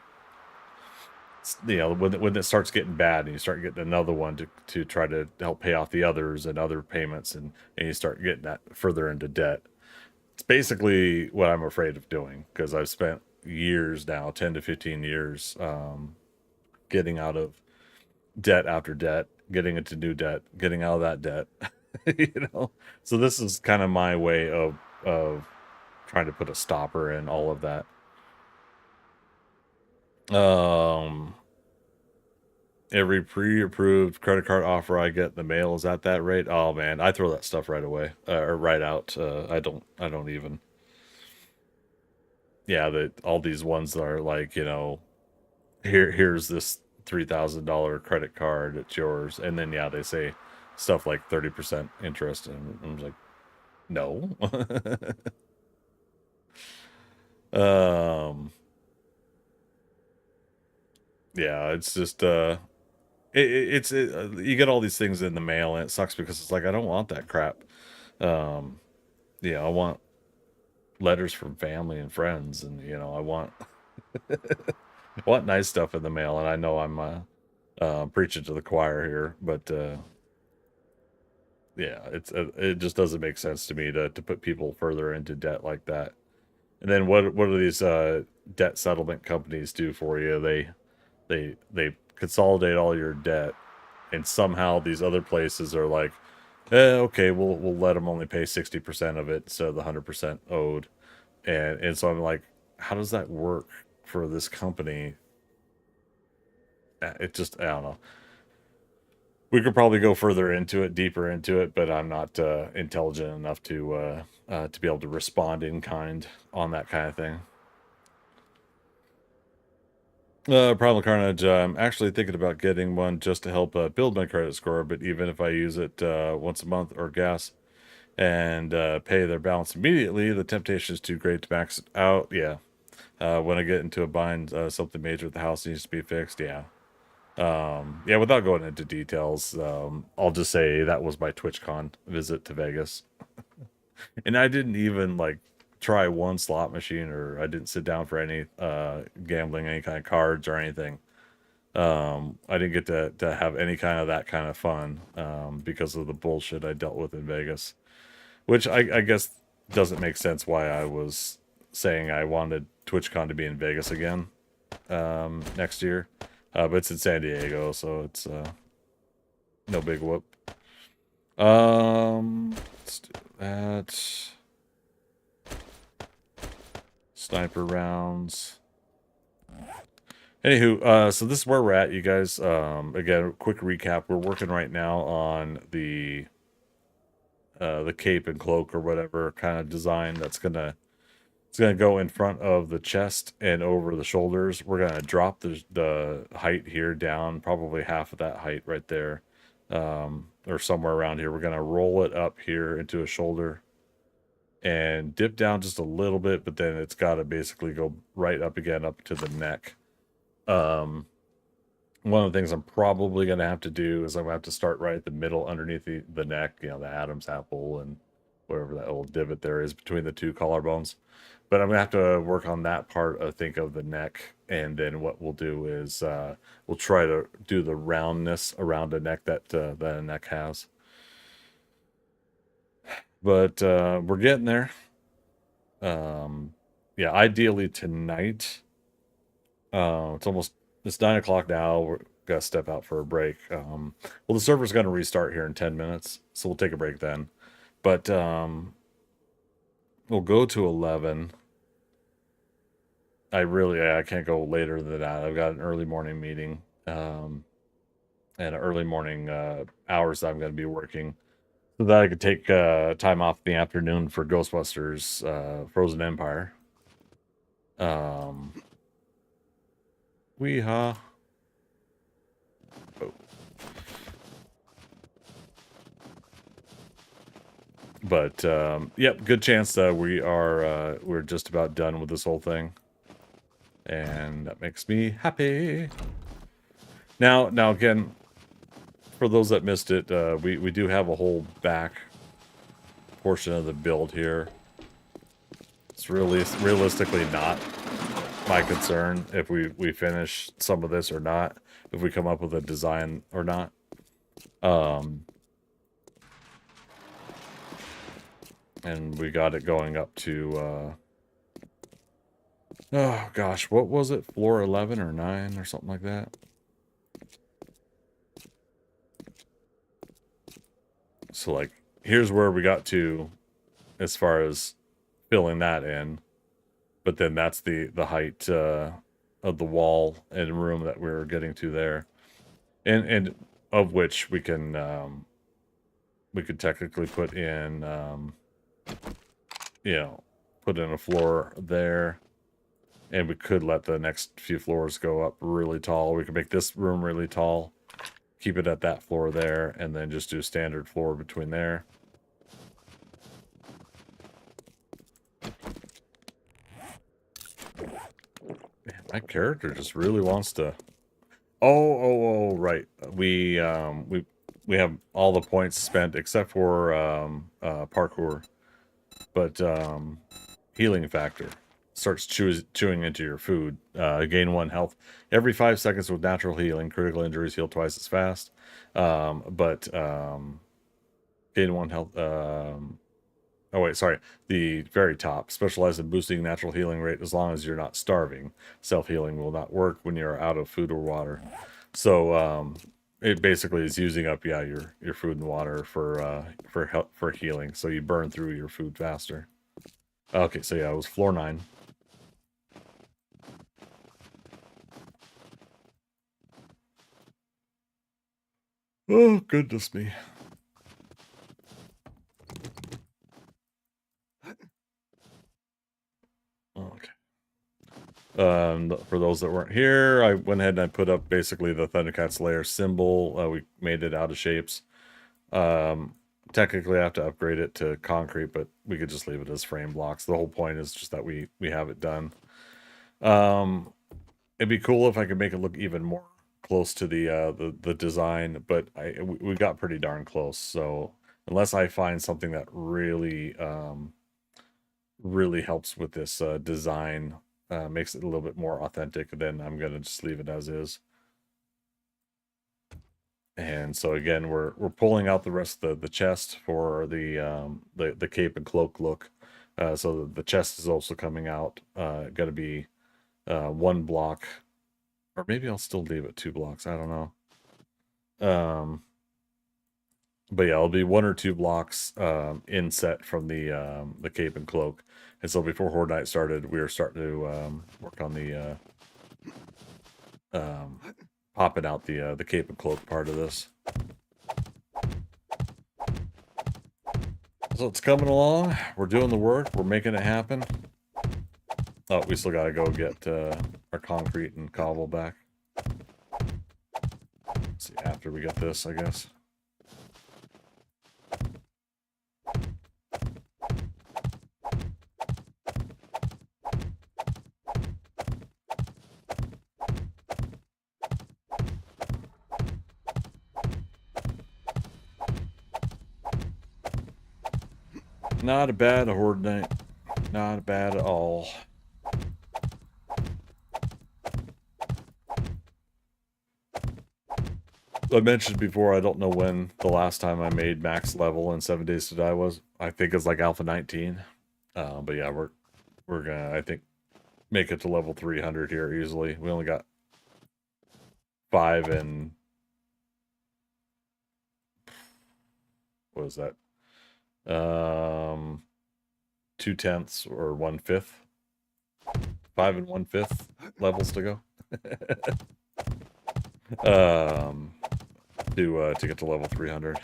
you know, when it starts getting bad and you start getting another one to try to help pay off the others and other payments, and you start getting that further into debt. It's basically what I'm afraid of doing, because I've spent years now, 10 to 15 years, getting out of debt after debt, getting into new debt, getting out of that debt. You know, so this is kind of my way of trying to put a stopper in all of that. Every pre-approved credit card offer I get in the mail is at that rate. Oh man, I throw that stuff right away, or right out. I don't even. Yeah, that all these ones that are like, you know, here's this $3,000 credit card, it's yours, and then yeah, they say stuff like 30% interest, and I'm like, no. um, yeah, it's just you get all these things in the mail, and it sucks because it's like I don't want that crap. Yeah, I want letters from family and friends, and you know, I want I want nice stuff in the mail, and I know I'm preaching to the choir here, but yeah, it just doesn't make sense to me to put people further into debt like that. And then what do these debt settlement companies do for you? They consolidate all your debt, and somehow these other places are like, okay, we'll let them only pay 60% of it instead of the 100% owed, and so I'm like, how does that work for this company? It just, I don't know. We could probably go further into it, deeper into it, but I'm not intelligent enough to be able to respond in kind on that kind of thing. Problem Carnage. I'm actually thinking about getting one just to help build my credit score, but even if I use it once a month or gas and pay their balance immediately, the temptation is too great to max it out. Yeah. When I get into a bind, something major with the house needs to be fixed. Yeah. Yeah, without going into details, I'll just say that was my TwitchCon visit to Vegas. And I didn't even like try one slot machine, or I didn't sit down for any gambling, any kind of cards or anything. I didn't get to have any kind of that kind of fun because of the bullshit I dealt with in Vegas, which I guess doesn't make sense why I was saying I wanted TwitchCon to be in Vegas again next year. But it's in San Diego, so it's no big whoop. Let's do that. Sniper rounds. Anywho, so this is where we're at, you guys. Again, quick recap. We're working right now on the cape and cloak or whatever kind of design it's gonna go in front of the chest and over the shoulders. We're gonna drop the height here down, probably half of that height right there, or somewhere around here. We're gonna roll it up here into a shoulder and dip down just a little bit, but then it's got to basically go right up again up to the neck. One of the things I'm probably going to have to do is I'm going to have to start right at the middle underneath the neck, you know, the Adam's apple and whatever that little divot there is between the two collarbones. But I'm going to have to work on that part, I think, of the neck. And then what we'll do is we'll try to do the roundness around the neck that a neck has. But we're getting there. Yeah, ideally tonight. It's 9 o'clock now. We're gonna step out for a break. Well, the server's gonna restart here in 10 minutes, so we'll take a break then. But we'll go to 11. I can't go later than that. I've got an early morning meeting, and an early morning hours that I'm gonna be working, so that I could take time off in the afternoon for Ghostbusters Frozen Empire. Weehaw. Oh. But yep, good chance that we're just about done with this whole thing, and that makes me happy. Now again, for those that missed it, we do have a whole back portion of the build here. It's really realistically not my concern if we finish some of this or not, if we come up with a design or not. And we got it going up to oh gosh, what was it, floor 11 or 9 or something like that. So like here's where we got to as far as filling that in, but then that's the height of the wall and room that we're getting to there, and of which we could technically put in you know, put in a floor there, and we could let the next few floors go up really tall. We could make this room really tall, keep it at that floor there, and then just do a standard floor between there. Man, my character just really wants to. Oh, right. We have all the points spent except for parkour, but healing factor starts chewing into your food. Gain 1 health every 5 seconds with natural healing. Critical injuries heal twice as fast, but gain 1 health. Oh wait, sorry. The very top, specialized in boosting natural healing rate as long as you're not starving. Self-healing will not work when you're out of food or water. So it basically is using up your food and water for healing. So you burn through your food faster. Okay, so yeah, it was floor 9. Oh goodness me. Okay. For those that weren't here, I went ahead and I put up basically the ThunderCats Lair symbol. We made it out of shapes. Technically, I have to upgrade it to concrete, but we could just leave it as frame blocks. The whole point is just that we have it done. It'd be cool if I could make it look even more close to the design, but we got pretty darn close. So unless I find something that really really helps with this design, makes it a little bit more authentic, then I'm gonna just leave it as is. And so again, we're pulling out the rest of the chest for the cape and cloak look. So the chest is also coming out. Got to be 1 block, or maybe I'll still leave it 2 blocks. I don't know. But yeah, it'll be 1 or 2 blocks inset from the cape and cloak. And so before Horde Night started, we were starting to work on the popping out the cape and cloak part of this. So it's coming along. We're doing the work. We're making it happen. Oh, we still got to go get our concrete and cobble back. Let's see, after we get this, I guess. Not a bad Horde Night. Not bad at all. I mentioned before, I don't know when the last time I made max level in 7 Days to Die was. I think it's like Alpha 19. But yeah, we're gonna, I think, make it to level 300 here easily. We only got 5 and... what was that? 2/10 or 1/5. 5 and 1/5 levels to go. To get to level 300.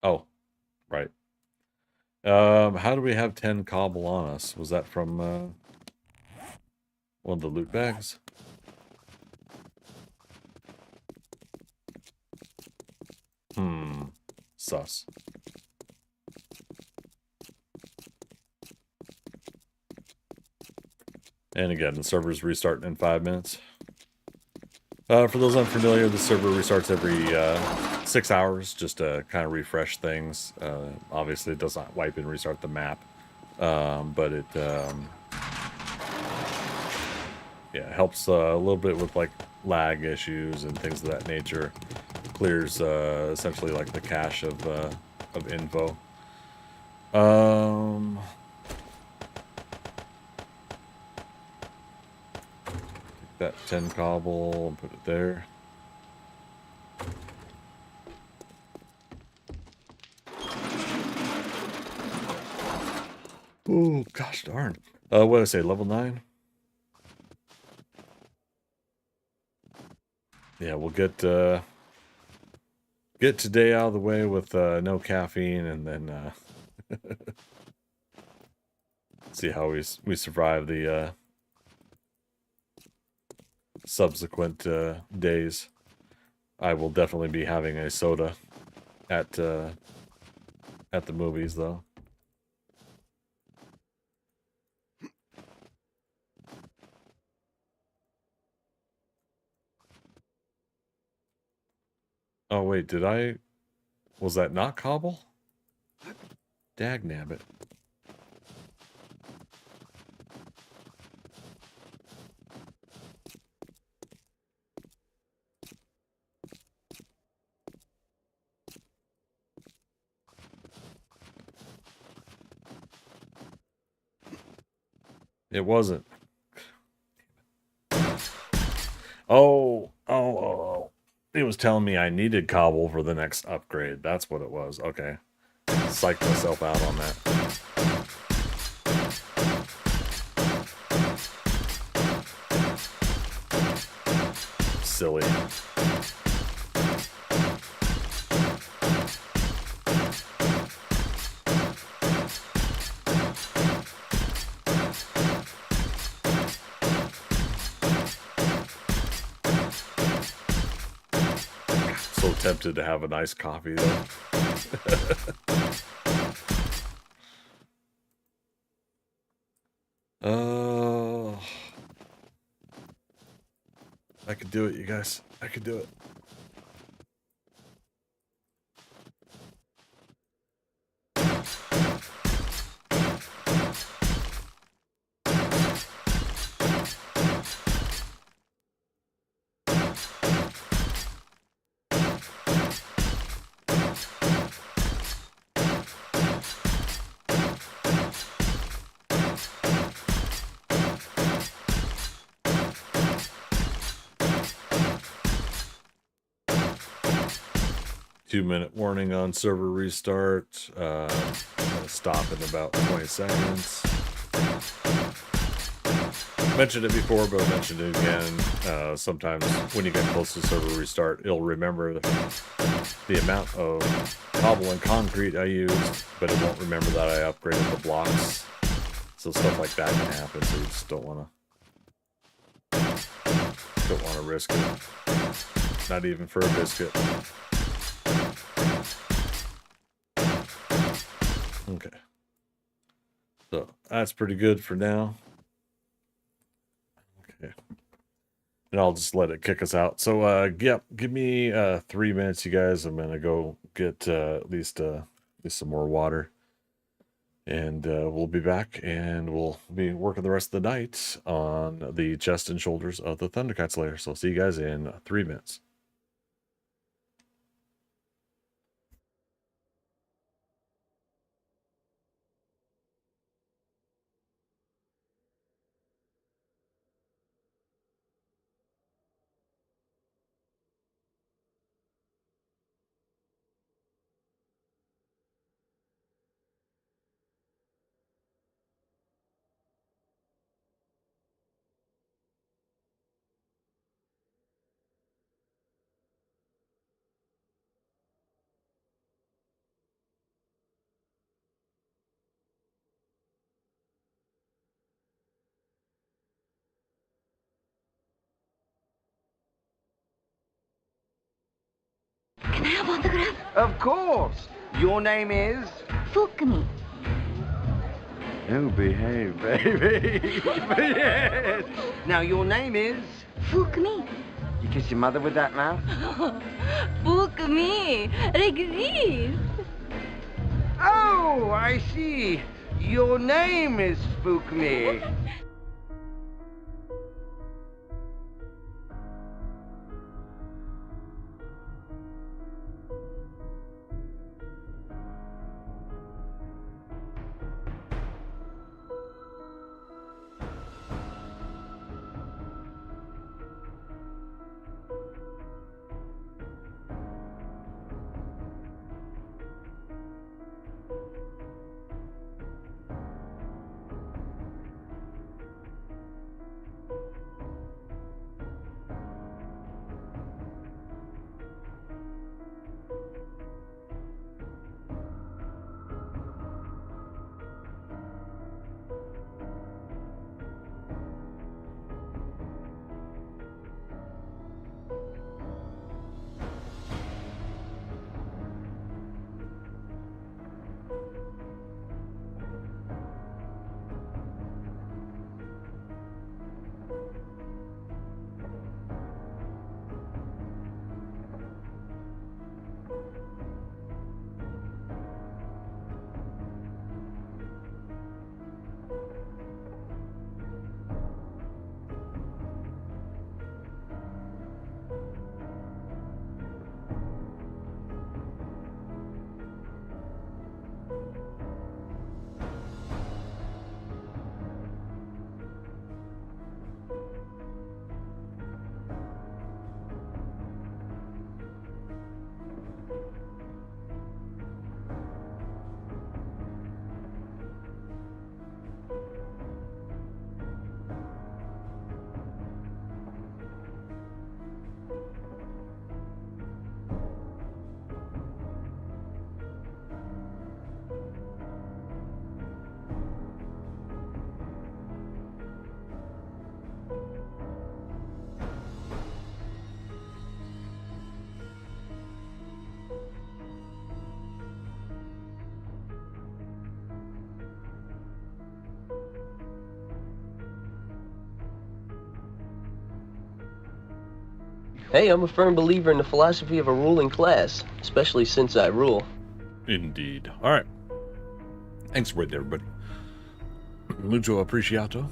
Oh, right. How do we have 10 cobble on us? Was that from one of the loot bags? Sus. And again, the server's restarting in 5 minutes. For those unfamiliar, the server restarts every 6 hours just to kind of refresh things. Obviously, it does not wipe and restart the map, but it yeah, helps a little bit with like lag issues and things of that nature. Clears essentially like the cache of info. Take that 10 cobble and put it there. Oh gosh darn. What did I say? Level 9? Yeah, we'll get today out of the way with no caffeine, and then see how we survive the subsequent days. I will definitely be having a soda at the movies, though. Oh wait, was that not cobble? Dagnabbit. It wasn't. Oh. It was telling me I needed cobble for the next upgrade. That's what it was. Okay. Psyched myself out on that. Silly. Tempted to have a nice coffee though. I could do it, you guys. I could do it. 2-minute warning on server restart. Gonna stop in about 20 seconds. Mentioned it before, but I'll mention it again. Sometimes when you get close to server restart, it'll remember the amount of cobble and concrete I used, but it won't remember that I upgraded the blocks. So stuff like that can happen, so you just don't want to risk it. Not even for a biscuit. Okay. So that's pretty good for now. Okay. And I'll just let it kick us out. So yep, give me 3 minutes, you guys. I'm gonna go get at least some more water. And we'll be back, and we'll be working the rest of the night on the chest and shoulders of the ThunderCats lair. So I'll see you guys in 3 minutes. Can I have autograph? Of course. Your name is? Fuck me. Oh, behave, baby. Yes. Now, your name is? Fuck me. You kiss your mother with that mouth? Fuck me. Like this. Oh, I see. Your name is Spook Me. Hey, I'm a firm believer in the philosophy of a ruling class, especially since I rule. Indeed. All right. Thanks for waiting, everybody. Mucho appreciato.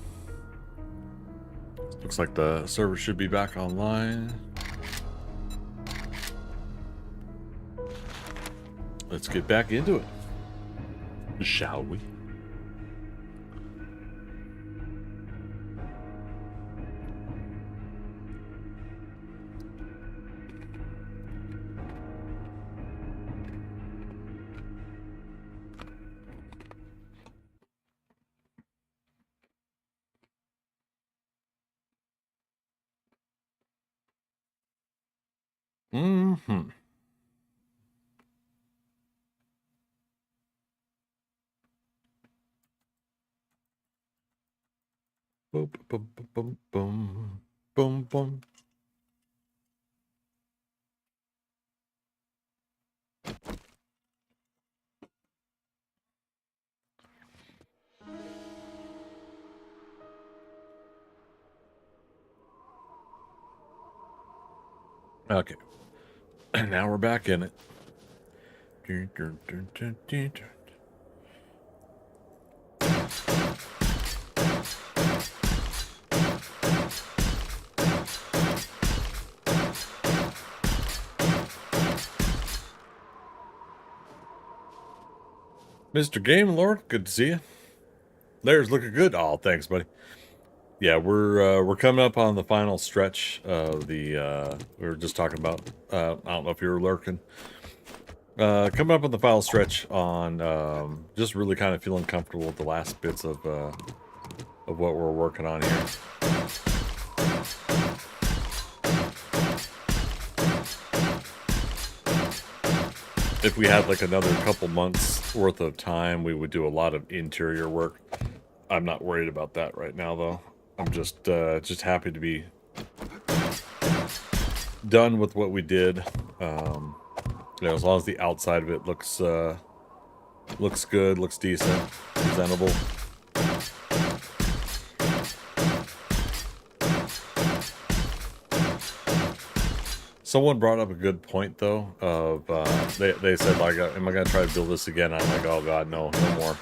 Looks like the server should be back online. Let's get back into it, shall we? Mm-hmm. Boom, boom, boom, boom, boom, boom, boom. Okay. And now we're back in it. Mr. Game Lord, good to see you. Lair's looking good. Oh, thanks, buddy. Yeah, we're coming up on the final stretch of the we were just talking about. I don't know if you were lurking. Coming up on the final stretch on just really kind of feeling comfortable with the last bits of what we're working on here. If we had like another couple months worth of time, we would do a lot of interior work. I'm not worried about that right now, though. I'm just happy to be done with what we did. You know, as long as the outside of it looks good, looks decent, presentable. Someone brought up a good point, though, of, they said, like, am I going to try to build this again? I'm like, oh, God, no more.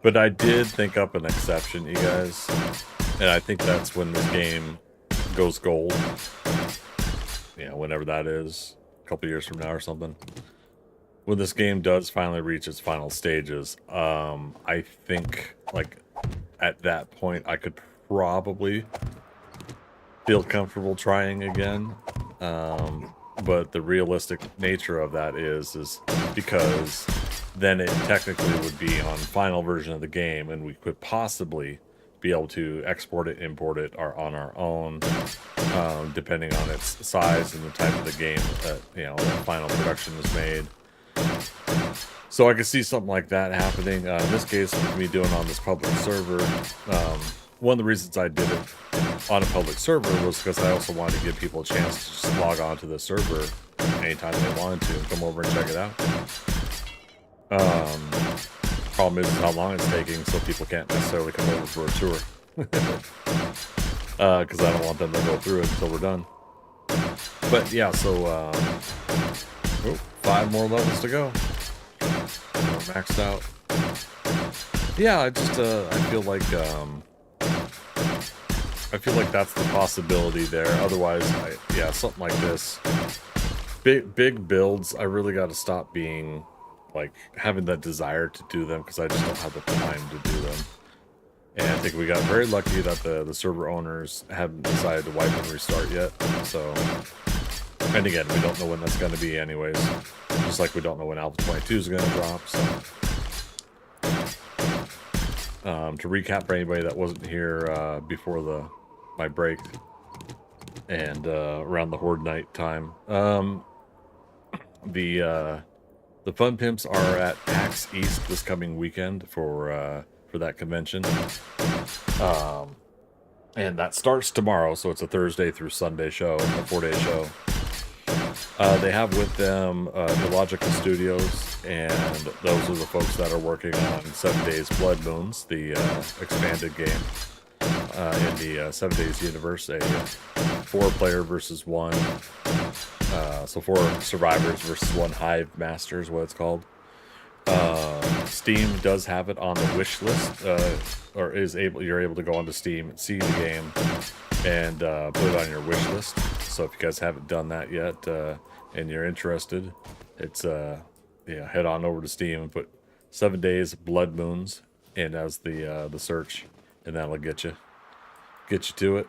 But I did think up an exception, you guys. And I think that's when this game goes gold. You know, whenever that is. A couple years from now or something. When this game does finally reach its final stages, I think, like, at that point, I could probably feel comfortable trying again. But the realistic nature of that is because then it technically would be on final version of the game, and we could possibly be able to export it, import it, or on our own, depending on its size and the type of the game that, you know, the final production is made. So I could see something like that happening. In this case, with me doing on this public server, one of the reasons I did it on a public server was because I also wanted to give people a chance to just log on to the server anytime they wanted to and come over and check it out. Problem is how long it's taking, so people can't necessarily come over for a tour. Because I don't want them to go through it until we're done. But yeah, so 5 more levels to go. We're maxed out. Yeah, I just I feel like that's the possibility there. Otherwise, yeah, something like this. Big builds, I really got to stop being, like, having that desire to do them because I just don't have the time to do them. And I think we got very lucky that the server owners haven't decided to wipe and restart yet. So, and again, we don't know when that's going to be anyways. Just like we don't know when Alpha 22 is going to drop. So, to recap for anybody that wasn't here before my break and around the Horde Night time, the Fun Pimps are at PAX East this coming weekend for that convention. And that starts tomorrow, so it's a Thursday through Sunday show, a 4-day show. They have with them Illogical Studios, and those are the folks that are working on 7 Days Blood Moons, the expanded game in the 7 Days universe, a 4-player versus 1. So 4 survivors versus 1 hive master is what it's called. Steam does have it on the wish list, or you're able to go onto Steam and see the game and put it on your wish list. So if you guys haven't done that yet and you're interested, it's yeah, head on over to Steam and put 7 Days Blood Moons in as the search, and that'll get you to it.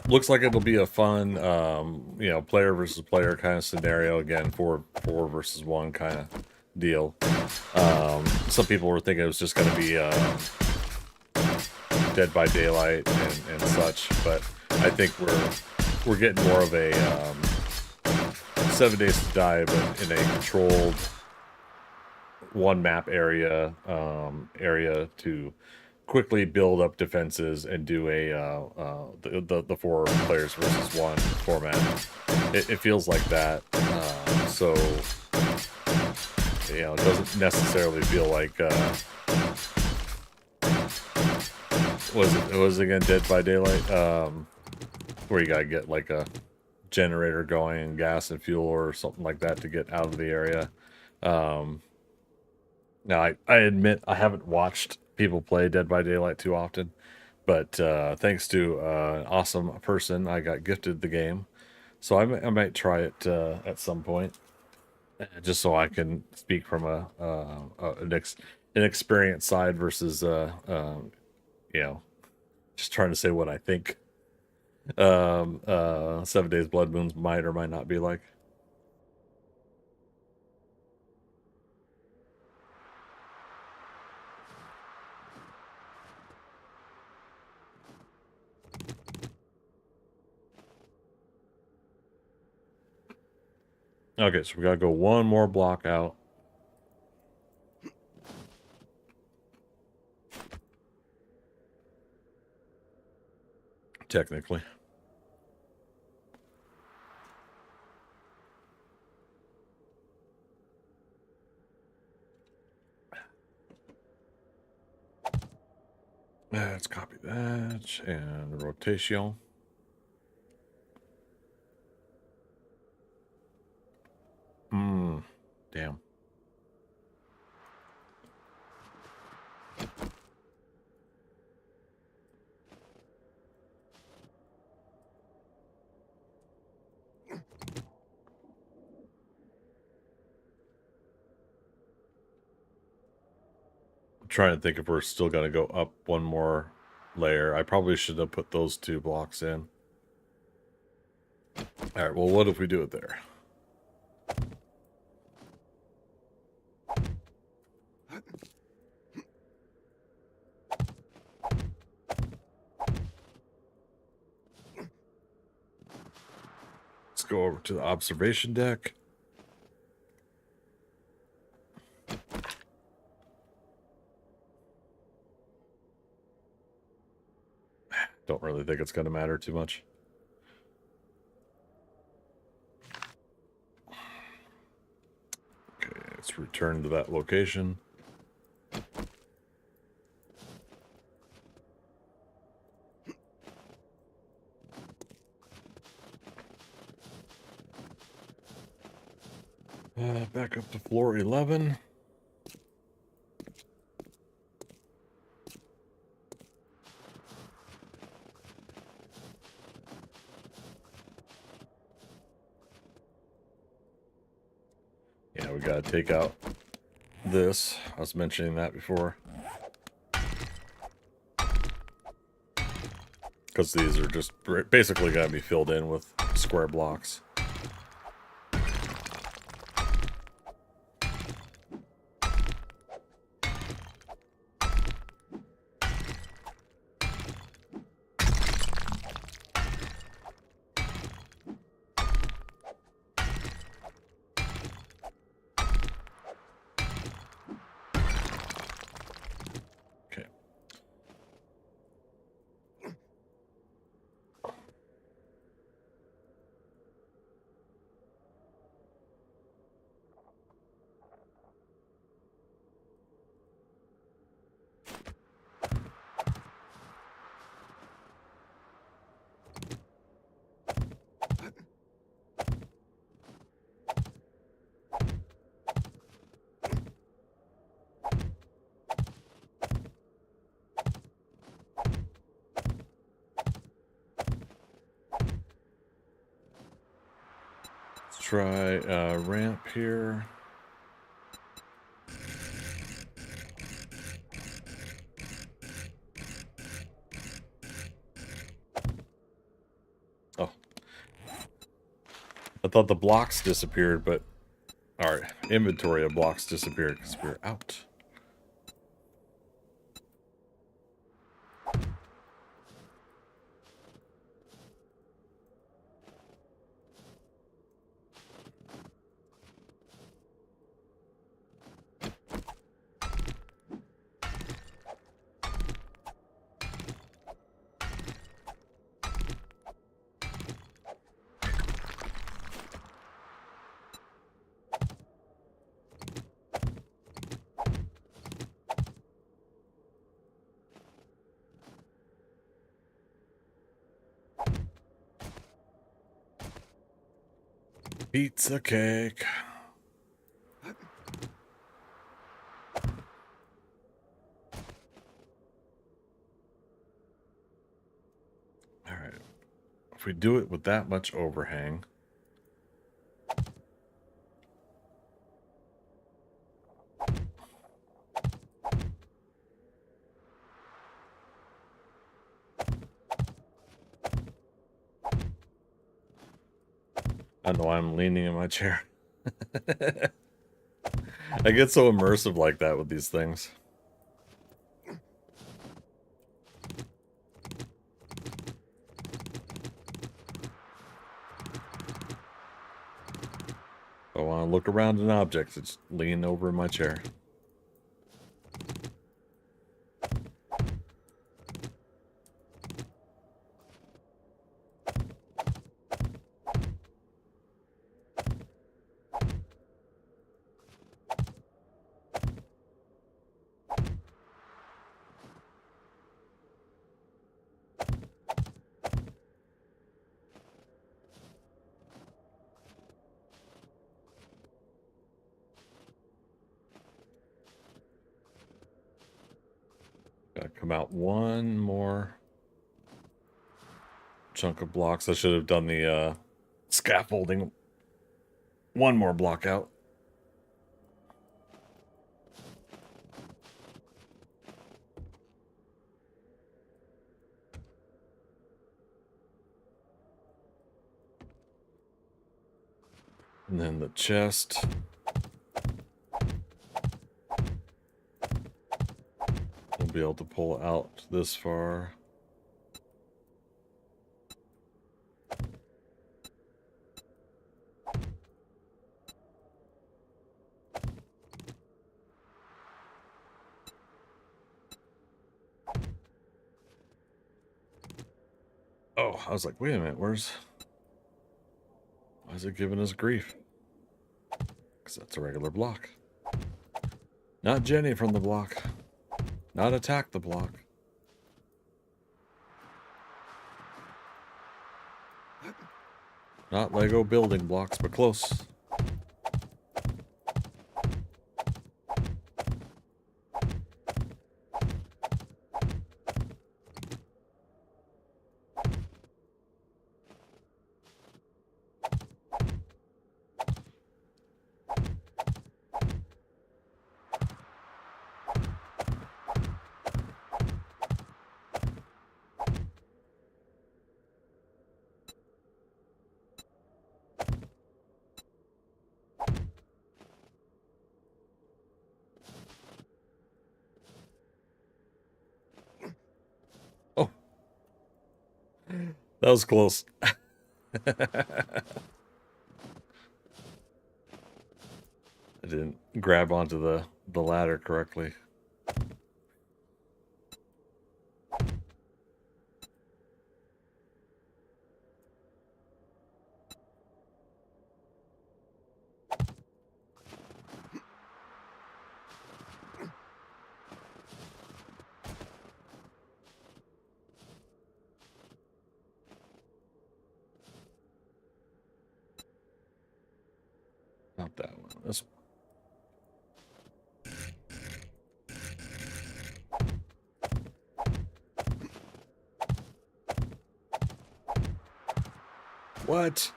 Looks like it'll be a fun, you know, player versus player kind of scenario. Again, 4 versus 1 kind of deal. Some people were thinking it was just going to be Dead by Daylight and such, but I think we're getting more of a 7 Days to Die, but in a controlled one map area to quickly build up defenses and do a the 4 players versus 1 format. It feels like that. So you know, it doesn't necessarily feel like was it again Dead by Daylight, where you gotta get like a generator going and gas and fuel or something like that to get out of the area. Now I admit I haven't watched people play Dead by Daylight too often, but thanks to an awesome person, I got gifted the game, so I might try it at some point, just so I can speak from an experienced side versus you know, just trying to say what I think 7 Days Blood Moons might or might not be like. Okay, so we gotta go one more block out. Technically. Let's copy that and rotation. Damn. I'm trying to think if we're still gonna go up one more layer. I probably should have put those 2 blocks in. Alright, well, what if we do it there? Let's go over to the observation deck. Don't really think it's going to matter too much. Okay, let's return to that location. Back up to floor 11. Yeah, we gotta take out this. I was mentioning that before. Because these are just basically gotta be filled in with square blocks. Try ramp here. Oh. I thought the blocks disappeared, but our inventory of blocks disappeared because we're out. Pizza cake. All right. If we do it with that much overhang, I know I'm leaning in my chair. I get so immersive like that with these things. If I want to look around an object, it's lean over in my chair. Gotta come out one more chunk of blocks. I should have done the scaffolding one more block out. And then the chest. We'll be able to pull out this far. Oh, I was like, wait a minute, why is it giving us grief? Because that's a regular block. Not Jenny from the block. Not attack the block. Not Lego building blocks, but close. Oh. That was close. I didn't grab onto the ladder correctly. Not that one. This one. What?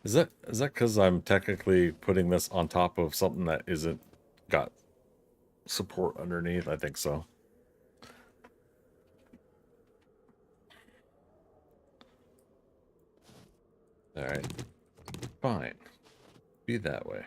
Is that because I'm technically putting this on top of something that isn't got support underneath? I think so. All right. Fine. Be that way.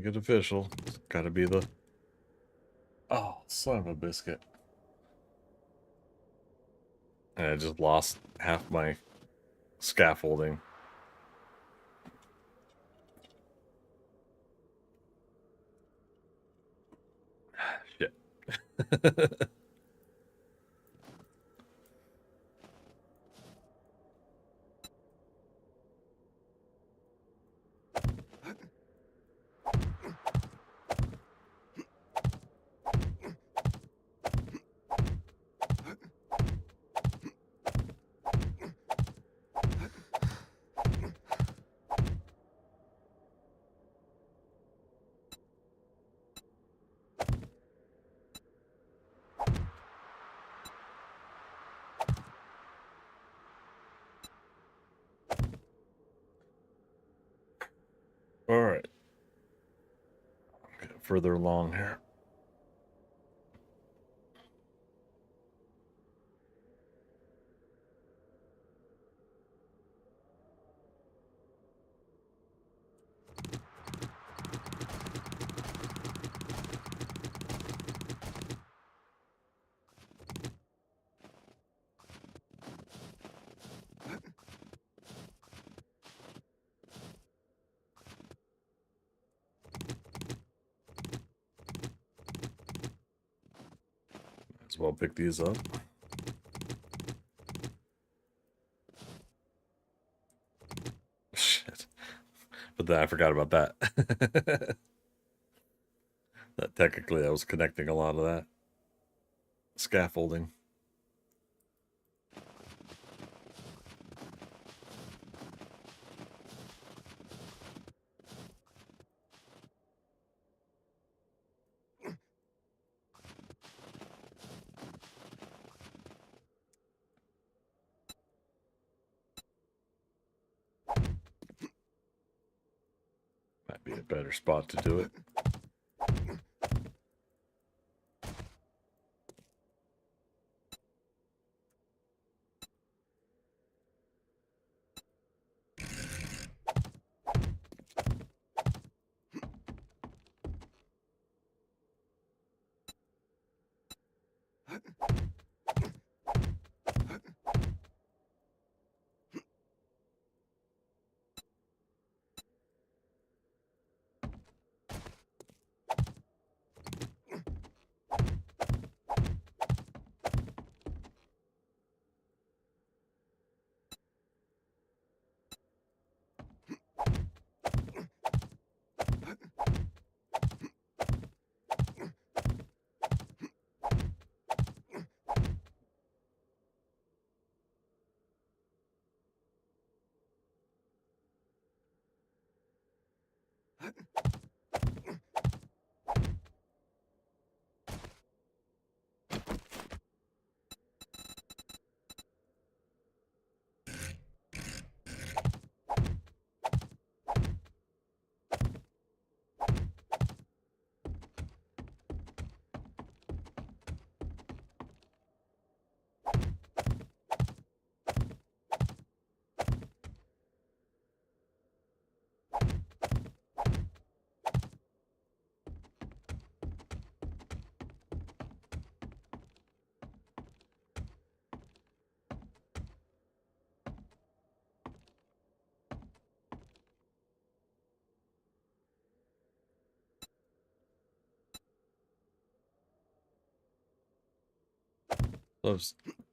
Make it official. It's gotta be the... Oh, son of a biscuit. And I just lost half my scaffolding. Shit. All right. Get further along here. Might as well pick these up. Shit. But then I forgot about that. That technically I was connecting a lot of that scaffolding. Might be a better spot to do it. I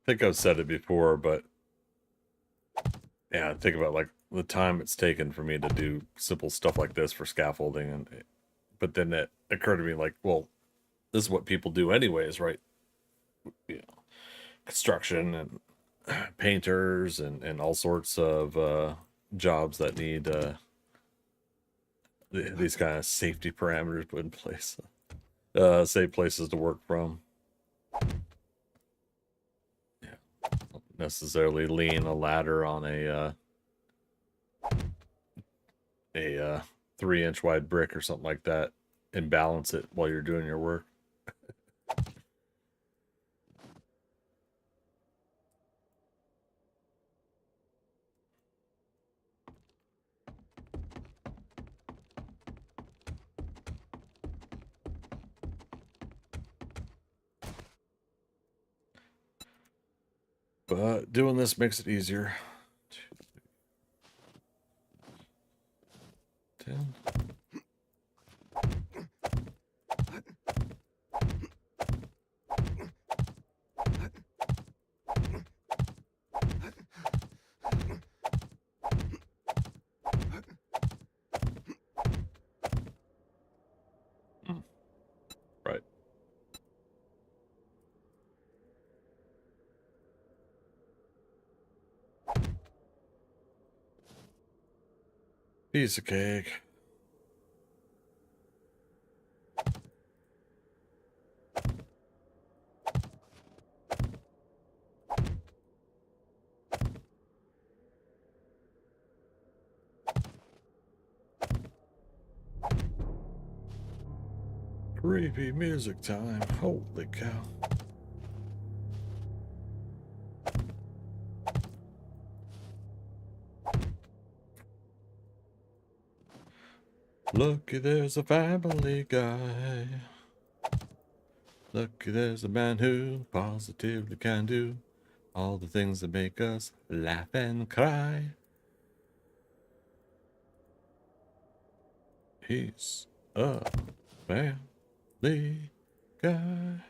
think I've said it before, but yeah, think about like the time it's taken for me to do simple stuff like this for scaffolding, and but then it occurred to me like, well, this is what people do anyways, right? You know, construction and painters and all sorts of jobs that need these kind of safety parameters put in place. Safe places to work from. Yeah, don't necessarily lean a ladder on a 3-inch wide brick or something like that and balance it while you're doing your work. But doing this makes it easier. 10. Right. Piece of cake. Creepy music time. Holy cow. Looky, there's a family guy. Looky, there's a man who positively can do all the things that make us laugh and cry. He's a family guy.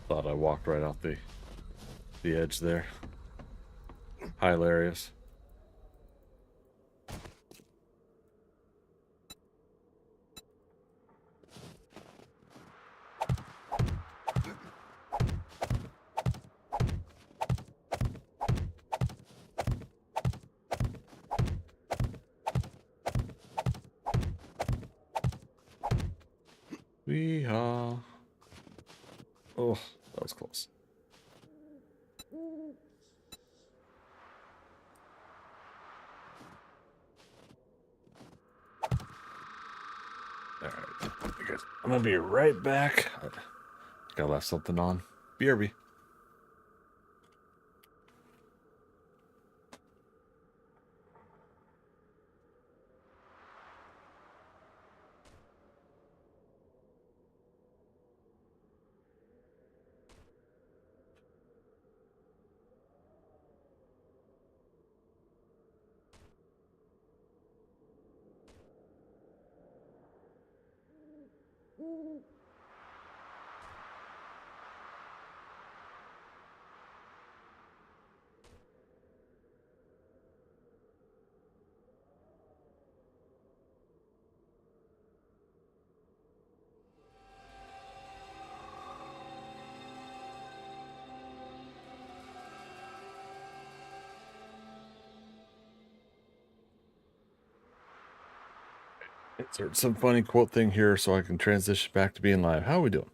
Thought I walked right off the edge there. Hilarious. Weehaw. Oh, that was close. Alright, I guess I'm gonna be right back. I think I left something on. BRB. Insert some funny quote thing here so I can transition back to being live. How are we doing?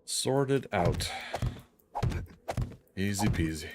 Sorted out. Easy peasy.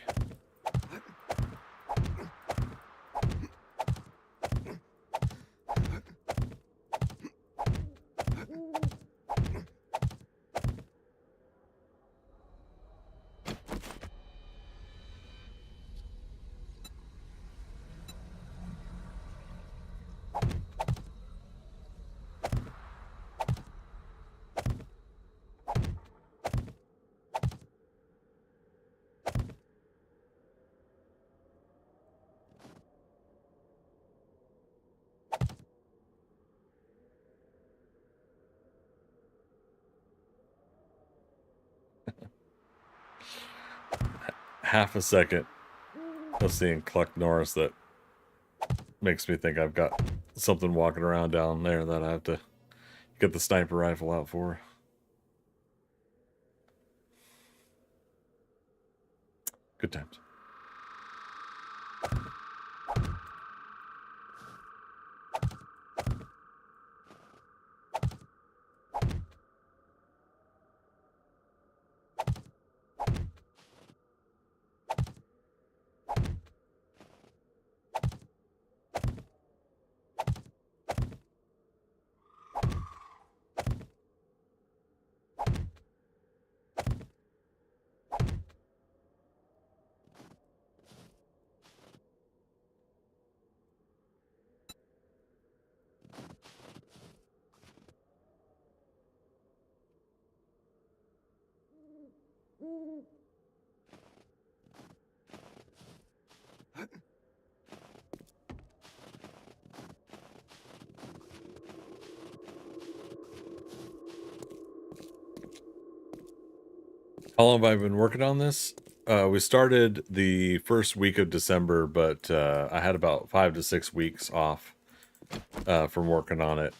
Half a second of seeing Cluck Norris that makes me think I've got something walking around down there that I have to get the sniper rifle out for. Good times. How long have I been working on this? We started the first week of December, but I had about 5 to 6 weeks off from working on it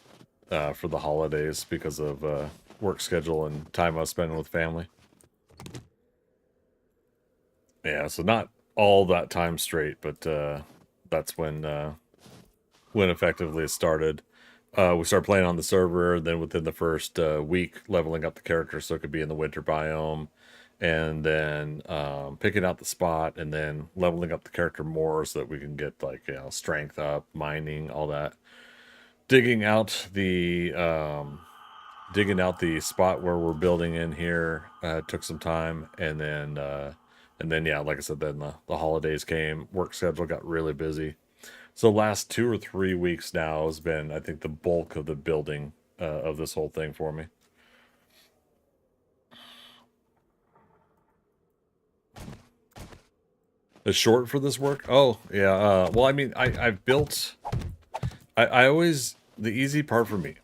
for the holidays because of work schedule and time I was spending with family. Yeah, so not all that time straight, but that's when effectively it started. We started playing on the server, then within the first week, leveling up the character so it could be in the winter biome, and then picking out the spot, and then leveling up the character more so that we can get like strength up, mining, all that. Digging out the spot where we're building in here took some time, and then yeah, like I said, then the holidays came, work schedule got really busy. So last 2 or 3 weeks now has been, I think, the bulk of the building of this whole thing for me. The short for this work? Oh, yeah. Well, I mean, I've built... I always... The easy part for me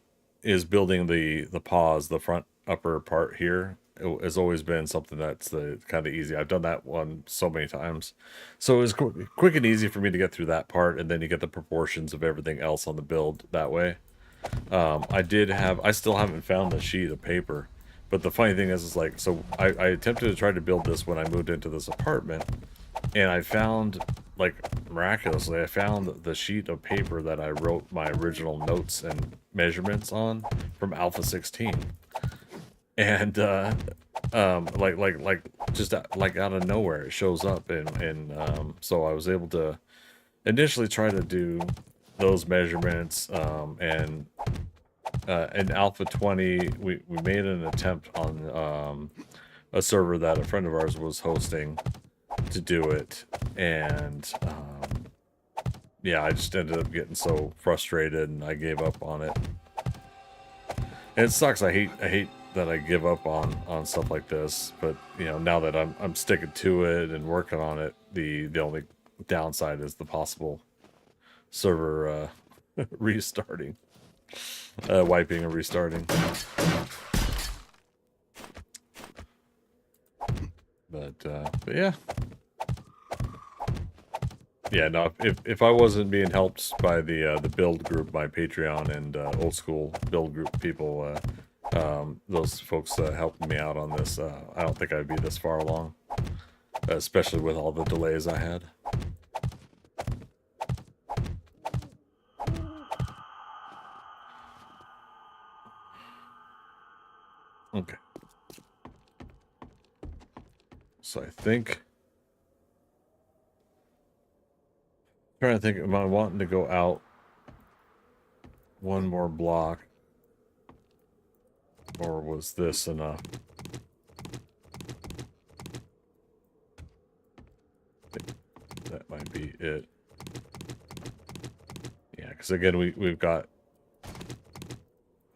is building the paws, the front upper part here. It has always been something that's the kind of easy. I've done that one so many times. So it was quick and easy for me to get through that part, and then you get the proportions of everything else on the build that way. I still haven't found the sheet of paper, but the funny thing is like, so I attempted to try to build this when I moved into this apartment, and I found, like, miraculously, I found the sheet of paper that I wrote my original notes and measurements on from Alpha 16. And, just like out of nowhere, it shows up, and so I was able to initially try to do those measurements, and in Alpha 20, we made an attempt on a server that a friend of ours was hosting to do it, and yeah, I just ended up getting so frustrated and I gave up on it. And it sucks. I hate that I give up on stuff like this, but you know, now that I'm sticking to it and working on it, the only downside is the possible server restarting, wiping and restarting. But yeah. Yeah, no, if I wasn't being helped by the build group, my Patreon and old school build group people, those folks helping me out on this, I don't think I'd be this far along, especially with all the delays I had. Okay. So I think... trying to think, am I wanting to go out one more block? Or was this enough? That might be it. Yeah, because again, we've got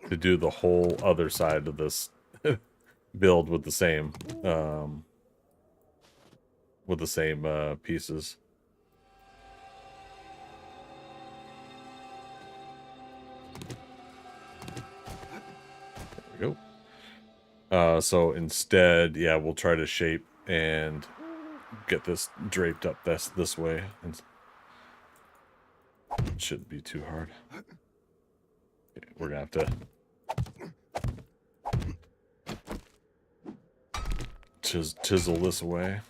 to do the whole other side of this build with the same pieces. There we go. So instead, yeah, we'll try to shape and get this draped up this way. And it shouldn't be too hard. Okay, we're gonna have to chisel this away.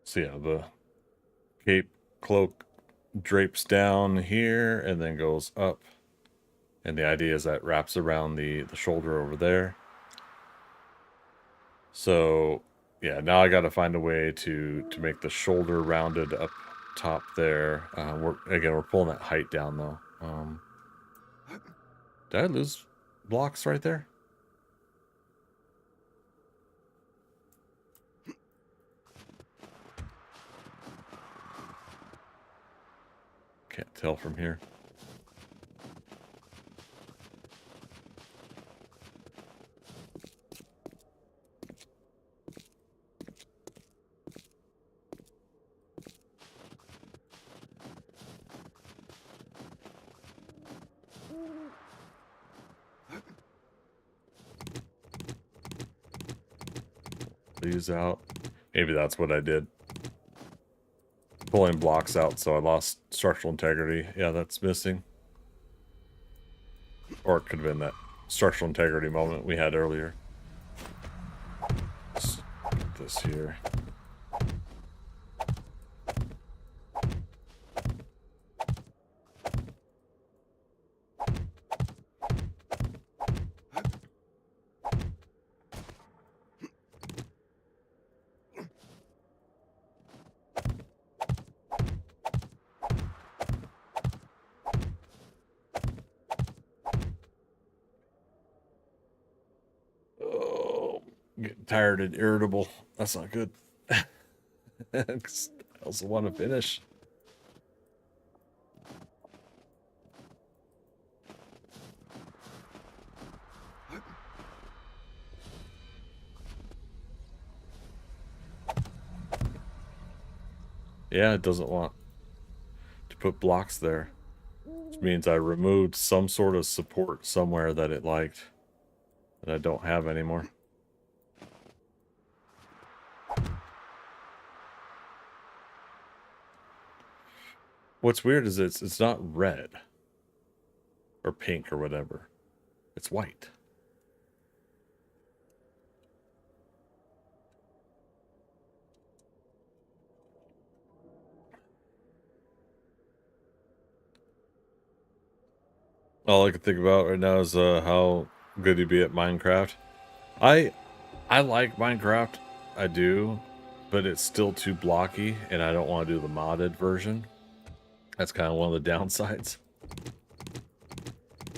So yeah, the cape cloak drapes down here and then goes up. And the idea is that wraps around the shoulder over there. So Yeah, now I got to find a way to make the shoulder rounded up top there. We're pulling that height down though. Did I lose blocks right there? Can't tell from here. These out. Maybe that's what I did. Pulling blocks out, so I lost structural integrity. Yeah, that's missing. Or it could have been that structural integrity moment we had earlier. Let's get this here. Oh, getting tired and irritable. That's not good. 'Cause I also want to finish. Yeah, it doesn't want to put blocks there. Which means I removed some sort of support somewhere that it liked that I don't have anymore. What's weird is it's not red or pink or whatever. It's white. All I can think about right now is how good you'd be at Minecraft. I like Minecraft, I do, but it's still too blocky, and I don't want to do the modded version. That's kind of one of the downsides.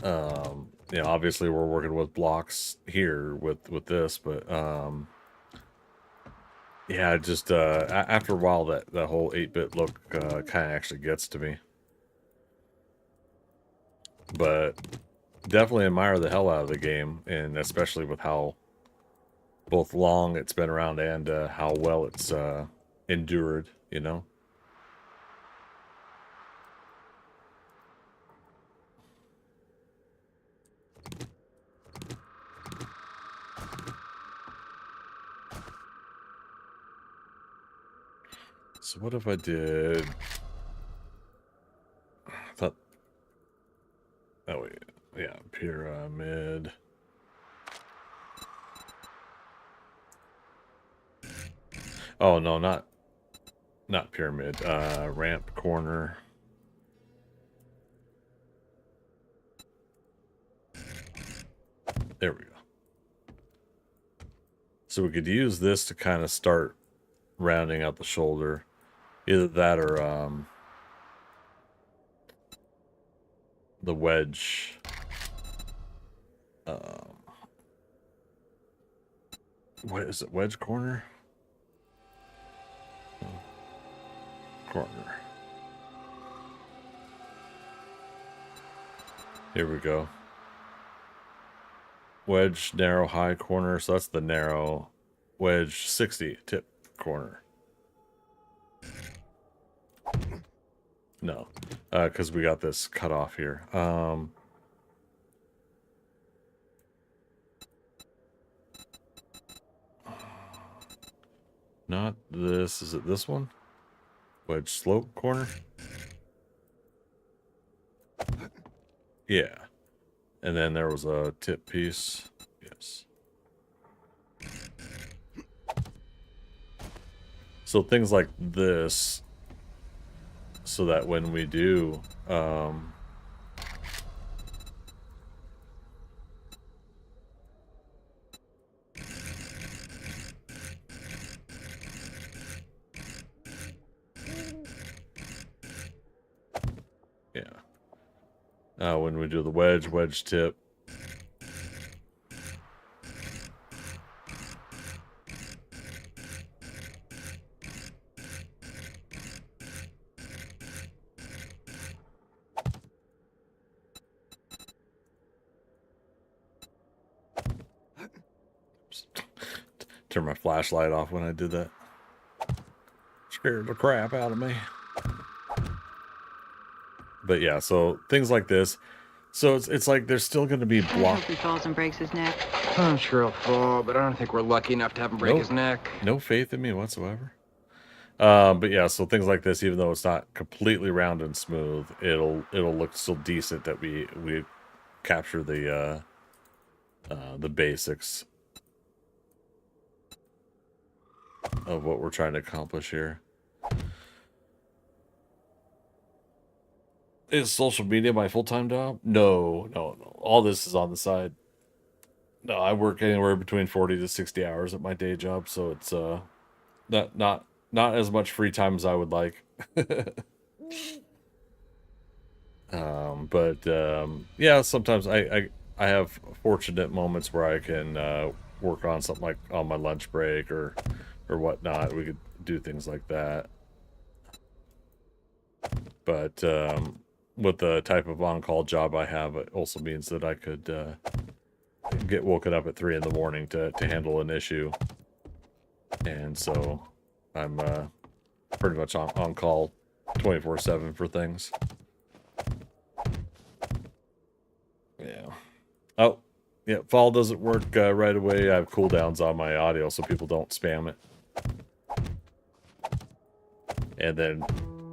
You know, obviously we're working with blocks here with this, but yeah, just after a while that whole 8-bit look kind of actually gets to me. But definitely admire the hell out of the game, and especially with how both long it's been around and how well it's endured, you know? So what if I did... I thought... Oh, wait. Yeah, pyramid. Oh, no, not pyramid. Ramp corner. There we go. So we could use this to kind of start rounding out the shoulder. Either that or the wedge. What is it? Wedge corner? Corner. Here we go. Wedge, narrow, high corner. So that's the narrow. Wedge, 60, tip corner. No, because we got this cut off here. Not this. Is it this one? Wedge slope corner? Yeah. And then there was a tip piece. Yes. So things like this, so that when we do When we do the wedge tip. Turn my flashlight off when I did that. Scared the crap out of me. But yeah, so things like this. So it's like there's still going to be I hope he falls and breaks his neck. I'm sure he'll fall, but I don't think we're lucky enough to have him break his neck. No faith in me whatsoever. But yeah, so things like this, even though it's not completely round and smooth, it'll look still decent that we capture the basics of what we're trying to accomplish here. Is social media my full-time job? No. All this is on the side. No, I work anywhere between 40 to 60 hours at my day job, so it's not as much free time as I would like. Yeah, sometimes I have fortunate moments where I can work on something like on my lunch break or whatnot. We could do things like that. But with the type of on-call job I have, it also means that I could get woken up at 3 in the morning to handle an issue. And so I'm pretty much on call 24/7 for things. Yeah. Oh, yeah, fall doesn't work right away. I have cooldowns on my audio so people don't spam it. And then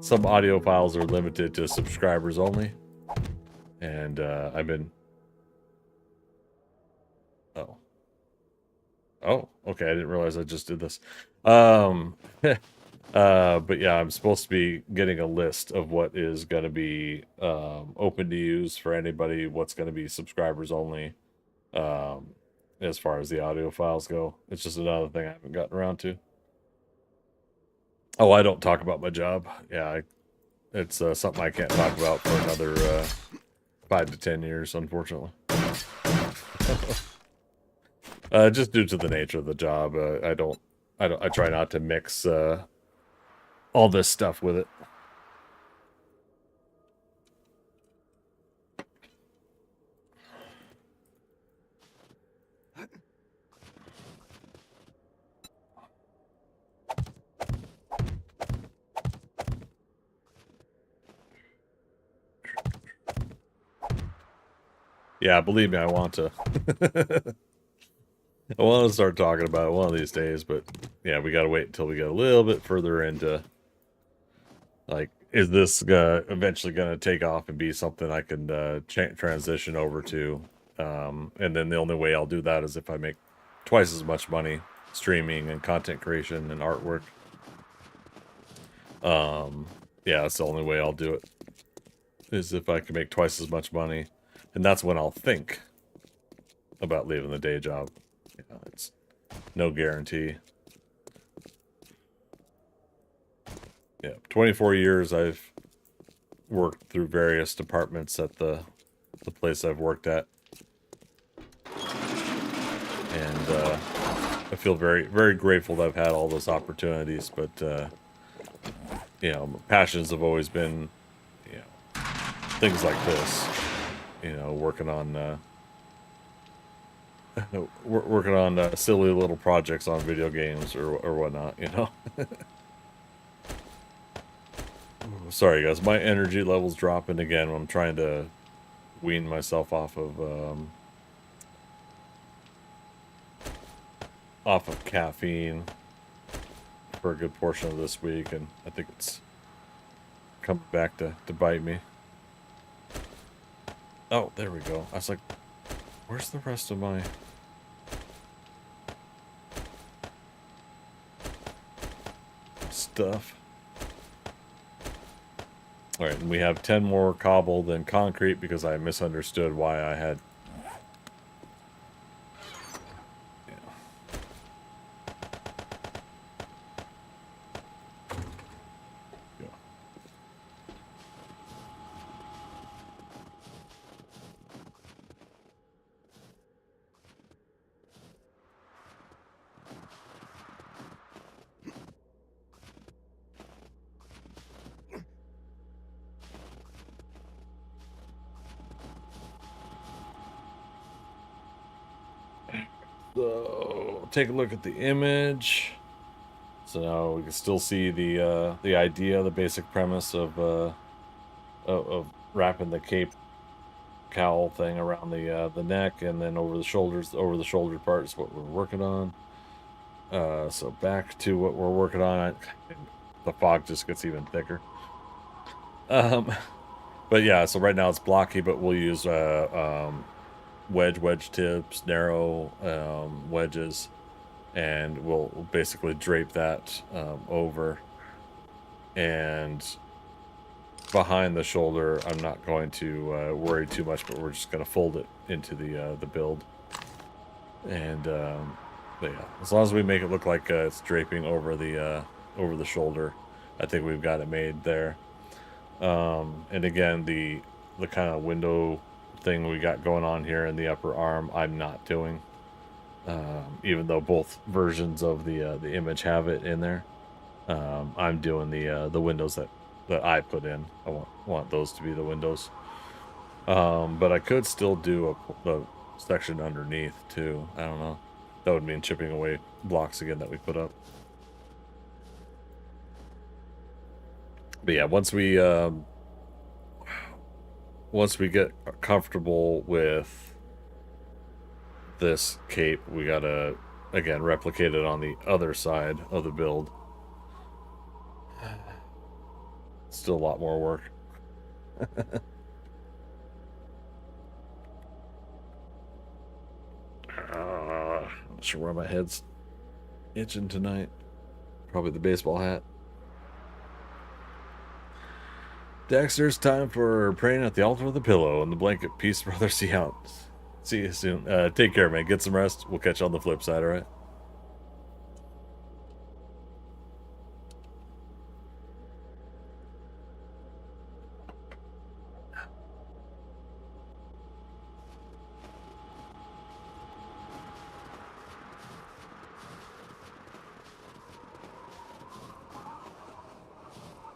some audio files are limited to subscribers only. And I've been... Oh, okay, I didn't realize I just did this. But yeah, I'm supposed to be getting a list of what is going to be open to use for anybody, what's going to be subscribers only, as far as the audio files go. It's just another thing I haven't gotten around to. Oh, I don't talk about my job. Yeah, it's something I can't talk about for another 5 to 10 years, unfortunately. Just due to the nature of the job, I try not to mix all this stuff with it. Yeah, believe me, I want to. I want to start talking about it one of these days, but yeah, we got to wait until we get a little bit further into, like, is this eventually going to take off and be something I can transition over to? And then the only way I'll do that is if I make twice as much money streaming and content creation and artwork. Yeah, that's the only way I'll do it, is if I can make twice as much money. And that's when I'll think about leaving the day job. Yeah, it's no guarantee. Yeah, 24 years I've worked through various departments at the place I've worked at. And I feel very, very grateful that I've had all those opportunities, but you know, my passions have always been, you know, things like this. You know, working on silly little projects on video games or whatnot, you know. Sorry guys, my energy level's dropping again when I'm trying to wean myself off of caffeine for a good portion of this week, and I think it's coming back to bite me. Oh, there we go. I was like, where's the rest of my... stuff? Alright, and we have 10 more cobble than concrete because I misunderstood why I had... Yeah. So take a look at the image. So now we can still see the idea, the basic premise of wrapping the cape cowl thing around the neck and then over the shoulders. Over the shoulder part is what we're working on. So back to what we're working on. The fog just gets even thicker. But yeah, so right now it's blocky, but we'll use wedge tips, narrow wedges, and we'll basically drape that over. And behind the shoulder, I'm not going to worry too much, but we're just going to fold it into the build. And but yeah, as long as we make it look like it's draping over the shoulder, I think we've got it made there. And again, the kind of window thing we got going on here in the upper arm, I'm not doing. Even though both versions of the image have it in there, I'm doing the windows that I put in. I want those to be the windows. But I could still do a section underneath too. I don't know. That would mean chipping away blocks again that we put up. But yeah, once we get comfortable with this cape, we gotta again replicate it on the other side of the build. Still a lot more work. Not sure why my head's itching tonight. Probably the baseball hat. Dexter's time for praying at the altar with a pillow and the blanket. Peace, brother. See you out. See you soon. Take care, man. Get some rest. We'll catch you on the flip side, all right?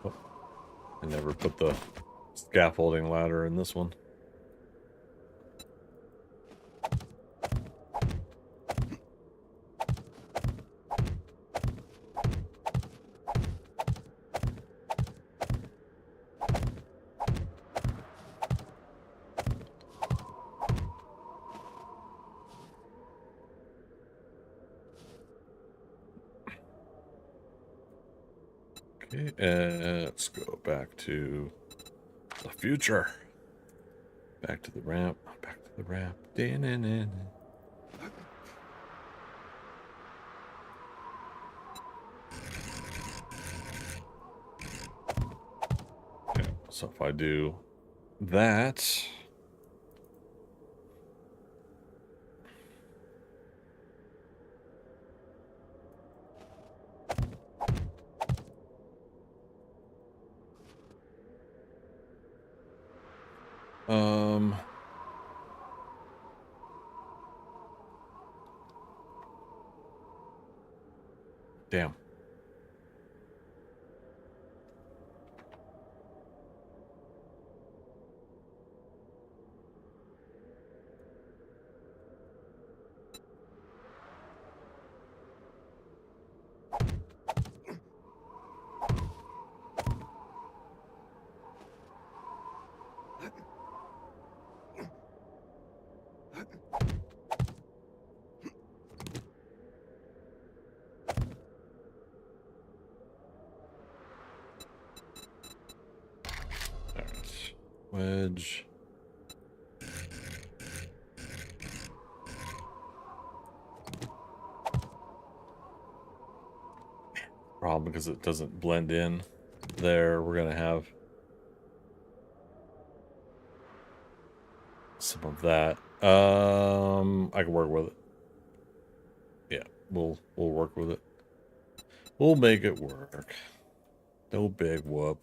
Oh, I never put the scaffolding ladder in this one. Okay, let's go back to the future. Back to the ramp. Back to the ramp. Da-na-na-na. Okay, so if I do that, damn. Alright. Wedge. Problem because it doesn't blend in there. We're gonna have some of that. I can work with it. Yeah, we'll work with it. We'll make it work. No big whoop.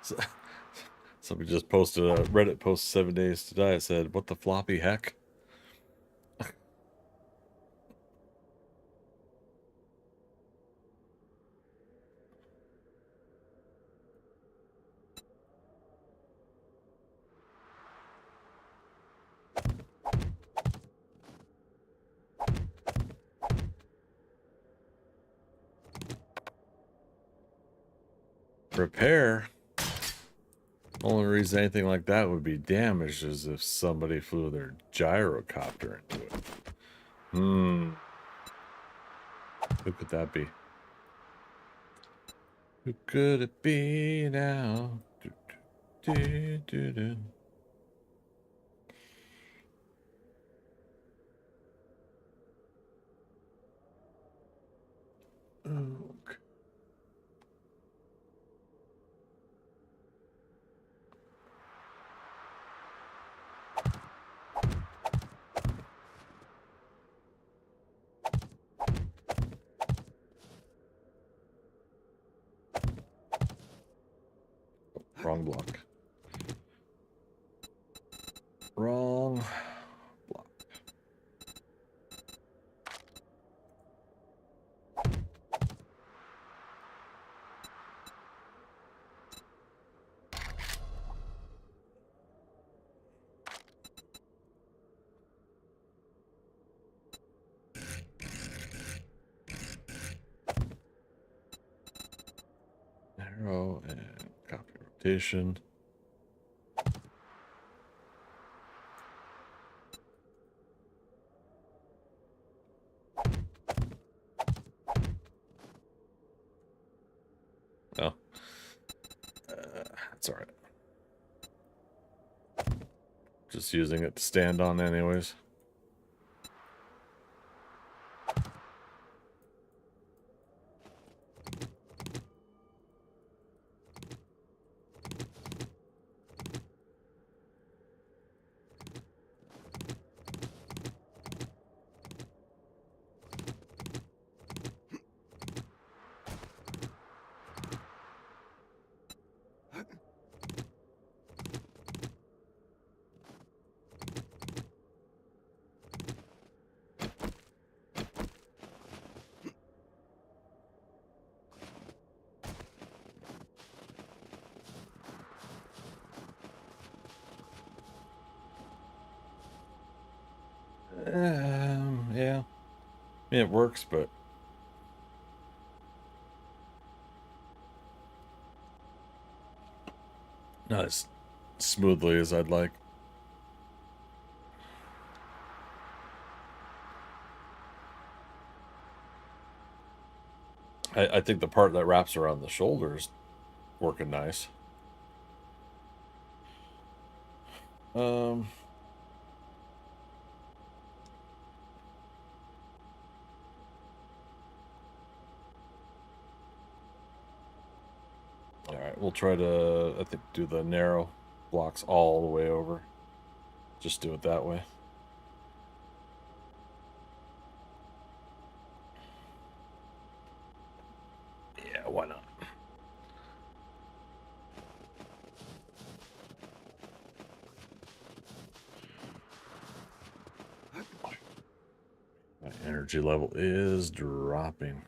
So, somebody just posted a Reddit post 7 days to die. It said, "What the floppy heck?" Repair. Only reason anything like that would be damaged is if somebody flew their gyrocopter into it. Who could that be? Who could it be now? Do, do, do, do, do. Okay. Wrong block. Wrong block. Arrow and copy rotation. Oh, that's all right. Just using it to stand on anyways. Yeah. I mean, it works, but not as smoothly as I'd like. I think the part that wraps around the shoulders working nice. All right, we'll try to, I think, do the narrow blocks all the way over. Just do it that way. Yeah, why not? My energy level is dropping.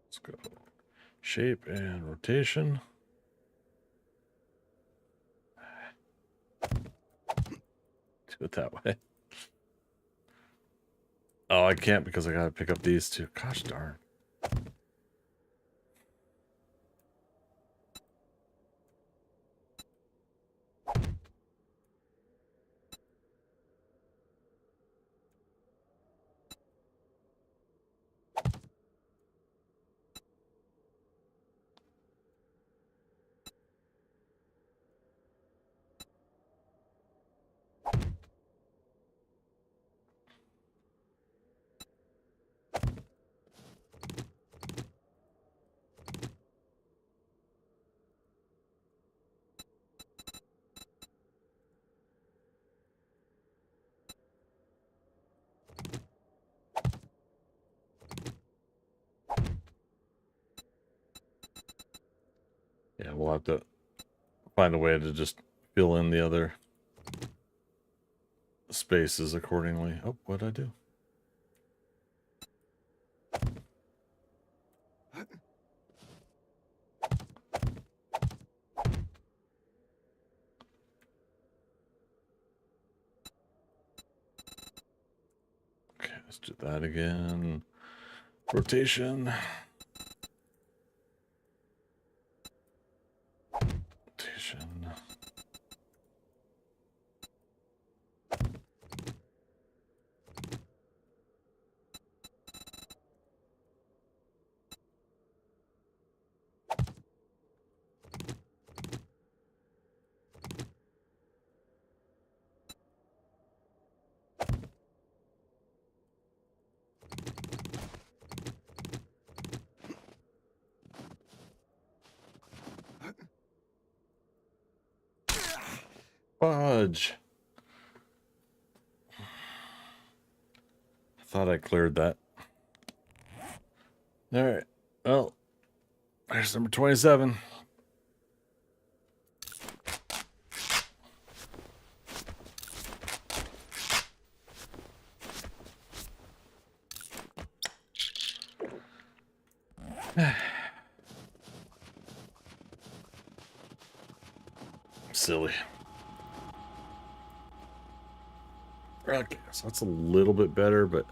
Let's go. Shape and rotation. Do it that way. Oh, I can't because I gotta pick up these two. Gosh darn. Yeah, we'll have to find a way to just fill in the other spaces accordingly. Oh, what'd I do? Okay, let's do that again. Rotation. Rotation. Fudge. I thought I cleared that. All right. Well, there's number 27. Silly. Okay, so that's a little bit better, but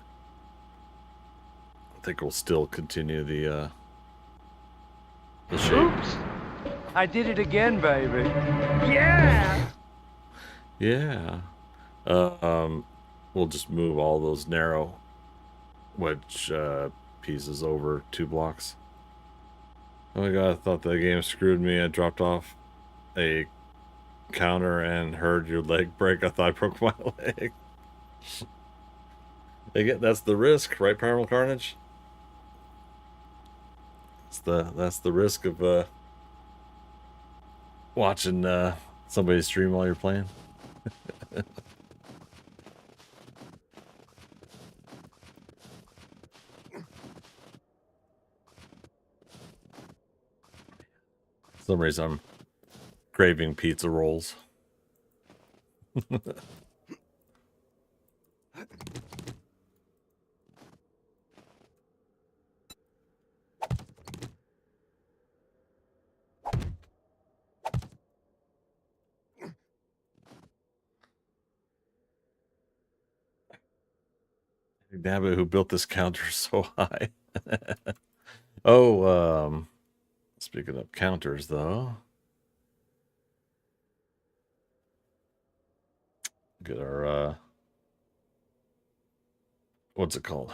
I think we'll still continue the shape. Oops! I did it again, baby. Yeah! Yeah. We'll just move all those narrow wedge pieces over 2 blocks. Oh my god, I thought the game screwed me. I dropped off a counter and heard your leg break. I thought I broke my leg. Again, that's the risk, right, Primal Carnage? That's the risk of watching somebody stream while you're playing. For some reason I'm craving pizza rolls. Damn it, who built this counter so high? Oh, speaking of counters, though. Get our, what's it called?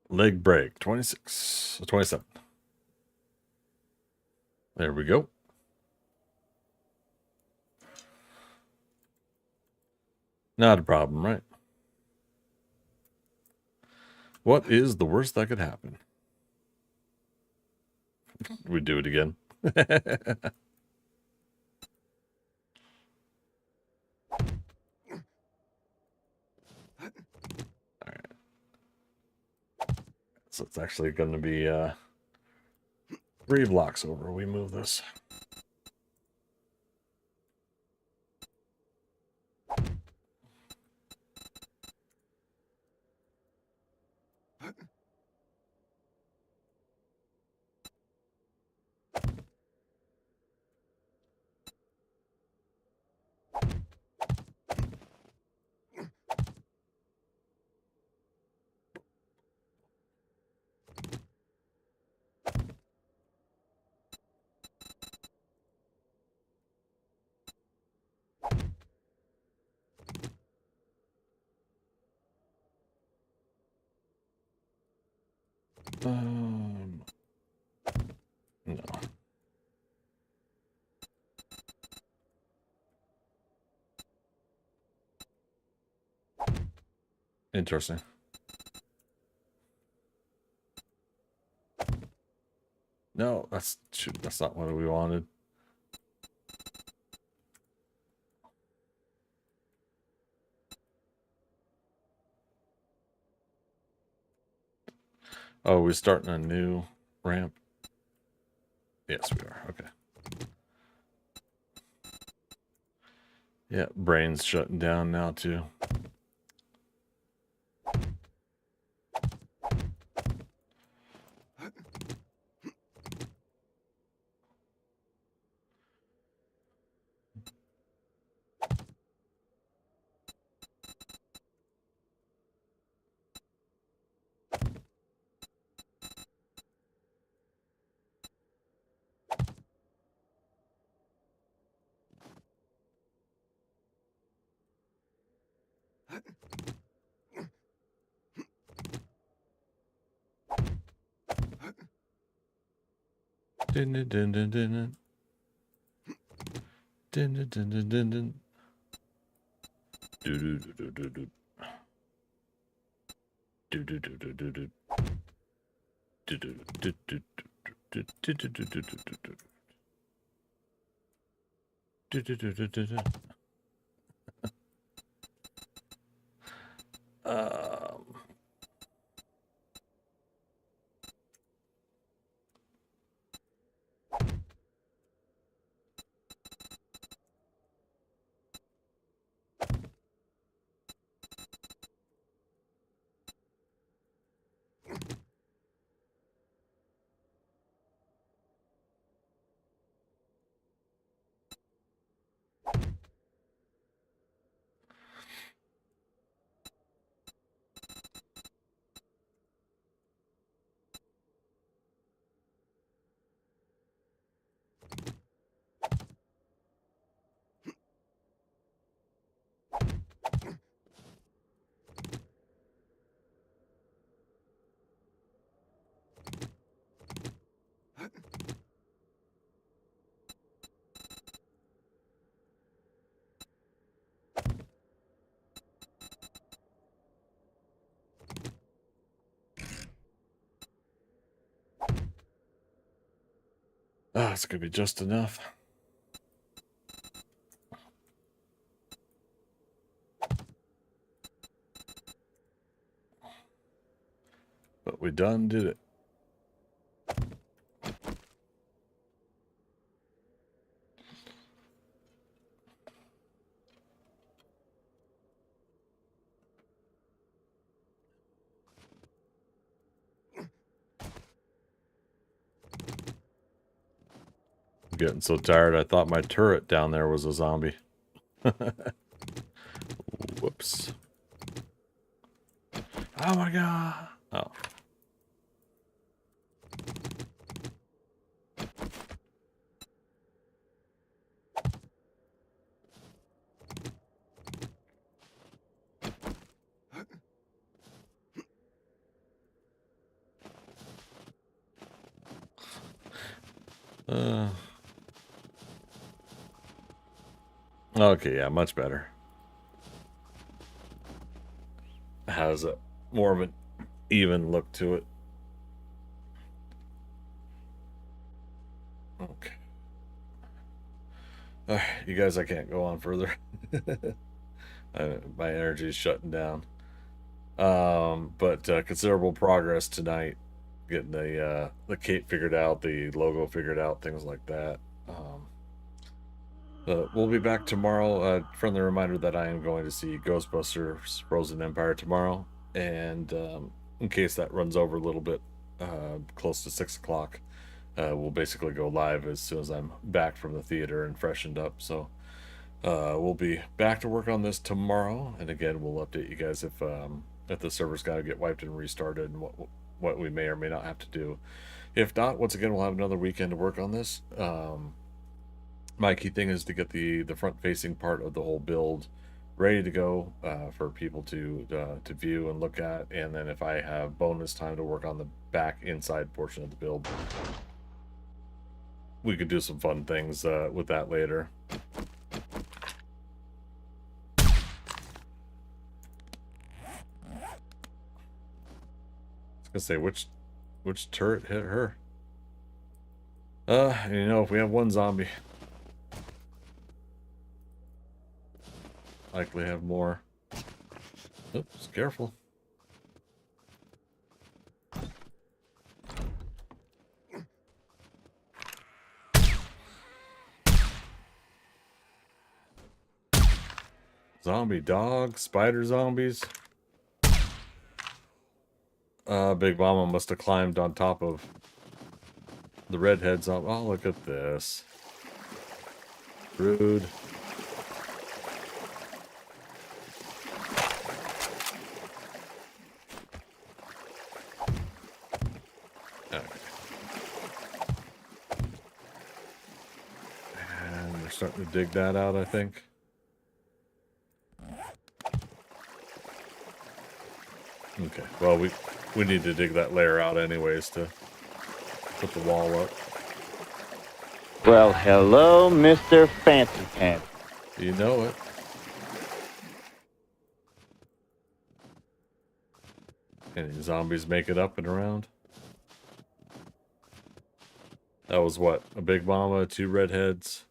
Leg break, 26, 27. There we go. Not a problem, right? What is the worst that could happen? We do it again. Alright. So it's actually going to be 3 blocks over. We move this. No. Interesting. No, that's not what we wanted. Oh, we're starting a new ramp. Yes, we are. Okay. Yeah, brain's shutting down now too. Dun, dun, dun, dun, dun. Dun, dun, dun, dun, dun, dun. Do, do, do, do, do, do. Do, do, do, do, do, do. Do, do, do, do, do, do, do, do, do, do, do, do. Do, do, do, do, do, do. Um, it's gonna be just enough. But we done did it. I'm getting so tired, I thought my turret down there was a zombie. Whoops. Oh my god. Oh. Okay, yeah, much better. Has a more of an even look to it. Okay. You guys, I can't go on further. My energy is shutting down. But considerable progress tonight. Getting the cape figured out, the logo figured out, things like that. We'll be back tomorrow. Friendly reminder that I am going to see Ghostbusters Frozen Empire tomorrow. And in case that runs over a little bit, close to 6 o'clock, we'll basically go live as soon as I'm back from the theater and freshened up. So we'll be back to work on this tomorrow. And again, we'll update you guys if the server's got to get wiped and restarted and what we may or may not have to do. If not, once again, we'll have another weekend to work on this. My key thing is to get the front-facing part of the whole build ready to go for people to view and look at, and then if I have bonus time to work on the back inside portion of the build, we could do some fun things with that later. I was gonna say which turret hit her. You know, if we have one zombie, likely have more. Oops, careful. Zombie dog, spider zombies. Big Mama must have climbed on top of the redhead zombie. Oh, look at this. Rude. Okay. And we're starting to dig that out, I think. Okay, well, we need to dig that layer out anyways to put the wall up. Well, hello, Mr. Fancy Pants. You know it. Any zombies make it up and around? That was what? A big mama, 2 redheads,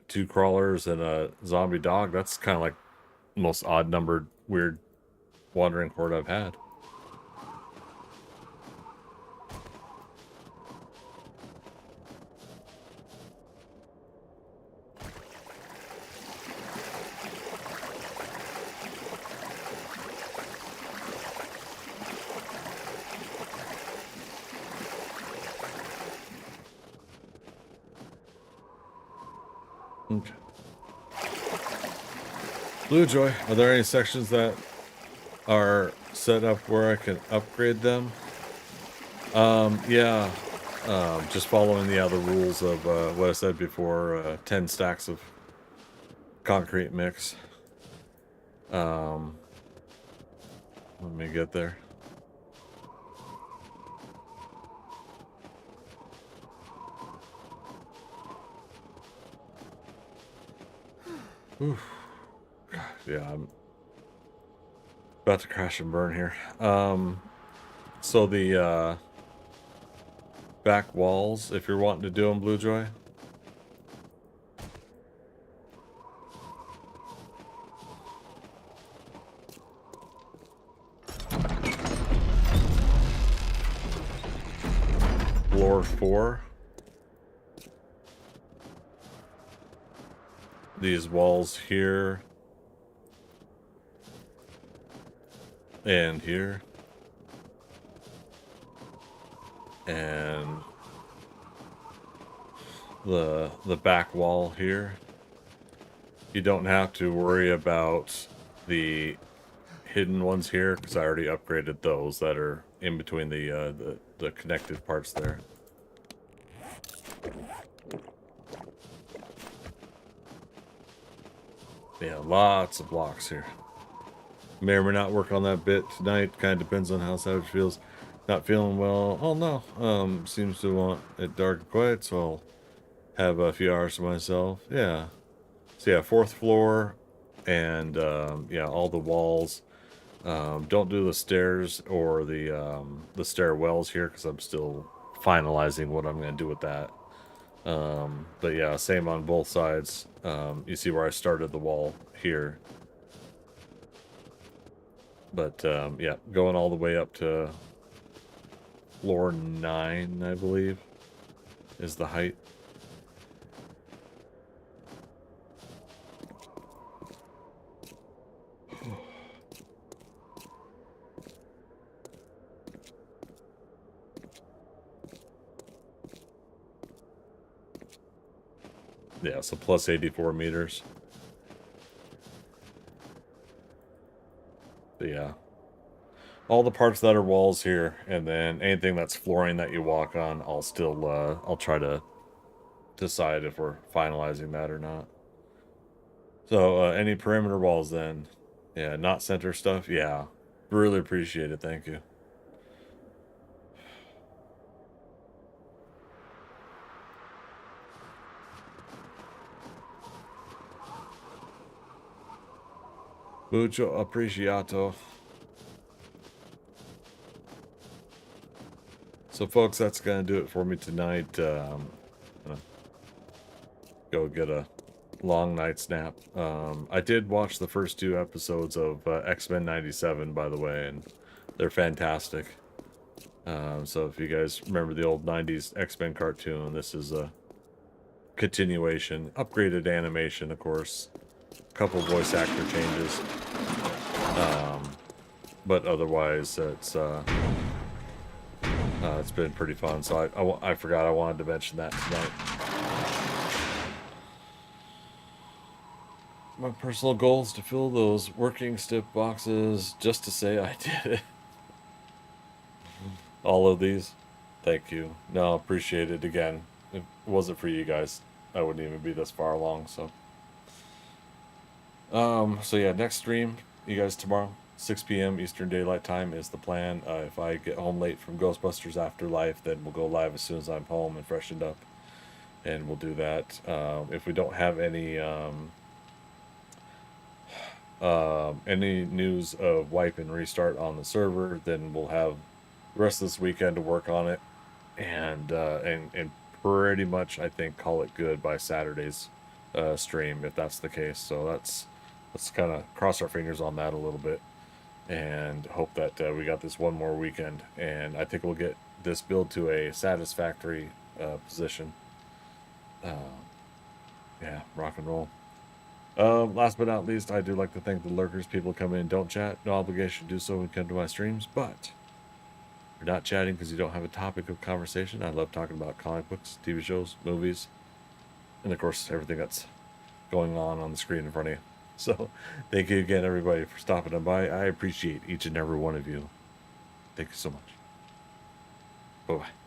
2 crawlers, and a zombie dog. That's kind of like the most odd numbered, weird wandering horde I've had. Okay. Bluejoy, are there any sections that are set up where I can upgrade them? Yeah. Just following the other rules of what I said before, 10 stacks of concrete mix. Let me get there. Oof. God, yeah, I'm about to crash and burn here. So the back walls, if you're wanting to do them, Bluejoy. Floor 4. These walls here. And here. And the back wall here. You don't have to worry about the hidden ones here because I already upgraded those that are in between the connected parts there. Yeah, lots of blocks here. May or may not work on that bit tonight. Kind of depends on how Savage feels. Not feeling well. Oh no. Seems to want it dark and quiet, so I'll have a few hours to myself. Yeah. So yeah, 4th floor, and yeah, all the walls. Don't do the stairs or the stairwells here because I'm still finalizing what I'm going to do with that. But yeah, same on both sides. You see where I started the wall here. But yeah, going all the way up to floor 9, I believe, is the height. Yeah, so plus 84 meters. But yeah. All the parts that are walls here, and then anything that's flooring that you walk on, I'll still, I'll try to decide if we're finalizing that or not. So, any perimeter walls then? Yeah, not center stuff? Yeah. Really appreciate it, thank you. Mucho apreciato. So, folks, that's going to do it for me tonight. I'm gonna go get a long night's nap. I did watch the first 2 episodes of X-Men 97, by the way, and they're fantastic. So if you guys remember the old 90s X-Men cartoon, this is a continuation, upgraded animation, of course. couple voice actor changes. But otherwise, it's been pretty fun. So I forgot I wanted to mention that tonight. My personal goal is to fill those working stiff boxes just to say I did it. All of these. Thank you. No, appreciate it again. If it wasn't for you guys, I wouldn't even be this far along, so. So yeah, next stream, you guys tomorrow, 6 p.m. Eastern Daylight Time is the plan. If I get home late from Ghostbusters Afterlife, then we'll go live as soon as I'm home and freshened up. And we'll do that. If we don't have any news of wipe and restart on the server, then we'll have the rest of this weekend to work on it, and pretty much I think call it good by Saturday's stream if that's the case. So let's kind of cross our fingers on that a little bit and hope that we got this one more weekend, and I think we'll get this build to a satisfactory position. Yeah, rock and roll. Last but not least, I do like to thank the lurkers. People come in, don't chat, no obligation to do so when you come to my streams, but if you're not chatting because you don't have a topic of conversation, I love talking about comic books, TV shows, movies, and of course everything that's going on the screen in front of you. So thank you again, everybody, for stopping by. I appreciate each and every one of you. Thank you so much. Bye-bye.